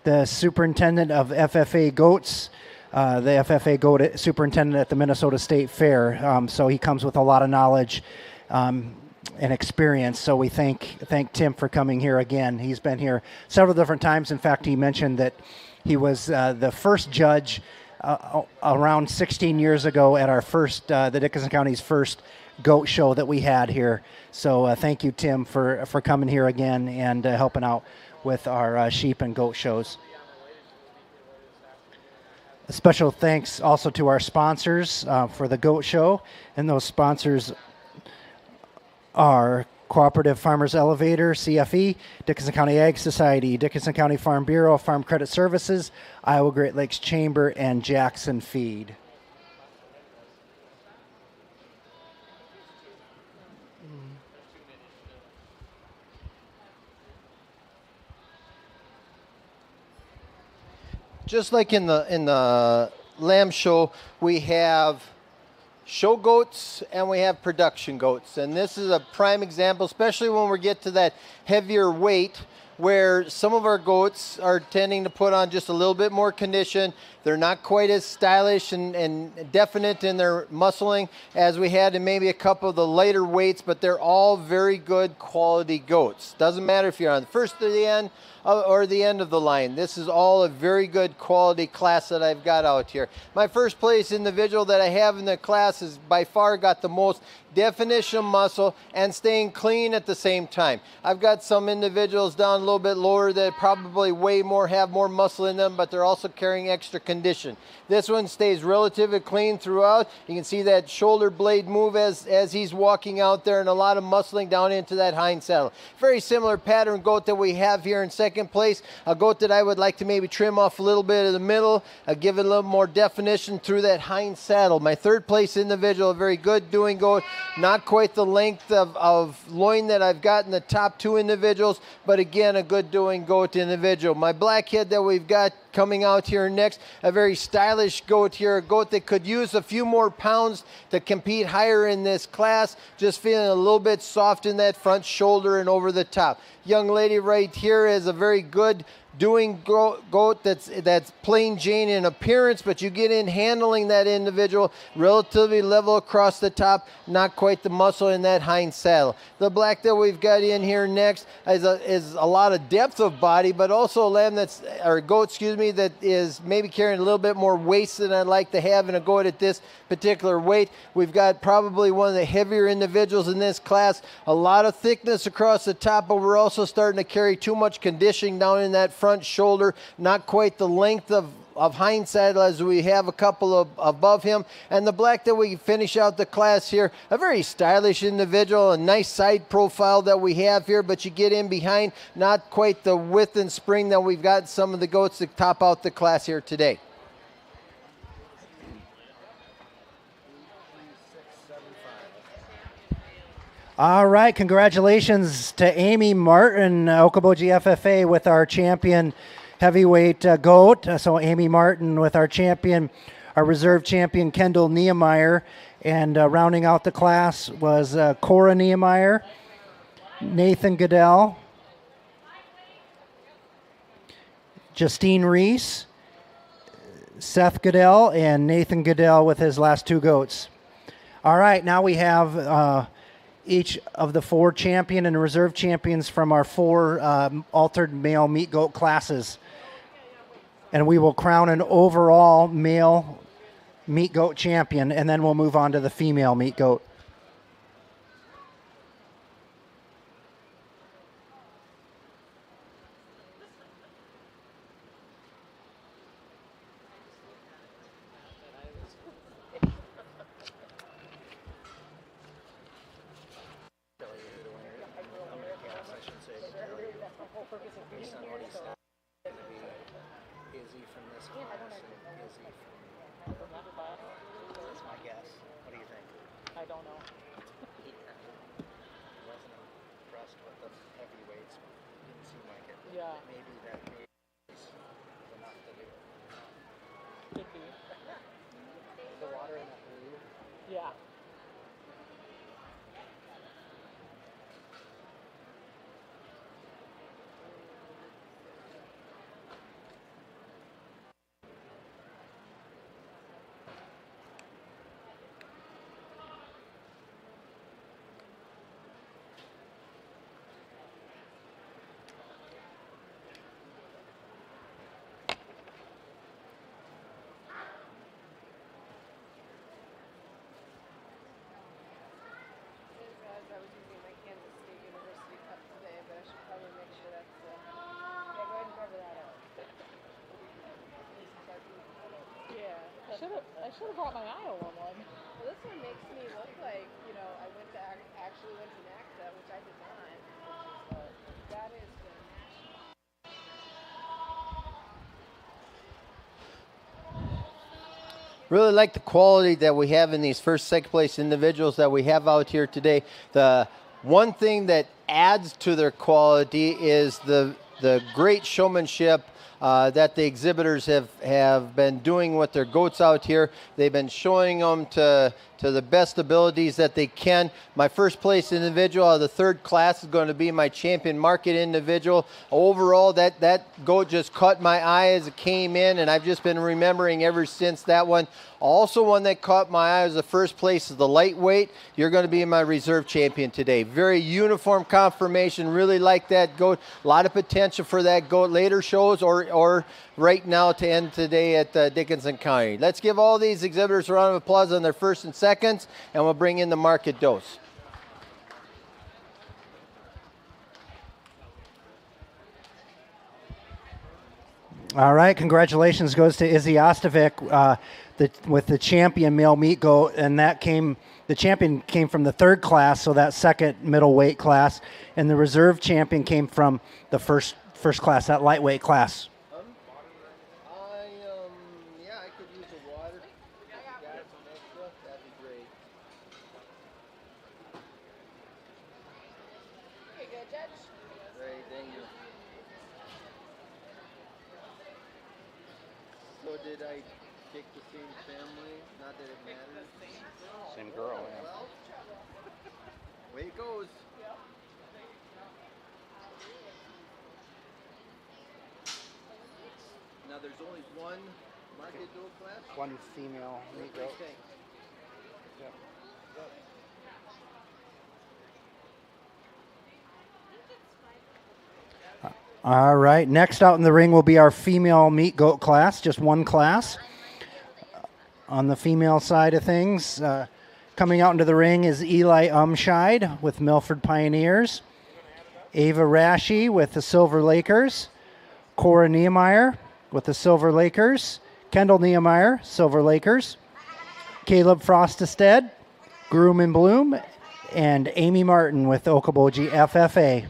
the superintendent of FFA goats, the FFA goat superintendent at the Minnesota State Fair. So he comes with a lot of knowledge and experience. So we thank Tim for coming here again. He's been here several different times. In fact, he mentioned that he was the first judge around 16 years ago at our first, the Dickinson County's first goat show that we had here. So thank you, Tim, for coming here again and helping out with our sheep and goat shows. A special thanks also to our sponsors for the goat show, and those sponsors are Cooperative Farmers Elevator, CFE, Dickinson County Ag Society, Dickinson County Farm Bureau, Farm Credit Services, Iowa Great Lakes Chamber, and Jackson Feed. Just like in the lamb show, we have show goats and we have production goats, and this is a prime example, especially when we get to that heavier weight, where some of our goats are tending to put on just a little bit more condition. They're not quite as stylish and definite in their muscling as we had in maybe a couple of the lighter weights, but they're all very good quality goats. Doesn't matter if you're on the first or the end or the end of the line. This is all a very good quality class that I've got out here. My first place individual that I have in the class has by far got the most definition of muscle and staying clean at the same time. I've got some individuals down a little bit lower that probably weigh more, have more muscle in them, but they're also carrying extra condition. This one stays relatively clean throughout. You can see that shoulder blade move as he's walking out there, and a lot of muscling down into that hind saddle. Very similar pattern goat that we have here in second place. A goat that I would like to maybe trim off a little bit of the middle, give it a little more definition through that hind saddle. My third place individual, a very good doing goat. Not quite the length of loin that I've got in the top two individuals, but again, a good doing goat individual. My blackhead that we've got coming out here next, a very stylish goat here, a goat that could use a few more pounds to compete higher in this class, just feeling a little bit soft in that front shoulder and over the top. Young lady right here is a very good doing goat that's plain Jane in appearance, but you get in handling that individual relatively level across the top, not quite the muscle in that hind saddle. The black that we've got in here next is a lot of depth of body, but also a lamb that is maybe carrying a little bit more waist than I'd like to have in a goat at this particular weight. We've got probably one of the heavier individuals in this class, a lot of thickness across the top, but we're also starting to carry too much conditioning down in that front shoulder, not quite the length of hind saddle as we have a couple of above him. And the black that we finish out the class here, a very stylish individual, a nice side profile that we have here, but you get in behind, not quite the width and spring that we've got some of the goats that top out the class here today. All right, congratulations to Amy Martin, Okoboji FFA, with our champion heavyweight goat. So Amy Martin with our champion, our reserve champion Kendall Niemeyer, and rounding out the class was Cora Niemeyer, Nathan Goodell, Justine Reese, Seth Goodell, and Nathan Goodell with his last two goats. All right, now we have each of the four champion and reserve champions from our four altered male meat goat classes. And we will crown an overall male meat goat champion, and then we'll move on to the female meat goat. I don't know. Wasn't impressed with the heavyweights. Didn't seem like it. Yeah. Maybe that is enough to do. Could be. The water in that blue. Yeah. I was using my Kansas State University cup today, but I should probably make sure that's yeah, go ahead and cover that up. Yeah. I should have brought my Iowa one. Well, this one makes me look like, you know, I went to actually went to NACTA, which I did not. Which is, that is the national. Really like the quality that we have in these first, second place individuals that we have out here today. The one thing that adds to their quality is the great showmanship that the exhibitors have been doing with their goats out here. They've been showing them to the best abilities that they can. My first place individual out of the third class is going to be my champion market individual. Overall, that goat just caught my eye as it came in, and I've just been remembering ever since that one. Also, one that caught my eye was the first place is the lightweight. You're going to be my reserve champion today. Very uniform conformation. Really like that goat. A lot of potential for that goat later shows or right now to end today at Dickinson County. Let's give all these exhibitors a round of applause on their first and seconds, and we'll bring in the market dose. All right, congratulations goes to Izzy Ostovic with the champion male meat goat, and the champion came from the third class, so that second middleweight class, and the reserve champion came from the first class, that lightweight class. Yeah, I could use the water. That'd be great. Okay, good, Judge. Great, thank you. So did I pick the same family? Not that it matters. Same girl, yeah. Well, way it goes. Now there's only one market goat class? One female meat goat. Okay. Yep. All right, next out in the ring will be our female meat goat class, just one class. On the female side of things, coming out into the ring is Eli Umscheid with Milford Pioneers, Ava Rashi with the Silver Lakers, Cora Niemeyer with the Silver Lakers, Kendall Niemeyer, Silver Lakers, Caleb Frostestead, Groom and Bloom, and Amy Martin with Okoboji FFA.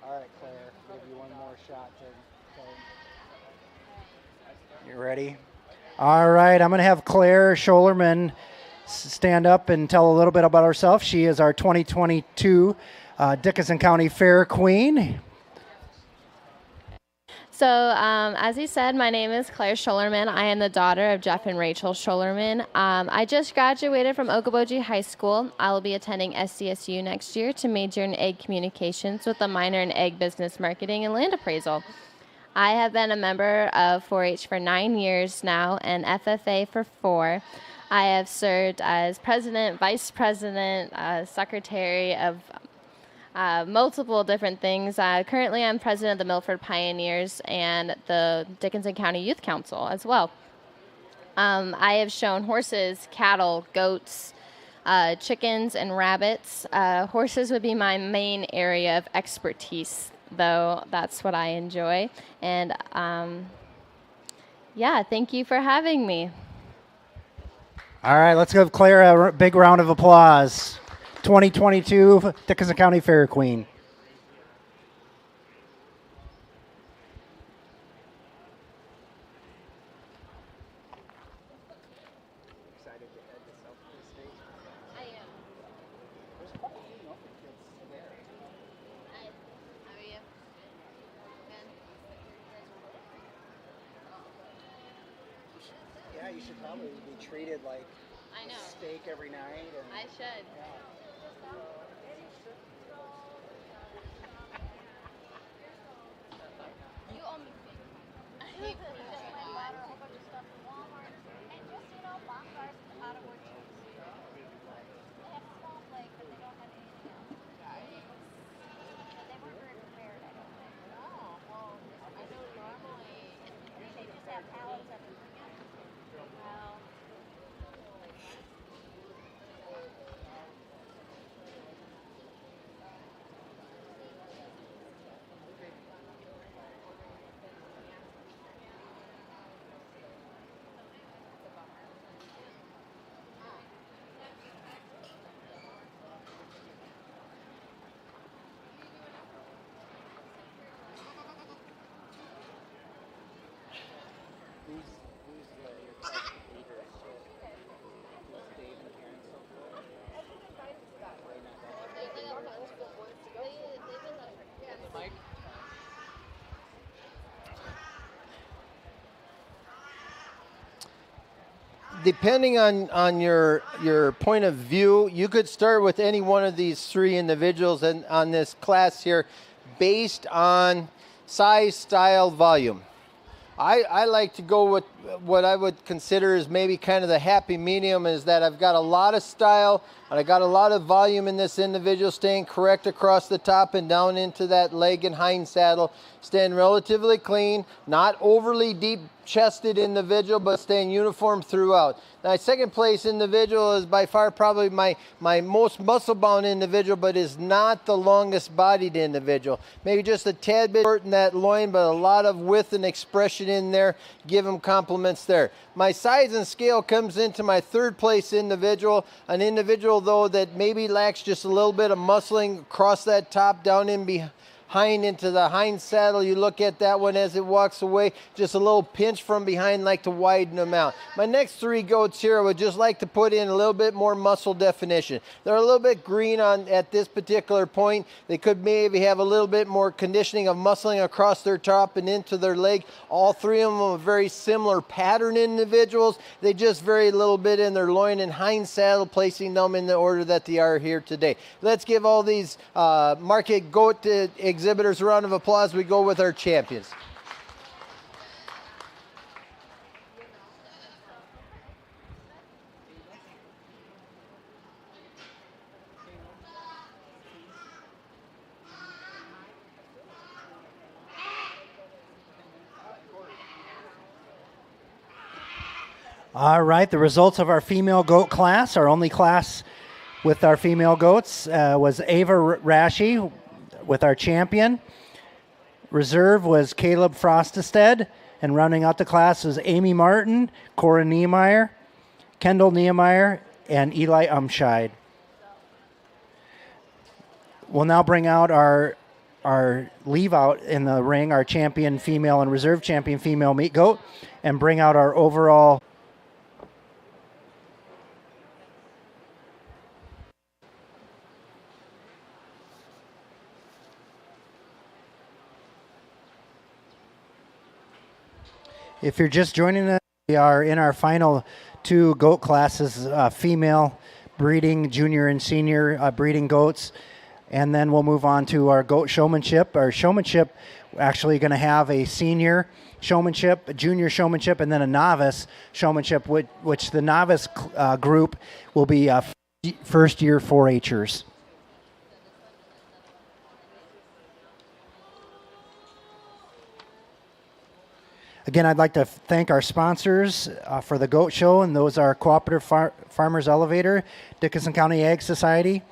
All right, Claire, give you one more shot to. You ready? All right, I'm going to have Claire Schulerman stand up and tell a little bit about herself. She is our 2022 Dickinson County Fair Queen. So, as he said, my name is Claire Schulerman. I am the daughter of Jeff and Rachel Schulerman. I just graduated from Okoboji High School. I will be attending SDSU next year to major in egg communications with a minor in egg business marketing and land appraisal. I have been a member of 4-H for 9 years now and FFA for 4. I have served as president, vice president, secretary of multiple different things. Currently, I'm president of the Milford Pioneers and the Dickinson County Youth Council as well. I have shown horses, cattle, goats, chickens, and rabbits. Horses would be my main area of expertise, though that's what I enjoy. And yeah, thank you for having me. All right, let's give Claire a big round of applause. 2022 Dickinson County Fair Queen. Excited to head this up to the stage? I am. There's quite a few Milford kids there. Hi. How are you? Good. Yeah, you should probably be treated like I know. steak every night. And, I should. You owe me food. I hate food. I bought her a whole bunch of stuff from Walmart. And just, bonfires out of where cheese. They have small flake, but they don't have anything else. But they weren't very prepared, I don't think. Oh, well, I know normally. I think they just have pallets of it. Well, who's your class leader? Who's Dave and Karen so far? Mike? Depending on your point of view, you could start with any one of these three individuals and on this class here based on size, style, volume. I like to go with what I would consider is maybe kind of the happy medium, is that I've got a lot of style and I got a lot of volume in this individual, staying correct across the top and down into that leg and hind saddle, staying relatively clean, not overly deep chested individual, but staying uniform throughout. My second place individual is by far probably my most muscle bound individual, but is not the longest bodied individual. Maybe just a tad bit short in that loin, but a lot of width and expression in there. Give him compliments there. My size and scale comes into my third place individual, an individual though that maybe lacks just a little bit of muscling across that top, down in behind into the hind saddle. You look at that one as it walks away, just a little pinch from behind, like to widen them out. My next three goats here, I would just like to put in a little bit more muscle definition. They're a little bit green at this particular point. They could maybe have a little bit more conditioning of muscling across their top and into their leg. All three of them are very similar pattern individuals. They just vary a little bit in their loin and hind saddle, placing them in the order that they are here today. Let's give all these market goat exhibitors a round of applause. We go with our champions. All right, the results of our female goat class, our only class with our female goats, was Ava Rashi with our champion. Reserve was Caleb Frostestead, and rounding out the class was Amy Martin, Cora Niemeyer, Kendall Niemeyer, and Eli Umscheid. We'll now bring out our leave out in the ring, our champion female and reserve champion female meat goat, and bring out our overall. If you're just joining us, we are in our final two goat classes, female breeding, junior and senior breeding goats. And then we'll move on to our goat showmanship. Our showmanship, we're actually going to have a senior showmanship, a junior showmanship, and then a novice showmanship, which the novice group will be first year 4-Hers. Again, I'd like to thank our sponsors for the Goat Show, and those are Cooperative Farmers Elevator, Dickinson County Ag Society,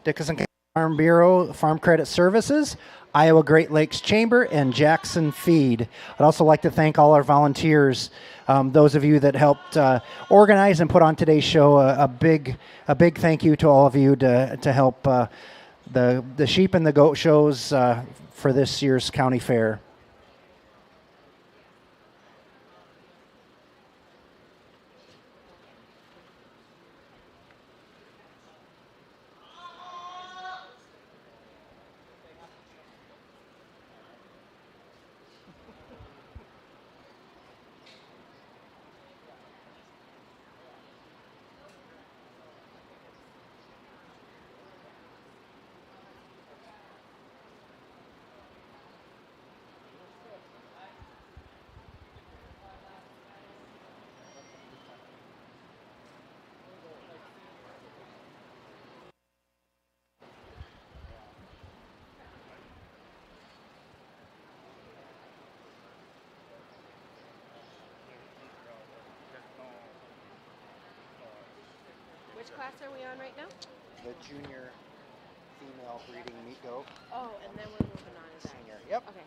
Dickinson County Farm Bureau, Farm Credit Services, Iowa Great Lakes Chamber, and Jackson Feed. I'd also like to thank all our volunteers, those of you that helped organize and put on today's show. A big thank you to all of you to help the sheep and the goat shows for this year's county fair. Which class are we on right now? The junior female breeding meat goat. Oh, and then we're moving on to that. Senior. Yep. Okay.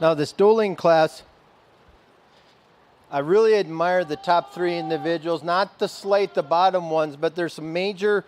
Now this dueling class, I really admire the top 3 individuals, not to slight the bottom ones, but there's some major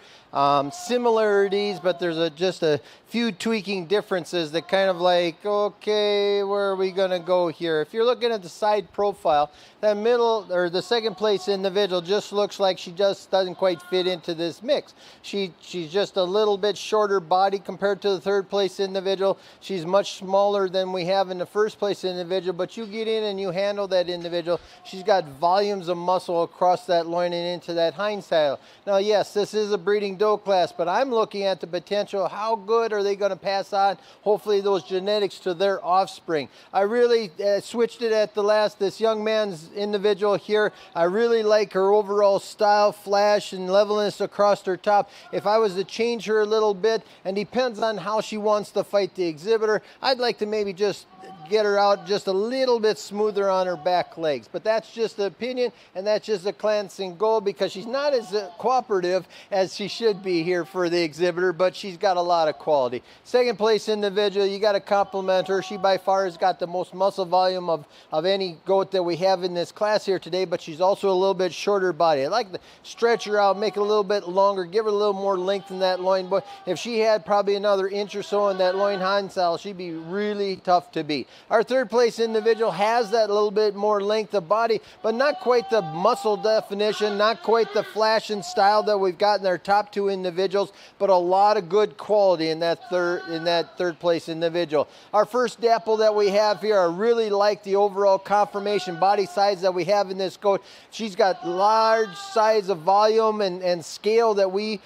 similarities, but there's just a few tweaking differences that kind of like, okay, where are we going to go here? If you're looking at the side profile, that middle or the second place individual just looks like she just doesn't quite fit into this mix. She's just a little bit shorter body compared to the third place individual. She's much smaller than we have in the first place individual, but you get in and you handle that individual. She's got volumes of muscle across that loin and into that hind saddle. Now, yes, this is a breeding doe class, but I'm looking at the potential. How good are they going to pass on, hopefully, those genetics to their offspring? I really switched it at the last. This young man's individual here, I really like her overall style, flash, and levelness across her top. If I was to change her a little bit, and depends on how she wants to fight the exhibitor, I'd like to maybe just get her out just a little bit smoother on her back legs. But that's just the opinion, and that's just a glancing goal, because she's not as cooperative as she should be here for the exhibitor, but she's got a lot of quality. Second place individual, you got to compliment her. She by far has got the most muscle volume of any goat that we have in this class here today, but she's also a little bit shorter body. I'd like to stretch her out, make it a little bit longer, give her a little more length in that loin. But if she had probably another inch or so in that loin hind saddle, she'd be really tough to beat. Our third place individual has that little bit more length of body, but not quite the muscle definition, not quite the flash and style that we've got in our top 2 individuals, but a lot of good quality in that third place individual. Our first dapple that we have here, I really like the overall conformation body size that we have in this goat. She's got large size of volume and scale that we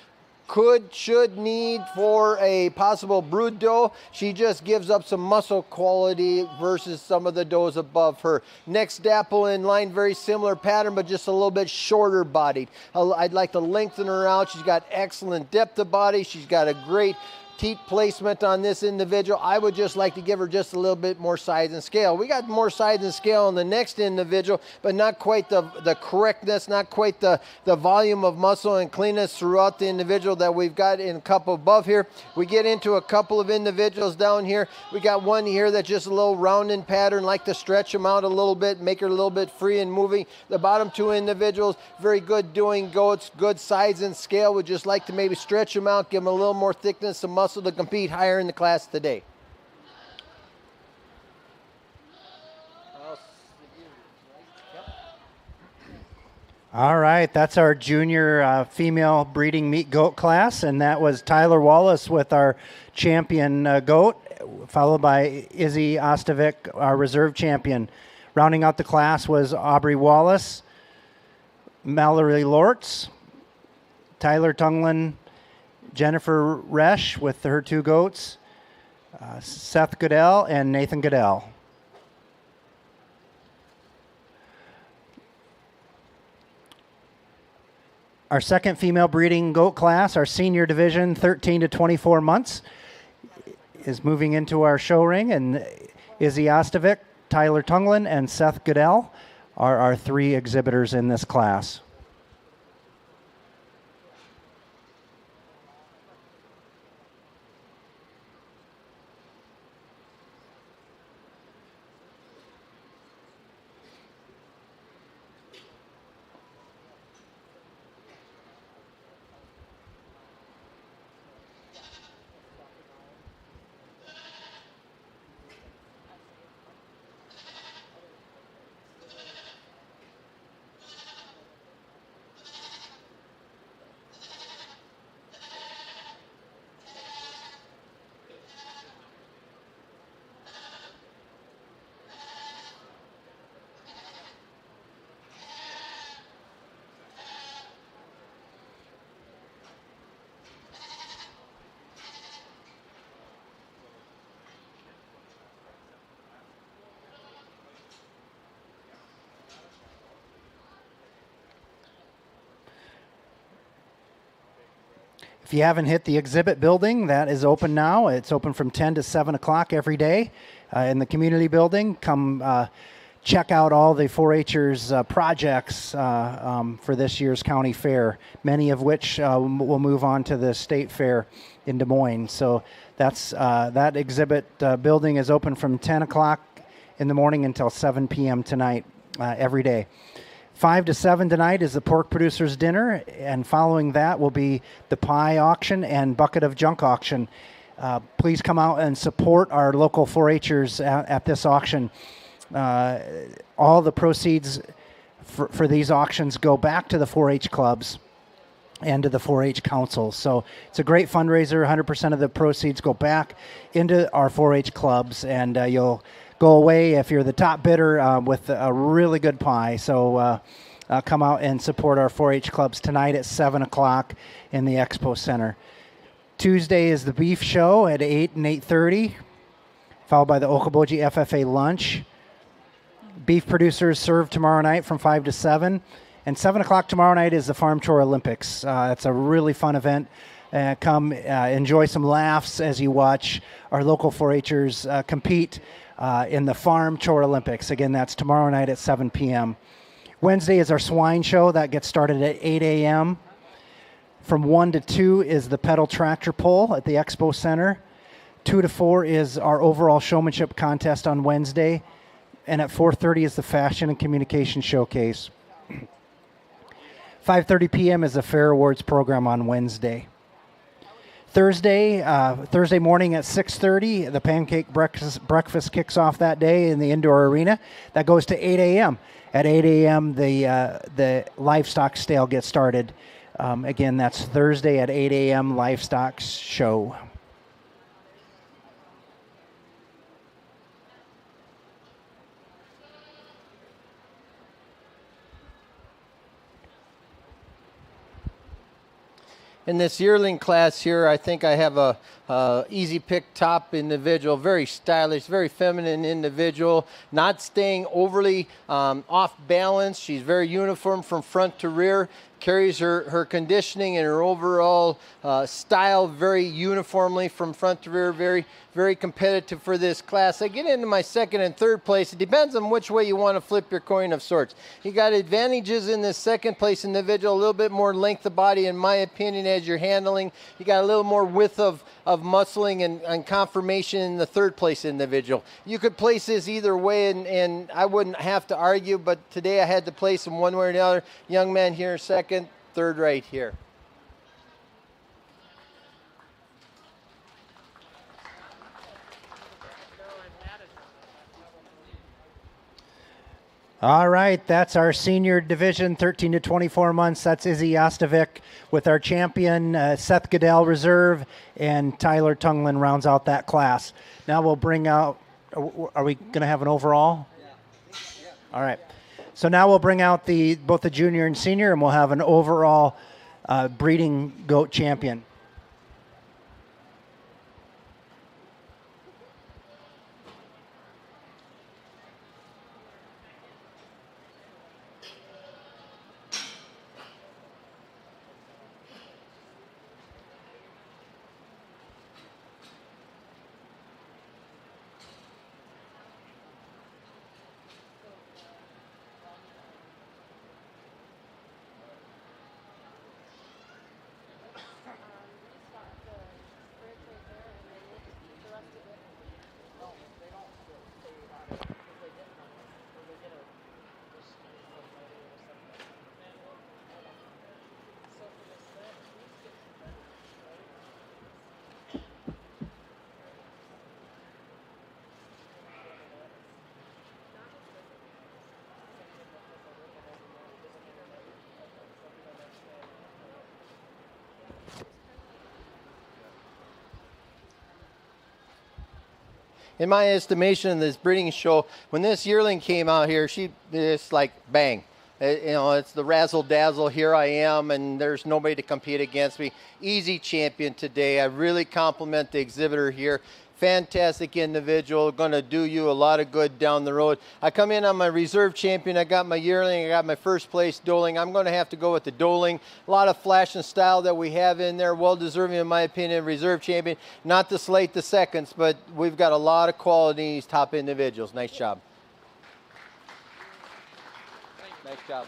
should need for a possible brood doe. She just gives up some muscle quality versus some of the does above her. Next dapple in line, very similar pattern, but just a little bit shorter bodied. I'd like to lengthen her out. She's got excellent depth of body. She's got a great teat placement on this individual. I would just like to give her just a little bit more size and scale. We got more size and scale on the next individual, but not quite the correctness, not quite the volume of muscle and cleanness throughout the individual that we've got in a couple above here. We get into a couple of individuals down here. We got one here that's just a little rounding pattern, like to stretch them out a little bit, make her a little bit free and moving. The bottom 2 individuals, very good doing goats, good size and scale. Would just like to maybe stretch them out, give them a little more thickness, some muscle to compete higher in the class today. All right, that's our junior female breeding meat goat class, and that was Tyler Wallace with our champion goat, followed by Izzy Ostovic, our reserve champion. Rounding out the class was Aubrey Wallace, Mallory Lortz, Tyler Tunglin, Jennifer Resch with her 2 goats, Seth Goodell and Nathan Goodell. Our second female breeding goat class, our senior division, 13 to 24 months, is moving into our show ring, and Izzy Ostovic, Tyler Tunglin, and Seth Goodell are our 3 exhibitors in this class. If you haven't hit the exhibit building, that is open now. It's open from 10 to 7 o'clock every day in the community building. Come check out all the 4-Hers projects for this year's county fair, many of which will move on to the state fair in Des Moines. So that's that exhibit building is open from 10 o'clock in the morning until 7 p.m. tonight, every day. 5 to 7 tonight is the pork producers dinner, and following that will be the pie auction and bucket of junk auction. Please come out and support our local 4-Hers at this auction. All the proceeds for these auctions go back to the 4-H clubs and to the 4-H councils. So it's a great fundraiser. 100% of the proceeds go back into our 4-H clubs, and you'll go away if you're the top bidder with a really good pie. So come out and support our 4-H clubs tonight at 7 o'clock in the Expo Center. Tuesday is the beef show at 8 and 8:30, followed by the Okoboji FFA lunch. Beef producers serve tomorrow night from 5 to 7. And 7 o'clock tomorrow night is the Farm Chore Olympics. It's a really fun event. Come enjoy some laughs as you watch our local 4-Hers compete in the Farm Chore Olympics. Again, that's tomorrow night at 7 p.m. Wednesday is our Swine Show. That gets started at 8 a.m. From 1 to 2 is the pedal tractor pull at the Expo Center. 2 to 4 is our overall showmanship contest on Wednesday. And at 4:30 is the fashion and communication showcase. 5:30 p.m. is the Fair Awards program on Wednesday. Thursday morning at 6:30, the pancake breakfast kicks off that day in the indoor arena. That goes to 8 a.m. At 8 a.m., the livestock stale gets started. Again, that's Thursday at 8 a.m. livestock show. In this yearling class here, I think I have a easy pick top individual, very stylish, very feminine individual, not staying overly off balance. She's very uniform from front to rear, carries her conditioning and her overall style very uniformly from front to rear, very, very competitive for this class. I get into my second and third place. It depends on which way you want to flip your coin of sorts. You got advantages in this second place individual, a little bit more length of body in my opinion as you're handling. You got a little more width of muscling and conformation in the third place individual. You could place this either way and I wouldn't have to argue, but today I had to place them one way or the other. Young man here second, third right here. All right, that's our senior division, 13 to 24 months. That's Izzy Ostovic with our champion, Seth Goodell Reserve, and Tyler Tunglin rounds out that class. Now we'll bring out, are we going to have an overall? Yeah. All right. So now we'll bring out both the junior and senior, and we'll have an overall breeding goat champion. In my estimation of this breeding show, when this yearling came out here, she just like bang. It's the razzle dazzle. Here I am, and there's nobody to compete against me. Easy champion today. I really compliment the exhibitor here. Fantastic individual, going to do you a lot of good down the road. I come in on my reserve champion. I got my yearling. I got my first place doling. I'm going to have to go with the doling. A lot of flash and style that we have in there. Well deserving, in my opinion, reserve champion. Not to slate the seconds, but we've got a lot of quality in these top individuals. Nice job. Nice job.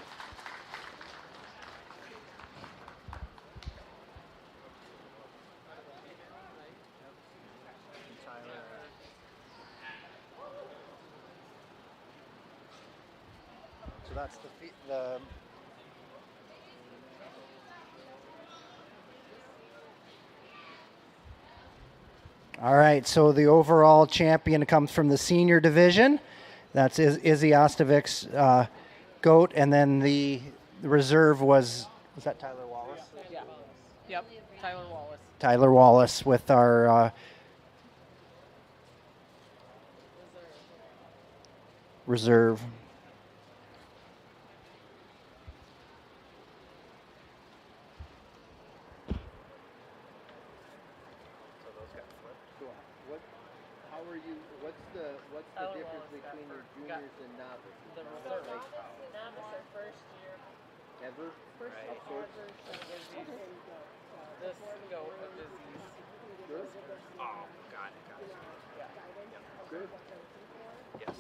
So that's the All right, so the overall champion comes from the senior division. That's Izzy Ostovic's goat, and then the reserve was that Tyler Wallace? Yeah. Yep. Tyler Wallace. Tyler Wallace with our reserve. What's the difference between your juniors and novices? The reserve. Novice are first year. Ever? First Of year course. ever. This goat of Izzy's. Sure. Oh, got it. Good. Yes.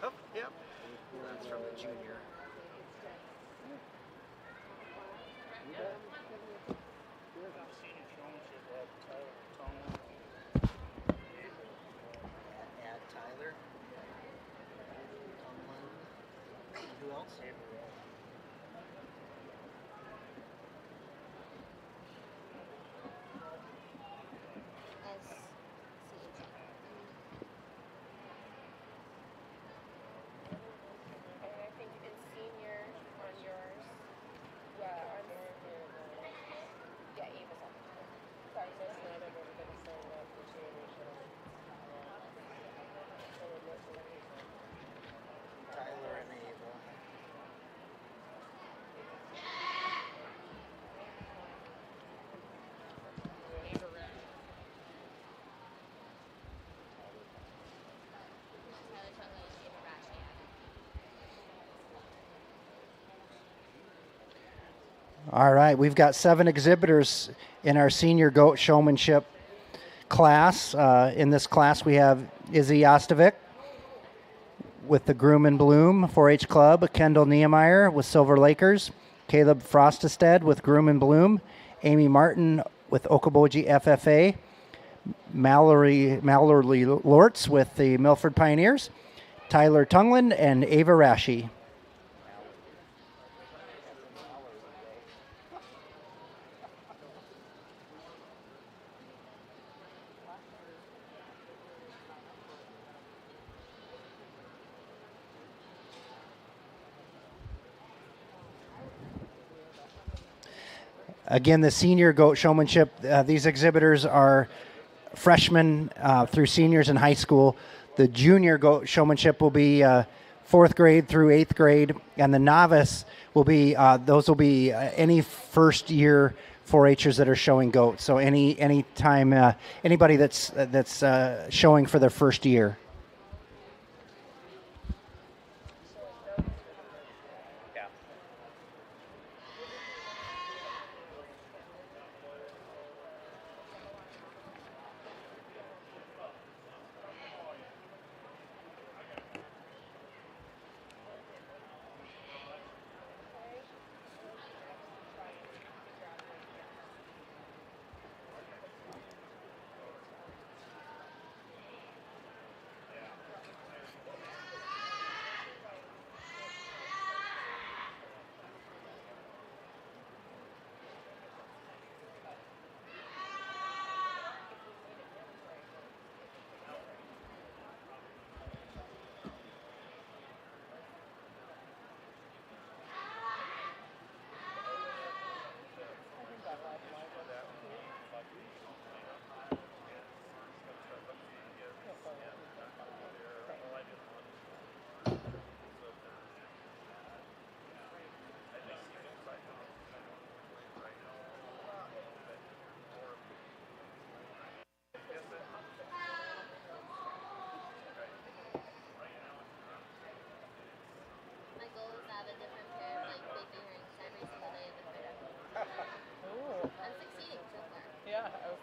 Yep. Yep. That's from the junior. Add Tyler. Who else? And I think in senior on yours, yeah, Ava's on. Sorry, so it's not everyone going to sign up for Tyler and Ava. All right, we've got 7 exhibitors in our senior goat showmanship class. In this class, we have Izzy Ostovic with the Groom and Bloom 4-H Club, Kendall Niemeyer with Silver Lakers, Caleb Frostestead with Groom and Bloom, Amy Martin with Okoboji FFA, Mallory Lortz with the Milford Pioneers, Tyler Tungland, and Ava Rashi. Again, the senior goat showmanship, these exhibitors are freshmen through seniors in high school. The junior goat showmanship will be 4th grade through 8th grade, and the novice will be, those will be any first year 4-Hers that are showing goats. So any time, anybody that's showing for their first year.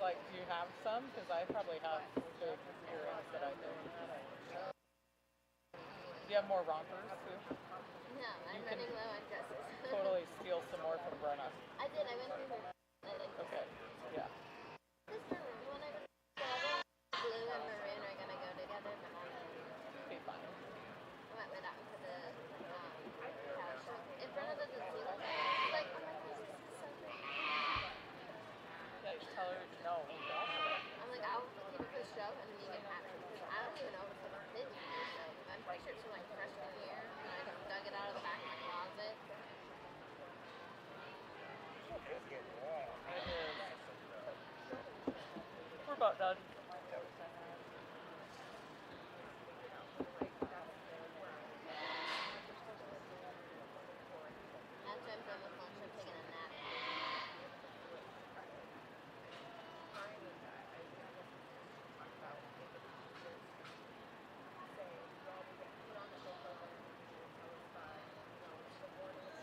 Do you have some? Because I probably have big earrings that I don't have. Do you have more rompers too? No, I'm running low on dresses. Totally steal some more from Brenna. I did. I went through her. Okay. Yeah. This when I was blue and maroon are gonna go together, but Okay, fine. I went with It's getting warm. It is. We're about done. After I'm done with lunch, I'm taking a nap.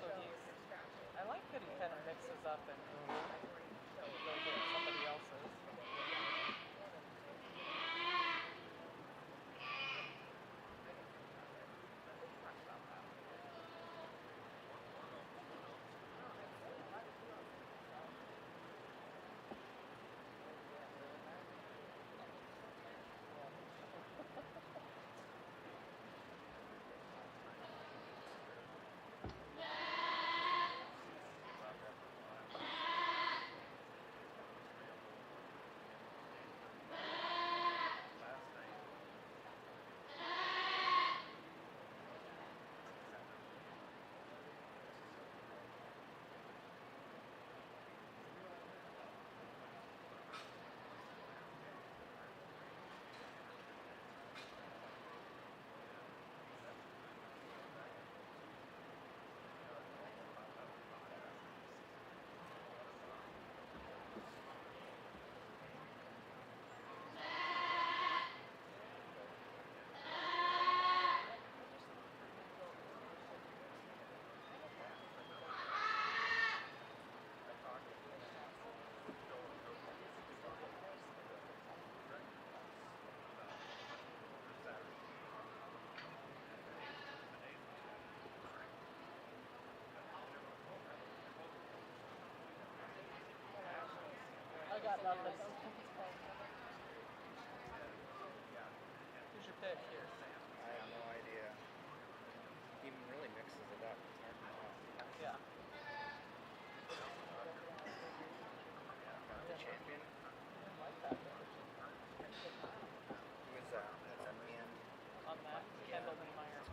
So I like that he kind of mixes up and goes with somebody else's. I got nothing. Who's your pick here? I have no idea. He really mixes it up. It's hard to know. Yeah. The champion? I like that. Who is that? That's on the end. On that, Kendall Niemeyer.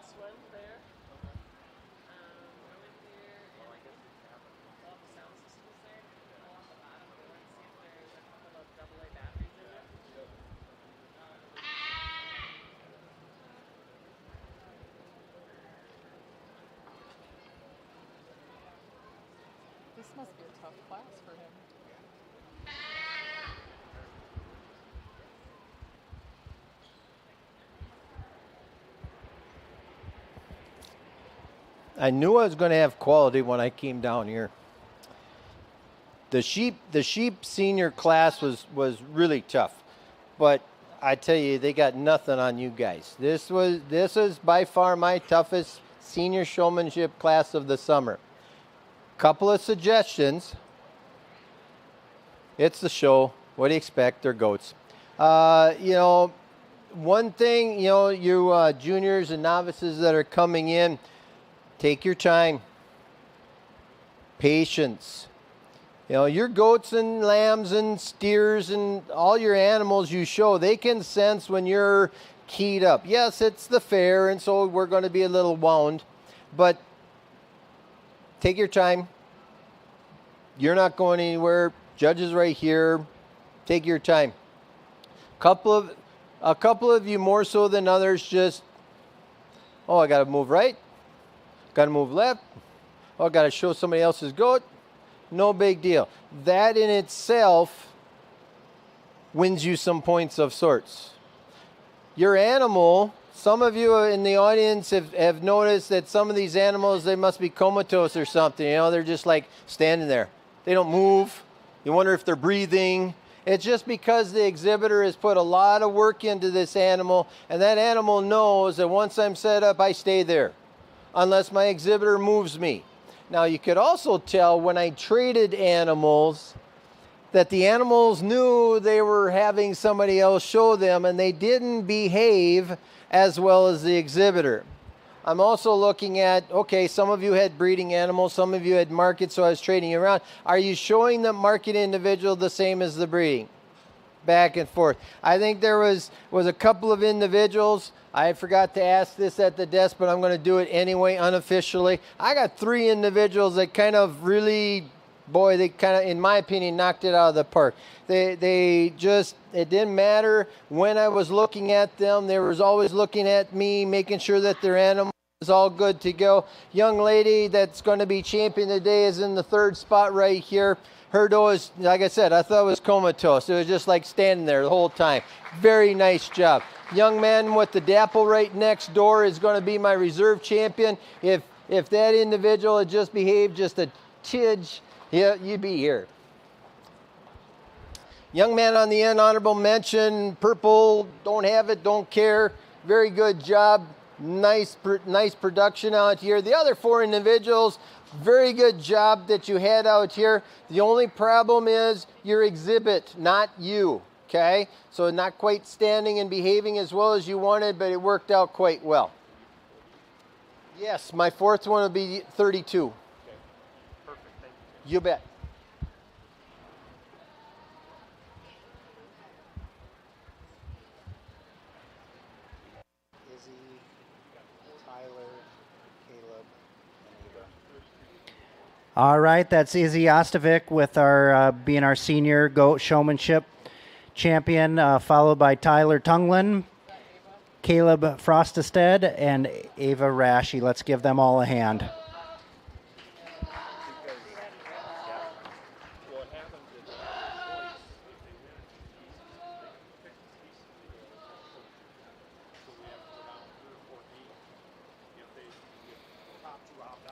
last one there. Go in here and all the sound systems there. All on the bottom. We want to see if there's a couple of AA batteries in there. This must be a tough class for him. I knew I was going to have quality when I came down here. The sheep senior class was really tough, but I tell you, they got nothing on you guys. This is by far my toughest senior showmanship class of the summer. Couple of suggestions. It's the show. What do you expect? They're goats. You know, one thing, you know, you juniors and novices that are coming in, take your time. Patience. You know, your goats and lambs and steers and all your animals you show, they can sense when you're keyed up. Yes, it's the fair, and so we're going to be a little wound, but take your time. You're not going anywhere. Judge is right here. Take your time. A couple of you more so than others just, oh, I got to move right. Got to move left. Oh, I got to show somebody else's goat. No big deal. That in itself wins you some points of sorts. Your animal, some of you in the audience have noticed that some of these animals, they must be comatose or something. You know, they're just like standing there. They don't move. You wonder if they're breathing. It's just because the exhibitor has put a lot of work into this animal, and that animal knows that once I'm set up, I stay there, unless my exhibitor moves me. Now, you could also tell when I traded animals that the animals knew they were having somebody else show them, and they didn't behave as well as the exhibitor. I'm also looking at, okay, some of you had breeding animals, some of you had market, so I was trading you around. Are you showing the market individual the same as the breeding? Back and forth. I think there was a couple of individuals. I forgot to ask this at the desk, but I'm going to do it anyway, unofficially. I got 3 individuals that kind of really, boy, they kind of, in my opinion, knocked it out of the park. They just, it didn't matter when I was looking at them. They was always looking at me, making sure that their animal is all good to go. Young lady that's going to be champion today is in the 3rd spot right here. Her doe is, like I said, I thought it was comatose. It was just like standing there the whole time. Very nice job. Young man with the dapple right next door is going to be my reserve champion. If that individual had just behaved just a tidge, yeah, you'd be here. Young man on the end, honorable mention, purple, don't have it, don't care. Very good job. Nice production out here. The other 4 individuals, very good job that you had out here. The only problem is your exhibit, not you, okay? So not quite standing and behaving as well as you wanted, but it worked out quite well. Yes, my 4th one will be 32. Okay. Perfect. Thank you. You bet. Izzy, Tyler, Caleb, and Ava. All right, that's Izzy Ostovic with our being our senior goat showmanship champion, followed by Tyler Tunglin, Caleb Frostestead, and Ava Rashi. Let's give them all a hand.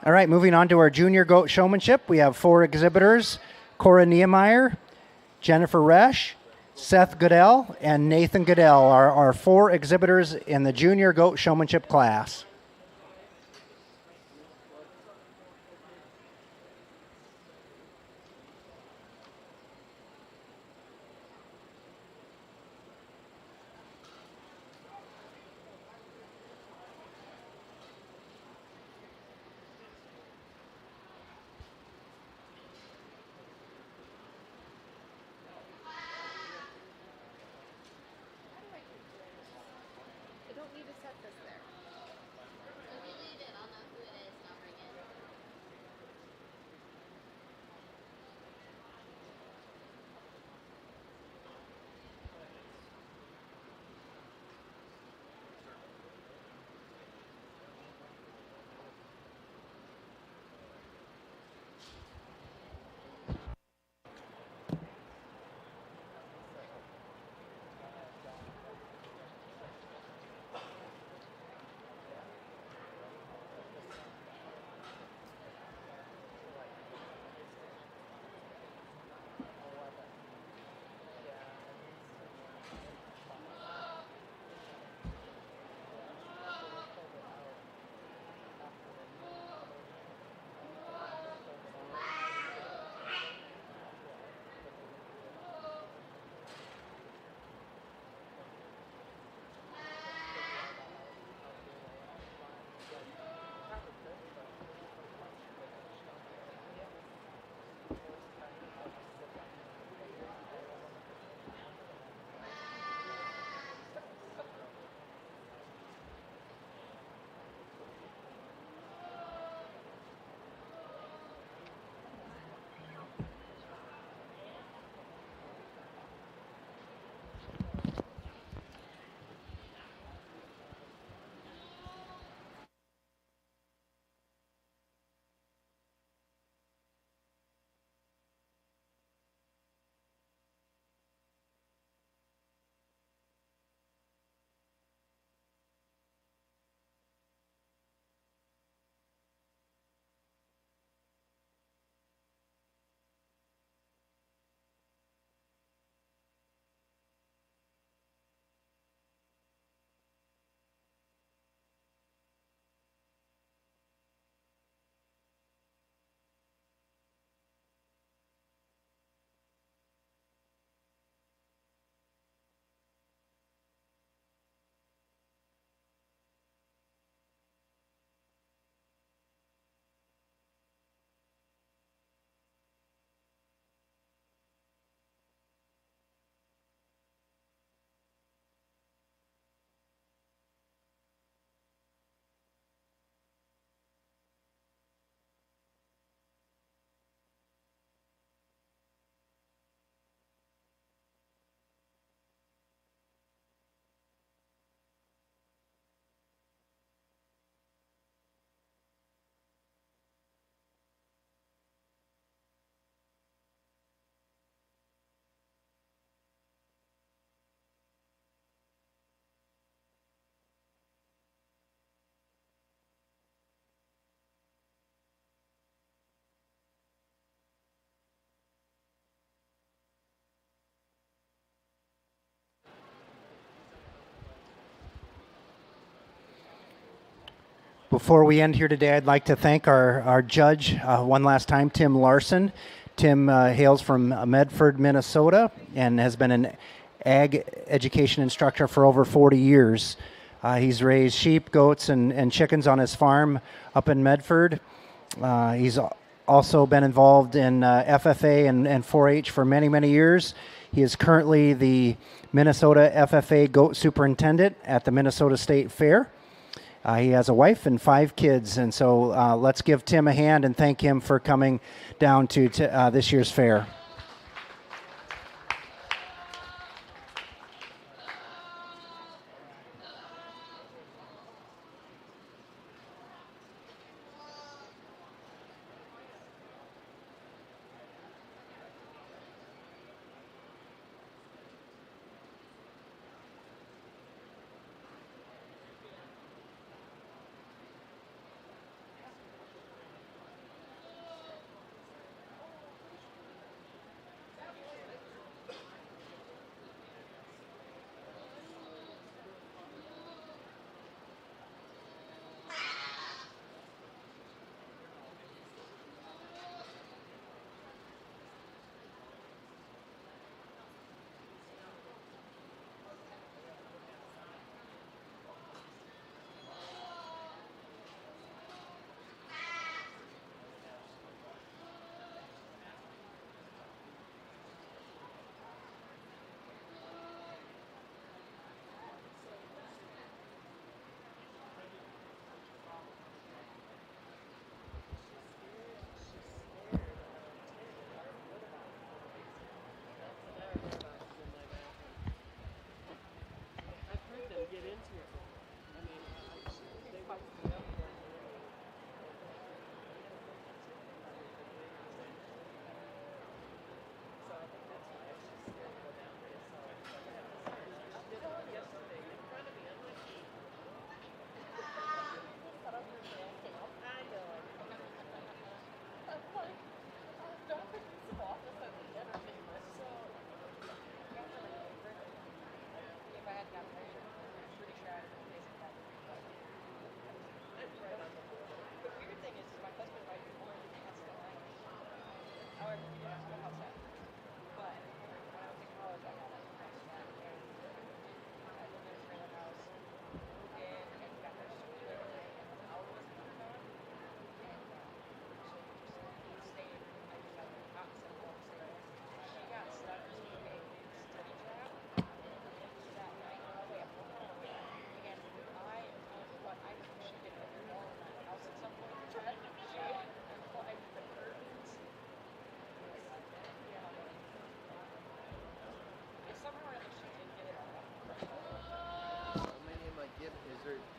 All right, moving on to our junior goat showmanship. We have 4 exhibitors: Cora Niemeyer, Jennifer Resch, Seth Goodell, and Nathan Goodell are our 4 exhibitors in the junior goat showmanship class. I don't need to set this there. Before we end here today, I'd like to thank our judge one last time, Tim Larson. Tim hails from Medford, Minnesota, and has been an ag education instructor for over 40 years. He's raised sheep, goats, and chickens on his farm up in Medford. He's also been involved in FFA and 4-H for many, many years. He is currently the Minnesota FFA Goat Superintendent at the Minnesota State Fair. He has a wife and 5 kids, and so let's give Tim a hand and thank him for coming down to this year's fair.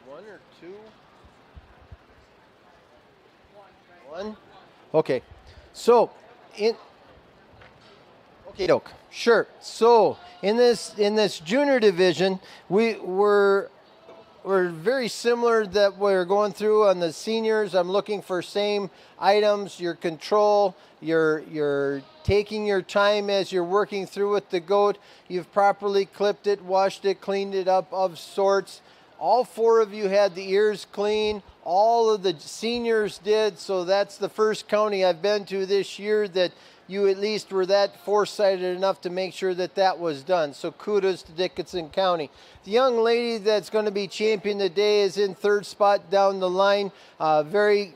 One or two? One? Okay. So, okay, doke. Sure. So, in this junior division, we're very similar that we're going through on the seniors. I'm looking for same items, your control, your taking your time as you're working through with the goat. You've properly clipped it, washed it, cleaned it up of sorts. All 4 of you had the ears clean. All of the seniors did, so that's the first county I've been to this year that you at least were that foresighted enough to make sure that that was done. So kudos to Dickinson County. The young lady that's going to be champion today is in 3rd spot down the line. Very,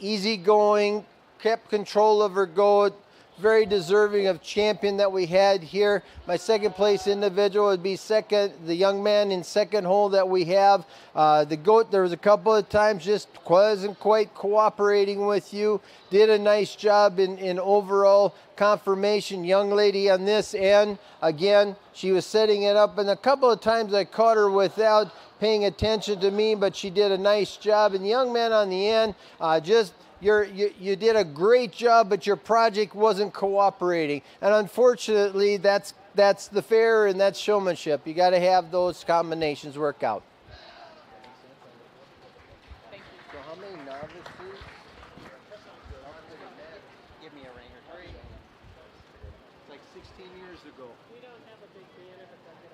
easygoing, kept control of her goat. Very deserving of champion that we had here. My 2nd place individual would be the young man in 2nd hole that we have. The goat, there was a couple of times just wasn't quite cooperating with you. Did a nice job in overall confirmation. Young lady on this end, again, she was setting it up, and a couple of times I caught her without paying attention to me, but she did a nice job. And the young man on the end, you did a great job, but your project wasn't cooperating. And unfortunately, that's the fair and that's showmanship. You got to have those combinations work out. Thank you. So how many novices? Give me a ring or 3. It's like 16 years ago. We don't have a big banner, but they'll get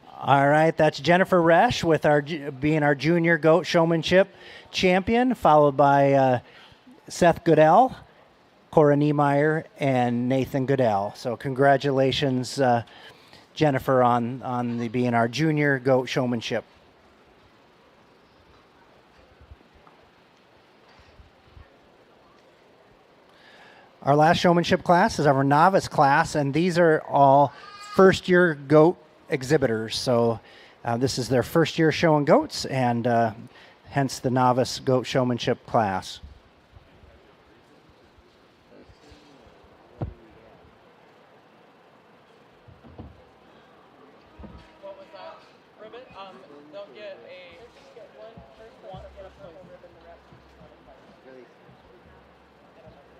a All right, that's Jennifer Resch with being our junior goat showmanship champion, followed by Seth Goodell, Cora Niemeyer, and Nathan Goodell. So congratulations, Jennifer, on being our junior goat showmanship. Our last showmanship class is our novice class, and these are all first-year goat exhibitors. So this is their first year showing goats, and hence the novice goat showmanship class. What was that? Ribbit? They'll get a one ribbon the rest.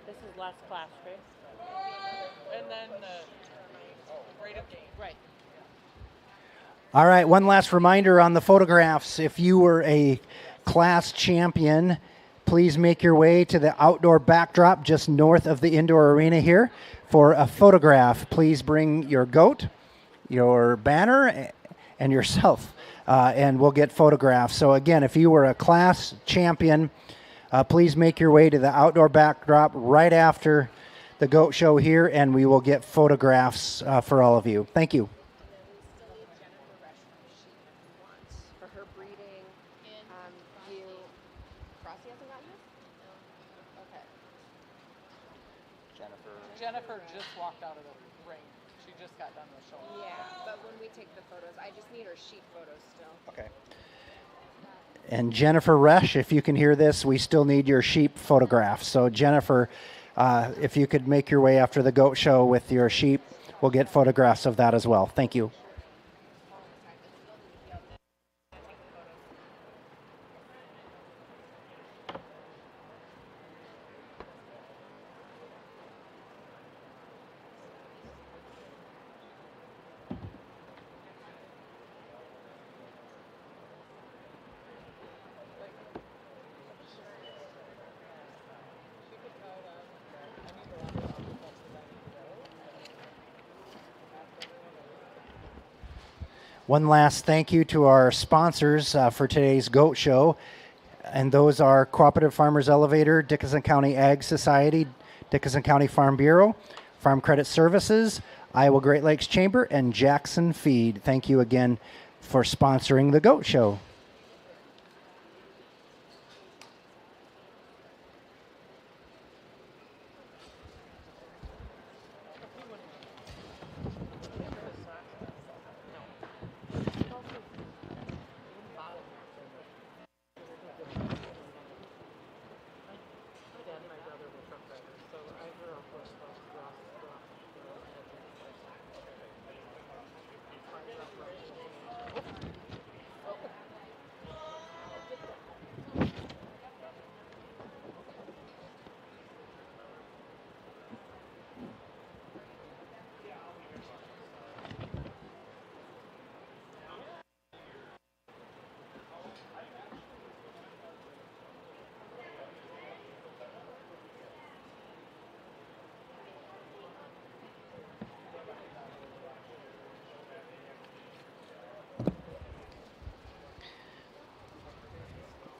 This is last class, right? And then rate of gain. Right. All right, one last reminder on the photographs. If you were a class champion, please make your way to the outdoor backdrop just north of the indoor arena here for a photograph. Please bring your goat, your banner, and yourself, and we'll get photographs. So again, if you were a class champion, please make your way to the outdoor backdrop right after the goat show here, and we will get photographs for all of you. Thank you. For her breeding, Frosty hasn't gotten this? Okay. Jennifer just walked out of the ring. She just got done with showing. Yeah, but when we take the photos, I just need her sheet photos still. Okay. And Jennifer Resch, if you can hear this, we still need your sheep photographs. So Jennifer, if you could make your way after the goat show with your sheep, we'll get photographs of that as well. Thank you. One last thank you to our sponsors for today's goat show, and those are Cooperative Farmers Elevator, Dickinson County Ag Society, Dickinson County Farm Bureau, Farm Credit Services, Iowa Great Lakes Chamber, and Jackson Feed. Thank you again for sponsoring the goat show.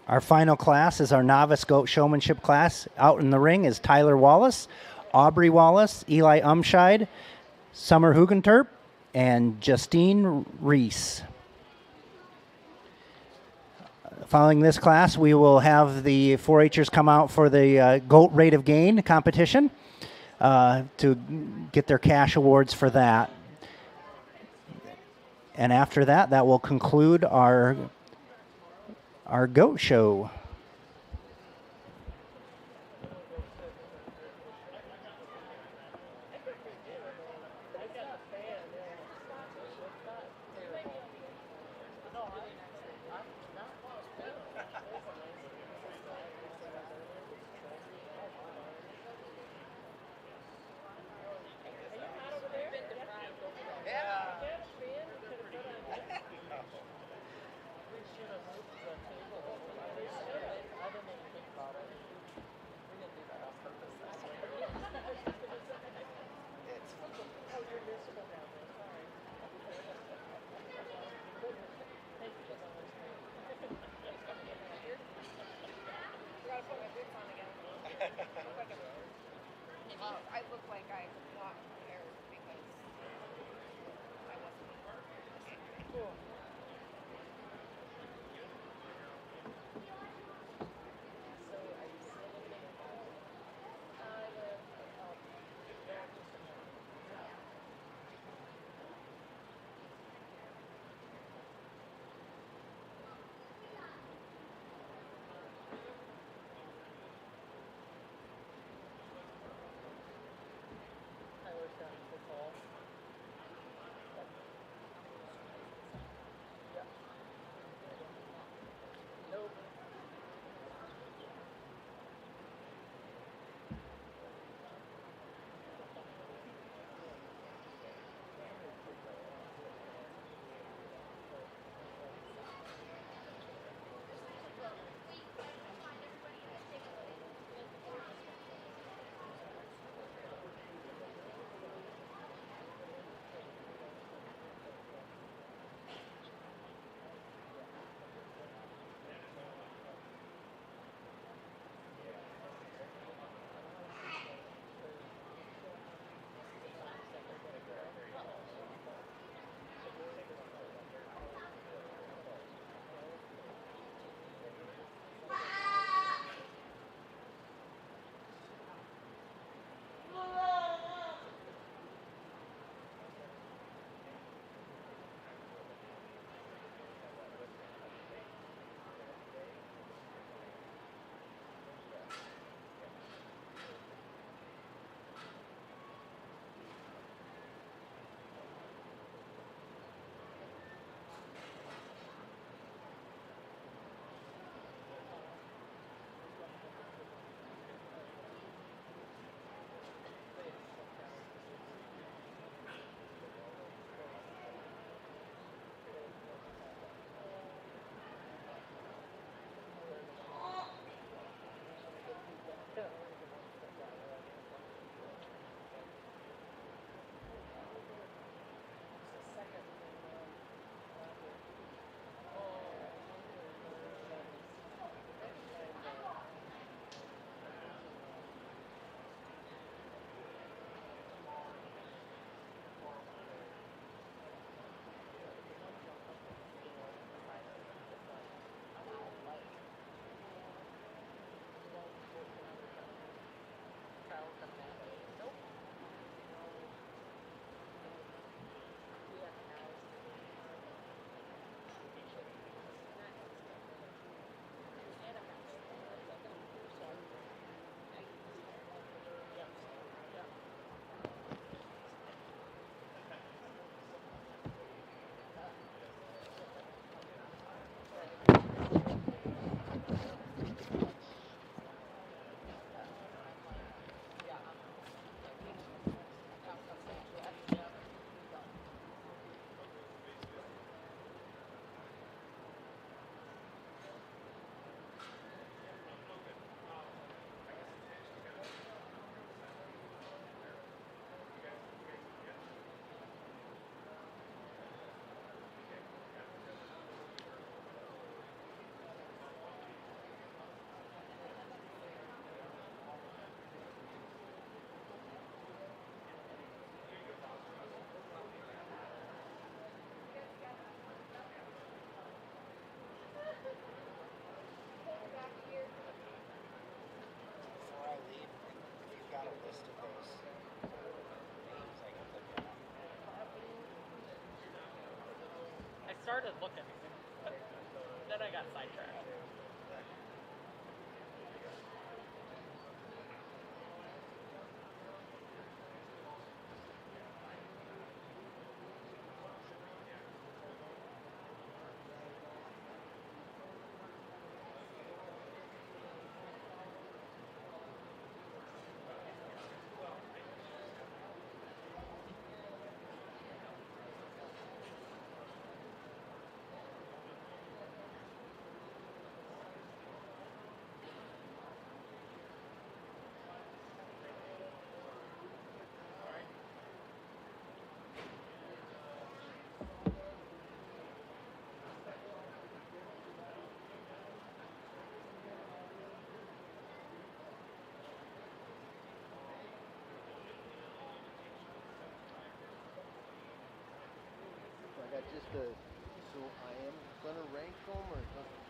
Our final class is our novice goat showmanship class. Out in the ring is Tyler Wallace, Aubrey Wallace, Eli Umscheid, Summer Hugenterp, and Justine Reese. Following this class, we will have the 4-Hers come out for the goat rate of gain competition to get their cash awards for that. And after that, that will conclude our goat show. started looking, but then I got sidetracked. I got just a, so I am gonna rank them or something.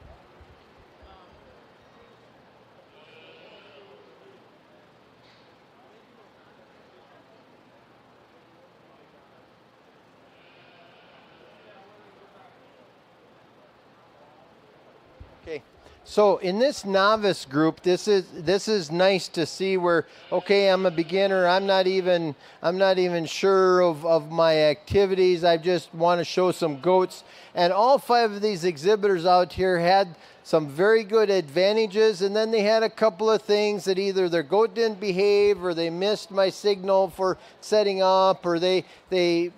Okay, so in this novice group, this is nice to see where, okay, I'm a beginner. I'm not even sure of my activities. I just want to show some goats. And all 5 of these exhibitors out here had some very good advantages, and then they had a couple of things that either their goat didn't behave, or they missed my signal for setting up, or they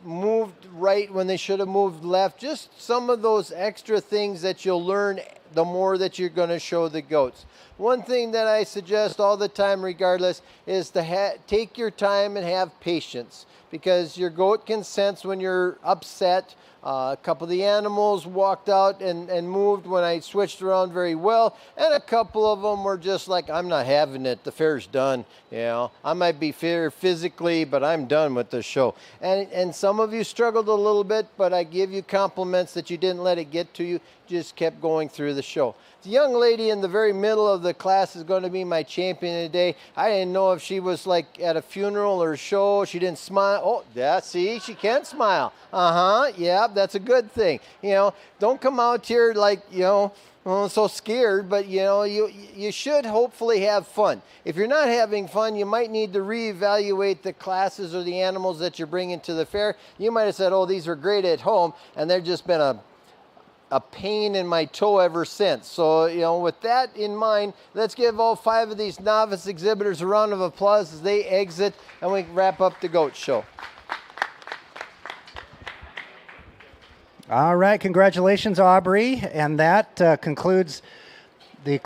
moved right when they should have moved left. Just some of those extra things that you'll learn the more that you're going to show the goats. One thing that I suggest all the time regardless is to take your time and have patience, because your goat can sense when you're upset. A couple of the animals walked out and moved when I switched around very well, and a couple of them were just like, I'm not having it, the fair's done. You know, I might be fair physically, but I'm done with the show. And some of you struggled a little bit, but I give you compliments that you didn't let it get to you, just kept going through the show. The young lady in the very middle of the class is going to be my champion today. I didn't know if she was like at a funeral or a show. She didn't smile. Oh, yeah, see, she can smile. Yeah, that's a good thing. You know, don't come out here like, you know, so scared, but you know, you should hopefully have fun. If you're not having fun, you might need to reevaluate the classes or the animals that you're bringing to the fair. You might have said, oh, these were great at home, and they've just been a pain in my toe ever since. So, you know, with that in mind, let's give all 5 of these novice exhibitors a round of applause as they exit, and we wrap up the goat show. All right, congratulations, Aubrey. And that concludes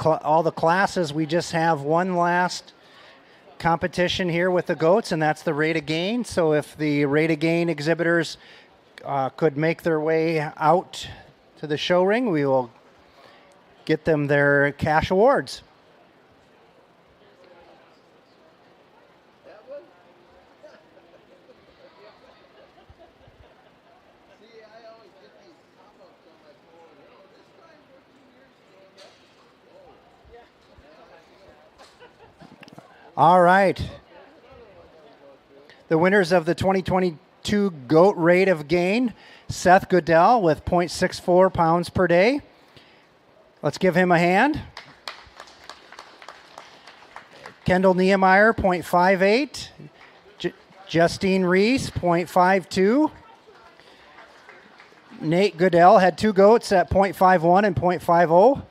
all the classes. We just have one last competition here with the goats, and that's the rate of gain. So if the rate of gain exhibitors could make their way out to the show ring, we will get them their cash awards. All right. The winners of the 2022 goat rate of gain, Seth Goodell with 0.64 pounds per day. Let's give him a hand. Kendall Niemeyer, 0.58. Justine Reese, 0.52. Nate Goodell had 2 goats at 0.51 and 0.50.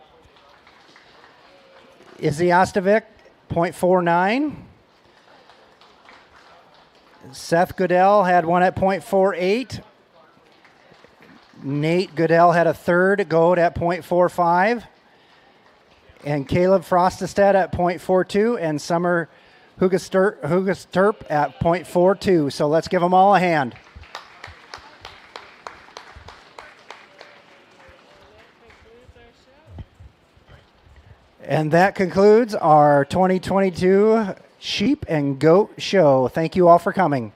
Izzy Ostovic, 0.49. Seth Goodell had one at 0.48. Nate Goodell had a third goat at 0.45. And Caleb Frostestedt at 0.42. And Summer Hugasturp at 0.42. So let's give them all a hand. And that concludes our 2022 Sheep and Goat Show. Thank you all for coming.